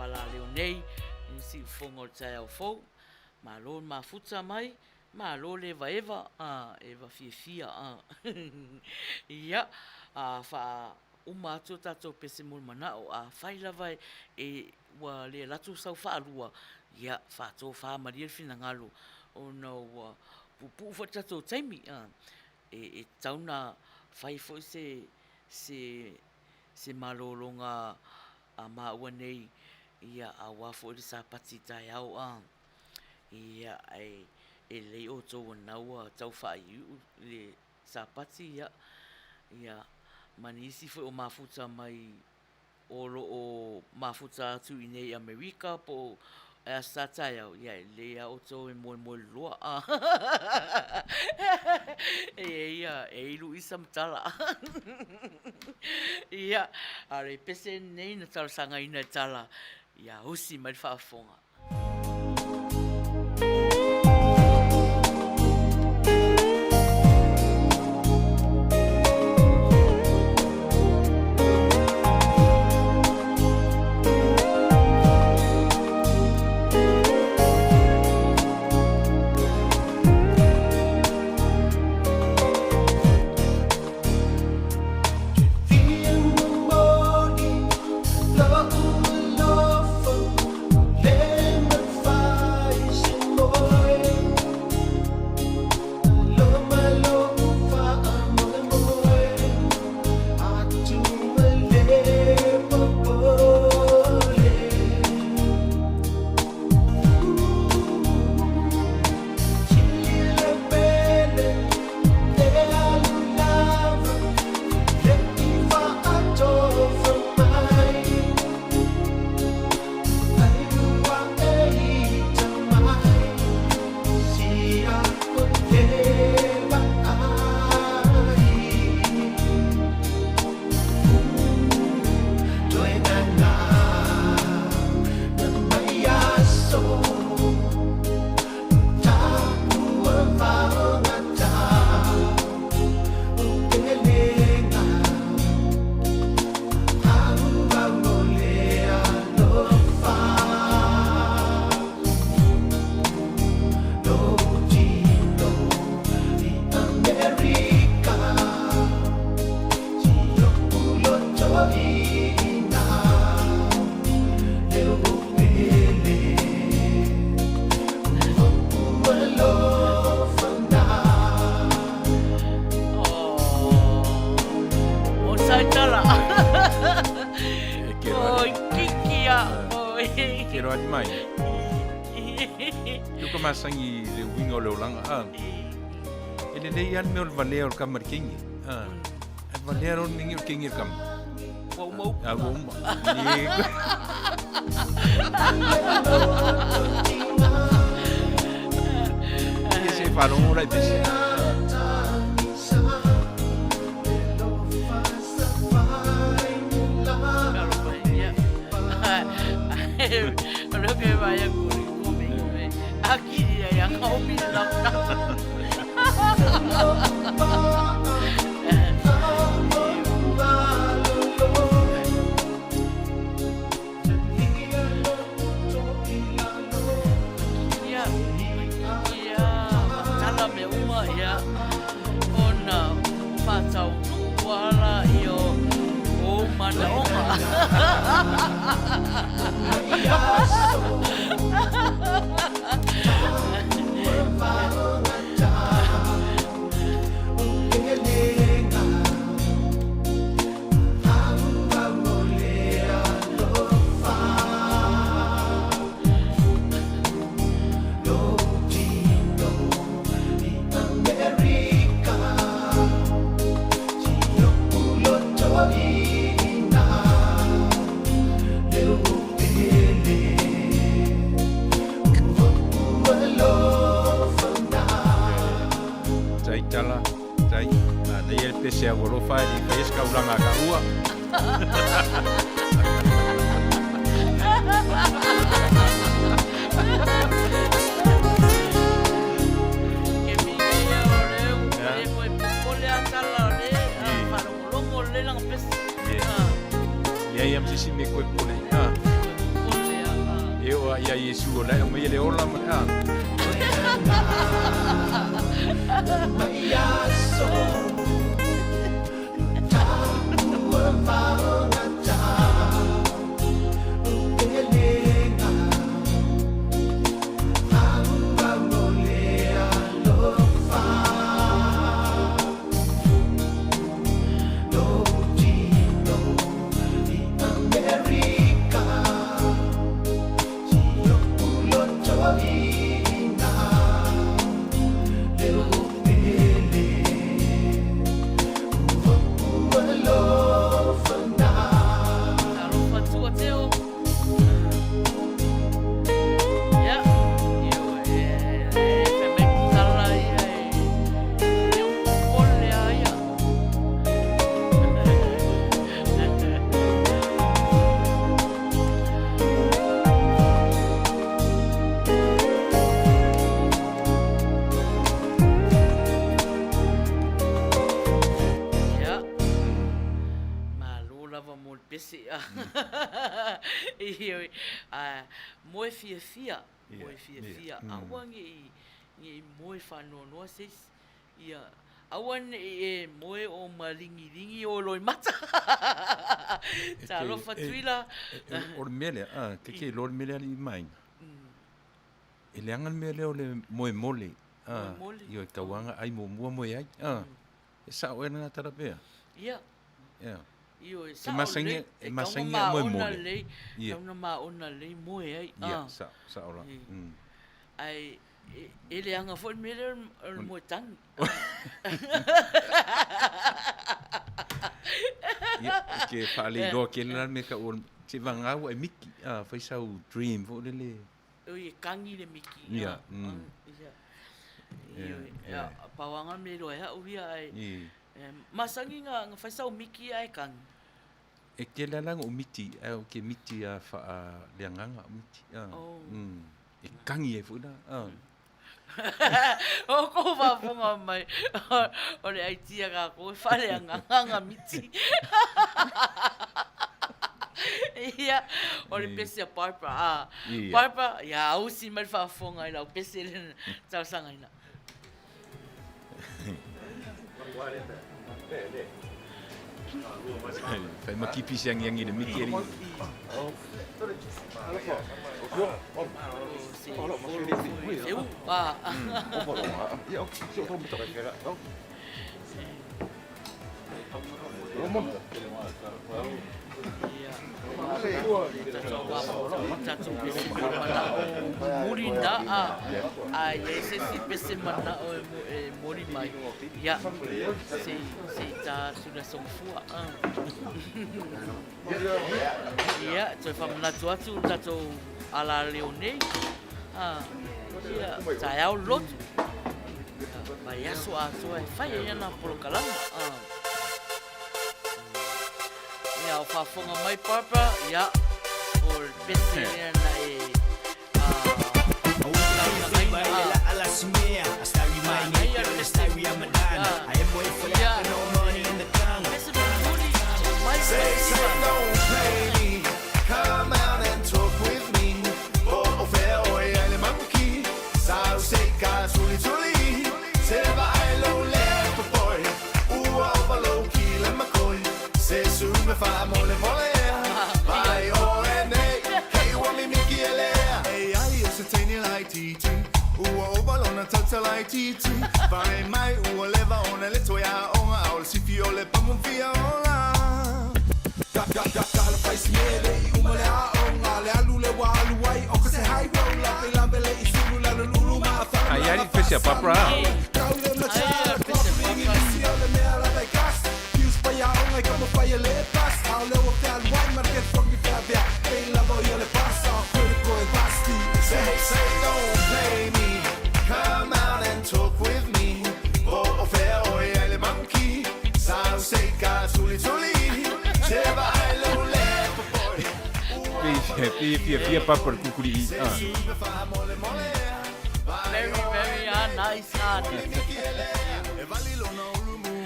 ala leo nei, si fongo tai au fou, malo mafuta mai, malo le eva, eva fia, ia, fa uma atu tatou pese mul manao, whaila vai e wa le latu sau whaalua, ia, whato wha maria fina ngalu, o no pupu fa tatou taimi, e tauna whai fo se malolonga a maua nei, ia a wafo le sa pati tai au, ia e lei o tau anaua tau whai le sa pati, ia manisi foi o mafuta mai o mafuta atu i nei Amerika po e sa tai au, ia le au tau e moe loa, ia e ilu isa mtala, ia are pese nei na tala sanga ina tala, ia usi mai whaafonga. Masangi le wingo le olanga ene nei an me ol valeo el kamar kingi el valeo ningi el kingi el kam mau ye se farong ora bisi lo que vaya aquí ya kau bilang salam ya umma ya ona pasau wala yo o mana oma se agorofa e pesca ulanga ka ua. Que minha olheu, foi olhar tala le, para o longo le lang pes. E aí am sisi me coi pole. Pole Yesu o lai o mai le ola ma a. Mai aso Tāua whaonata Upelenga Aua mole alofa No tino I America Tio uloto ina Leo Moe fia. Awan ngi moe whanonoa seis. Ia, awan moe o malingi o loi mata. Tā lofa tuila. O le mele, ke lo le mele ali mai. E le angan mele o le moe mole. Io kawanga ai mo mua moe ai. E sa o nga tarapea. Ia. Ia. Io e sa masangi moe mole. Ia. Kauna maona le moe ai. Ia, sa ora. Ai ele anga foi mele moe tang. Ia, ke whaale loa ke nara me ka o te wangau ai miki. Whai sau dream fo lele. Oi kangi le miki. Ia. Ia, pawanga me loa ha uia ai. Masangi nga whai sau miki ai kangi. E ke lalanga o miti, o ke miti a wha leanganga o miti. E kangi e funa. O ko wapunga mai. O le aitia ka ko whale anganga miti. Ia, o le pese a parpa. Parpa, ia, ausi mai whafonga ila, o pese le tausanga ila. Fai makipi siang yang ina miki eri. Murinda a ese si pese mana o mori mai ya se ta sudah songfua ya so famna tuatu tato ala leone ya saya lot ya so a so fai ya na por kalama ya fa fonga mai papa ya or pese na Don't play me, come out and talk with me. Oh, fair, oh, yeah, monkey. Sao say, Suli, Seva, I low left boy. Ooh, overload, kill and McCoy. Say, soon, if I'm only by O and A. Hey, want me, Mickey, hey, I used to tell you like TT. Ooh, overload, a total like TT. Find my ooh, lever on a little ya on our Sifiole, Pamufia. Kala faz mele uma le a onga le alu le wa alu wai o se hai rola pe la bele isulu la lulu ma fa ai ai fece a papra Kaule na cha popping in si ole me ala de gas Pius pa ya onga como fai le pas au le o tal wai market for the fabia pe la boy le passa critical e basti say don't play me come out and talk with me oh fair oh ele monkey sao sei ka suli Pia papa kukuri. Very nice.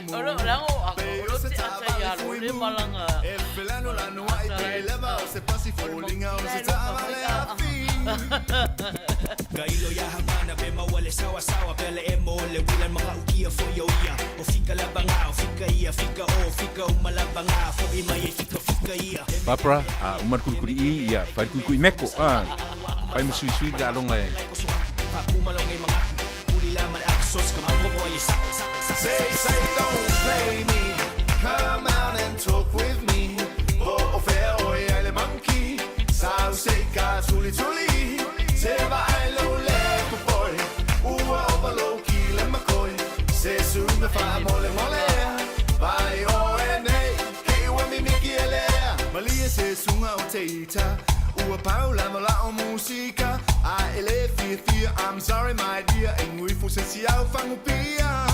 Ora lango ako te ata ya le malanga. El velano la no hay que leva, se pasa y falling out, se estaba Kailo ya hangana be mawale sawa pele emole wilan mga ukia fo yo ia o fika labanga o fika ia fika umalabanga fo imaye fika ia Papra umar kulikuli ia pai kulikuli meko pai masui da longa e pakumalong mga ulila mal aksos kamapo boy say don't play me come out and talk with me o fair oi ale monkey sao say ka tuli Seva ai lo le ko boy ua ovalo ki le makoi se su me fa mole vai o nei ke wa mi miki ele malia se sunga o teita ua paula mala o musica a ele fi I'm sorry my dear en we fu se si au fangu pia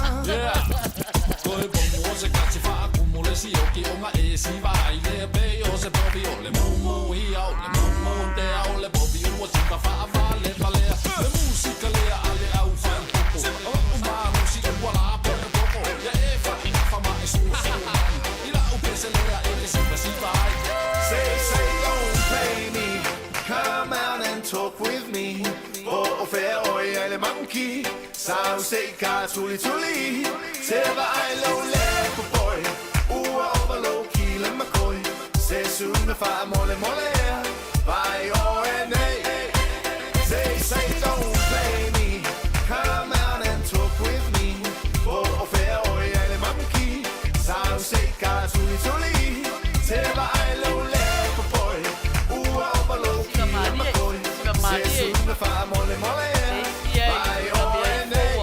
koi bomo se ka fa kumule si o ki o ma e si vai le be o se probi o le momo i au le momo te au le bobi o si pa fa le musica le ale au fan poco ma musica wala poco ya e fa ma e su ila u pese le e si vai say don't play me come out and talk with me o fair oi ale monkey sao say ka tuli se va ai lo le boy overlo ki le makoi se su me fa mole vai o nei Say don't play me, come out and talk with me. Oh, fair oi ale monkey, sao say ka tuli se va ai lo le boy. Overlo ki le makoi, se su me fa mole vai o nei,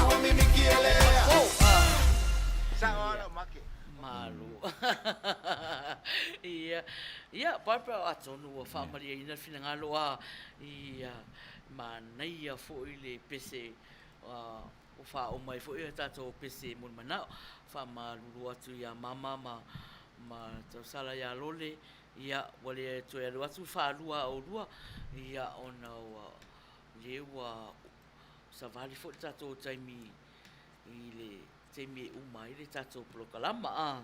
o mi miki ele. Sao lo maki. Malu. Ia, Barbara atonu o whaamaria ina whinangalo ia Maina fo ile pese o wha o mai fo ia tato pese mun manao wha malulu atu ia mama ma tau sala ia lole ia wale to ia atu wha lua o lua ia ona lewa savali fo tato taimi ile temi umai le tato prokalama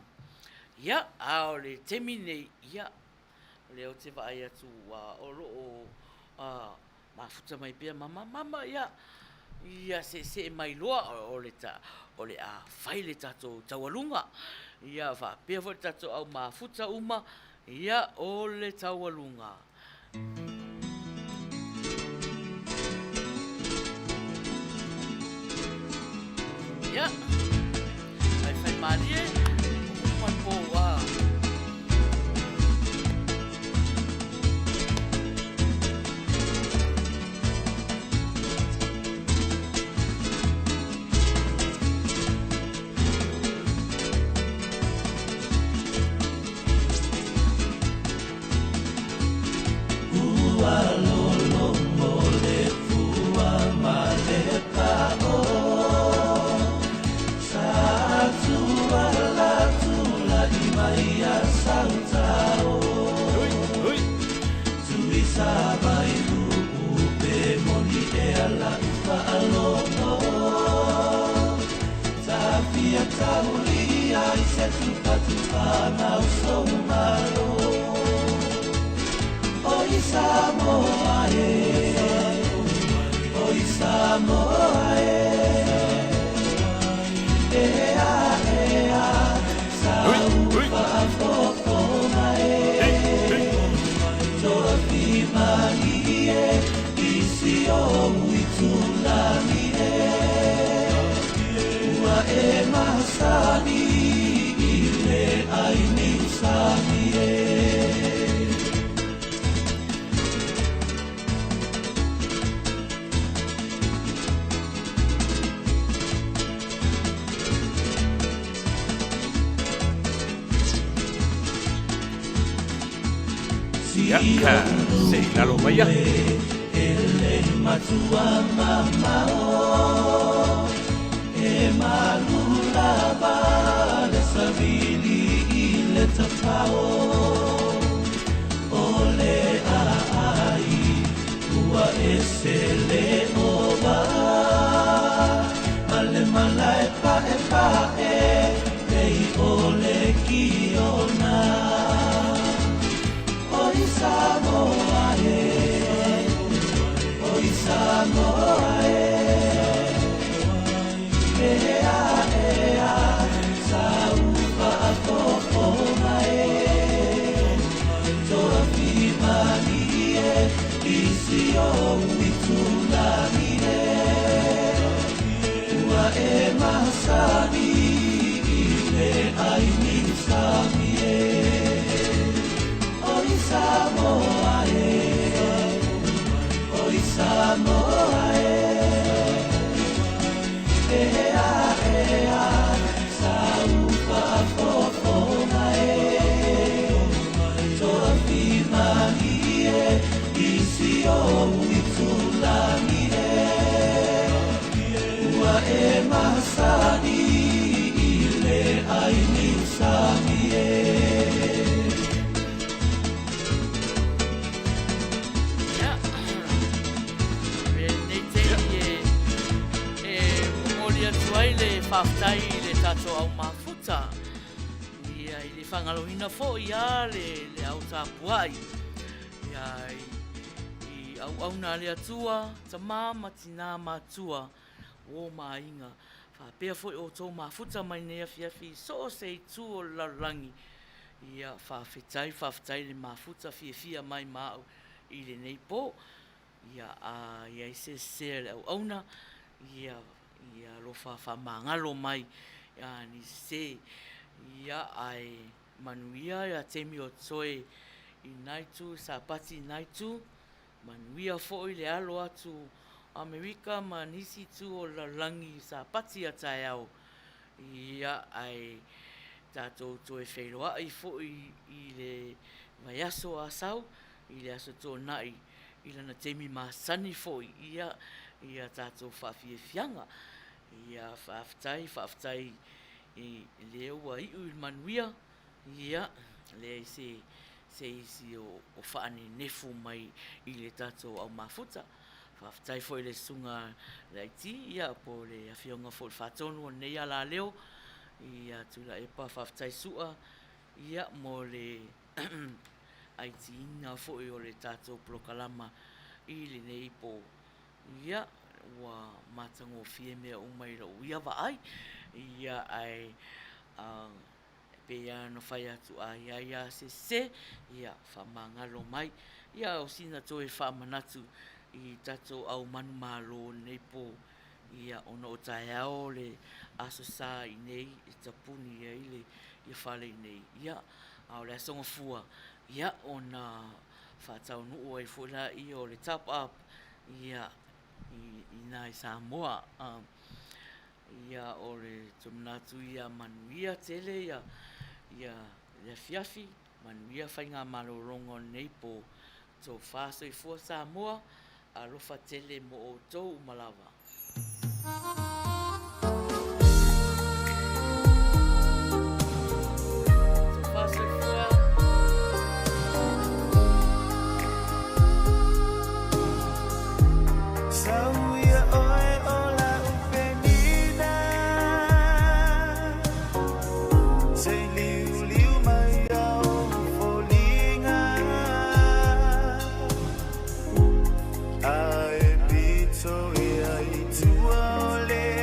ia aole temi nei ia leo te vai atu o mafuta mai pia mama ia se mai loa o le a fai le tato tawalunga ia va pia vo tato au mafuta uma ia o le tawalunga ia fai marie uma boa sei lalo maya ele matua mama o e malula vale savili ile tapao ole ai tua esele ova male malai pa e ole kiona Samoa ai ni sami e oi Samoa e oi Samoa e a saupa poponga e toa whimahi e isi o uitulani ua e masani i le ai ni sami whaftai le tato au mafuta ia i le whangalohina fo ia le au tāpuai ia i au na le atua ta mama tina matua o mainga whapea fo o tō mafuta mai nea fiafi so se tu o larangi ia whafetai le mafuta fia mai mau i le neipo ia ia i se le au na ia lo fa mangalo mai ya ni se ya ai Manuia ya temi o toe i naitu sapati naitu Manuia fo i le alo atu Amerika manisi tu o larangi sapati atai au ya ai tato toe whairoa i fo i le vaiaso asau i le aso tō nai i lana temi masani fo ia tato whawhianga ia whaftai i leo wa i ui Manuia ia le se isi o whaane nefu mai i le tato au mafuta whaftai fo i le sunga leiti ia po le awhionga fo le whatonu o nei ala leo ia tula e pa whaftai sua ia mo le aiti inga fo i o le tato prokalama i le nei po ia wa matango fie mea umai la uia ai ia ai pe ia no fai atu ai ia se ia whamangalo mai ia o sina toe whamanatu i tato au manu malo nei po ia ono o tae ao le aso sa i nei i tapuni ia i le ia whale i nei ia au le asonga fua ia ona whatau nuu ai fula i o le tap up ia i nai Samoa ia o le tumnatu ia Manuia tele ia le fiafi Manuia whainga malorongo nei po tō whāso i fua Samoa a rofa tele mo o tō umalawa. Tō whāso i fua Ai pito ia i tua ole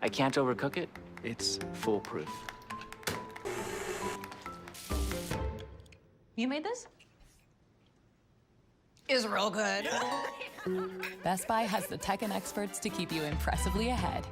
I can't overcook it. It's foolproof. You made this? Is real good. Best Buy has the tech and experts to keep you impressively ahead.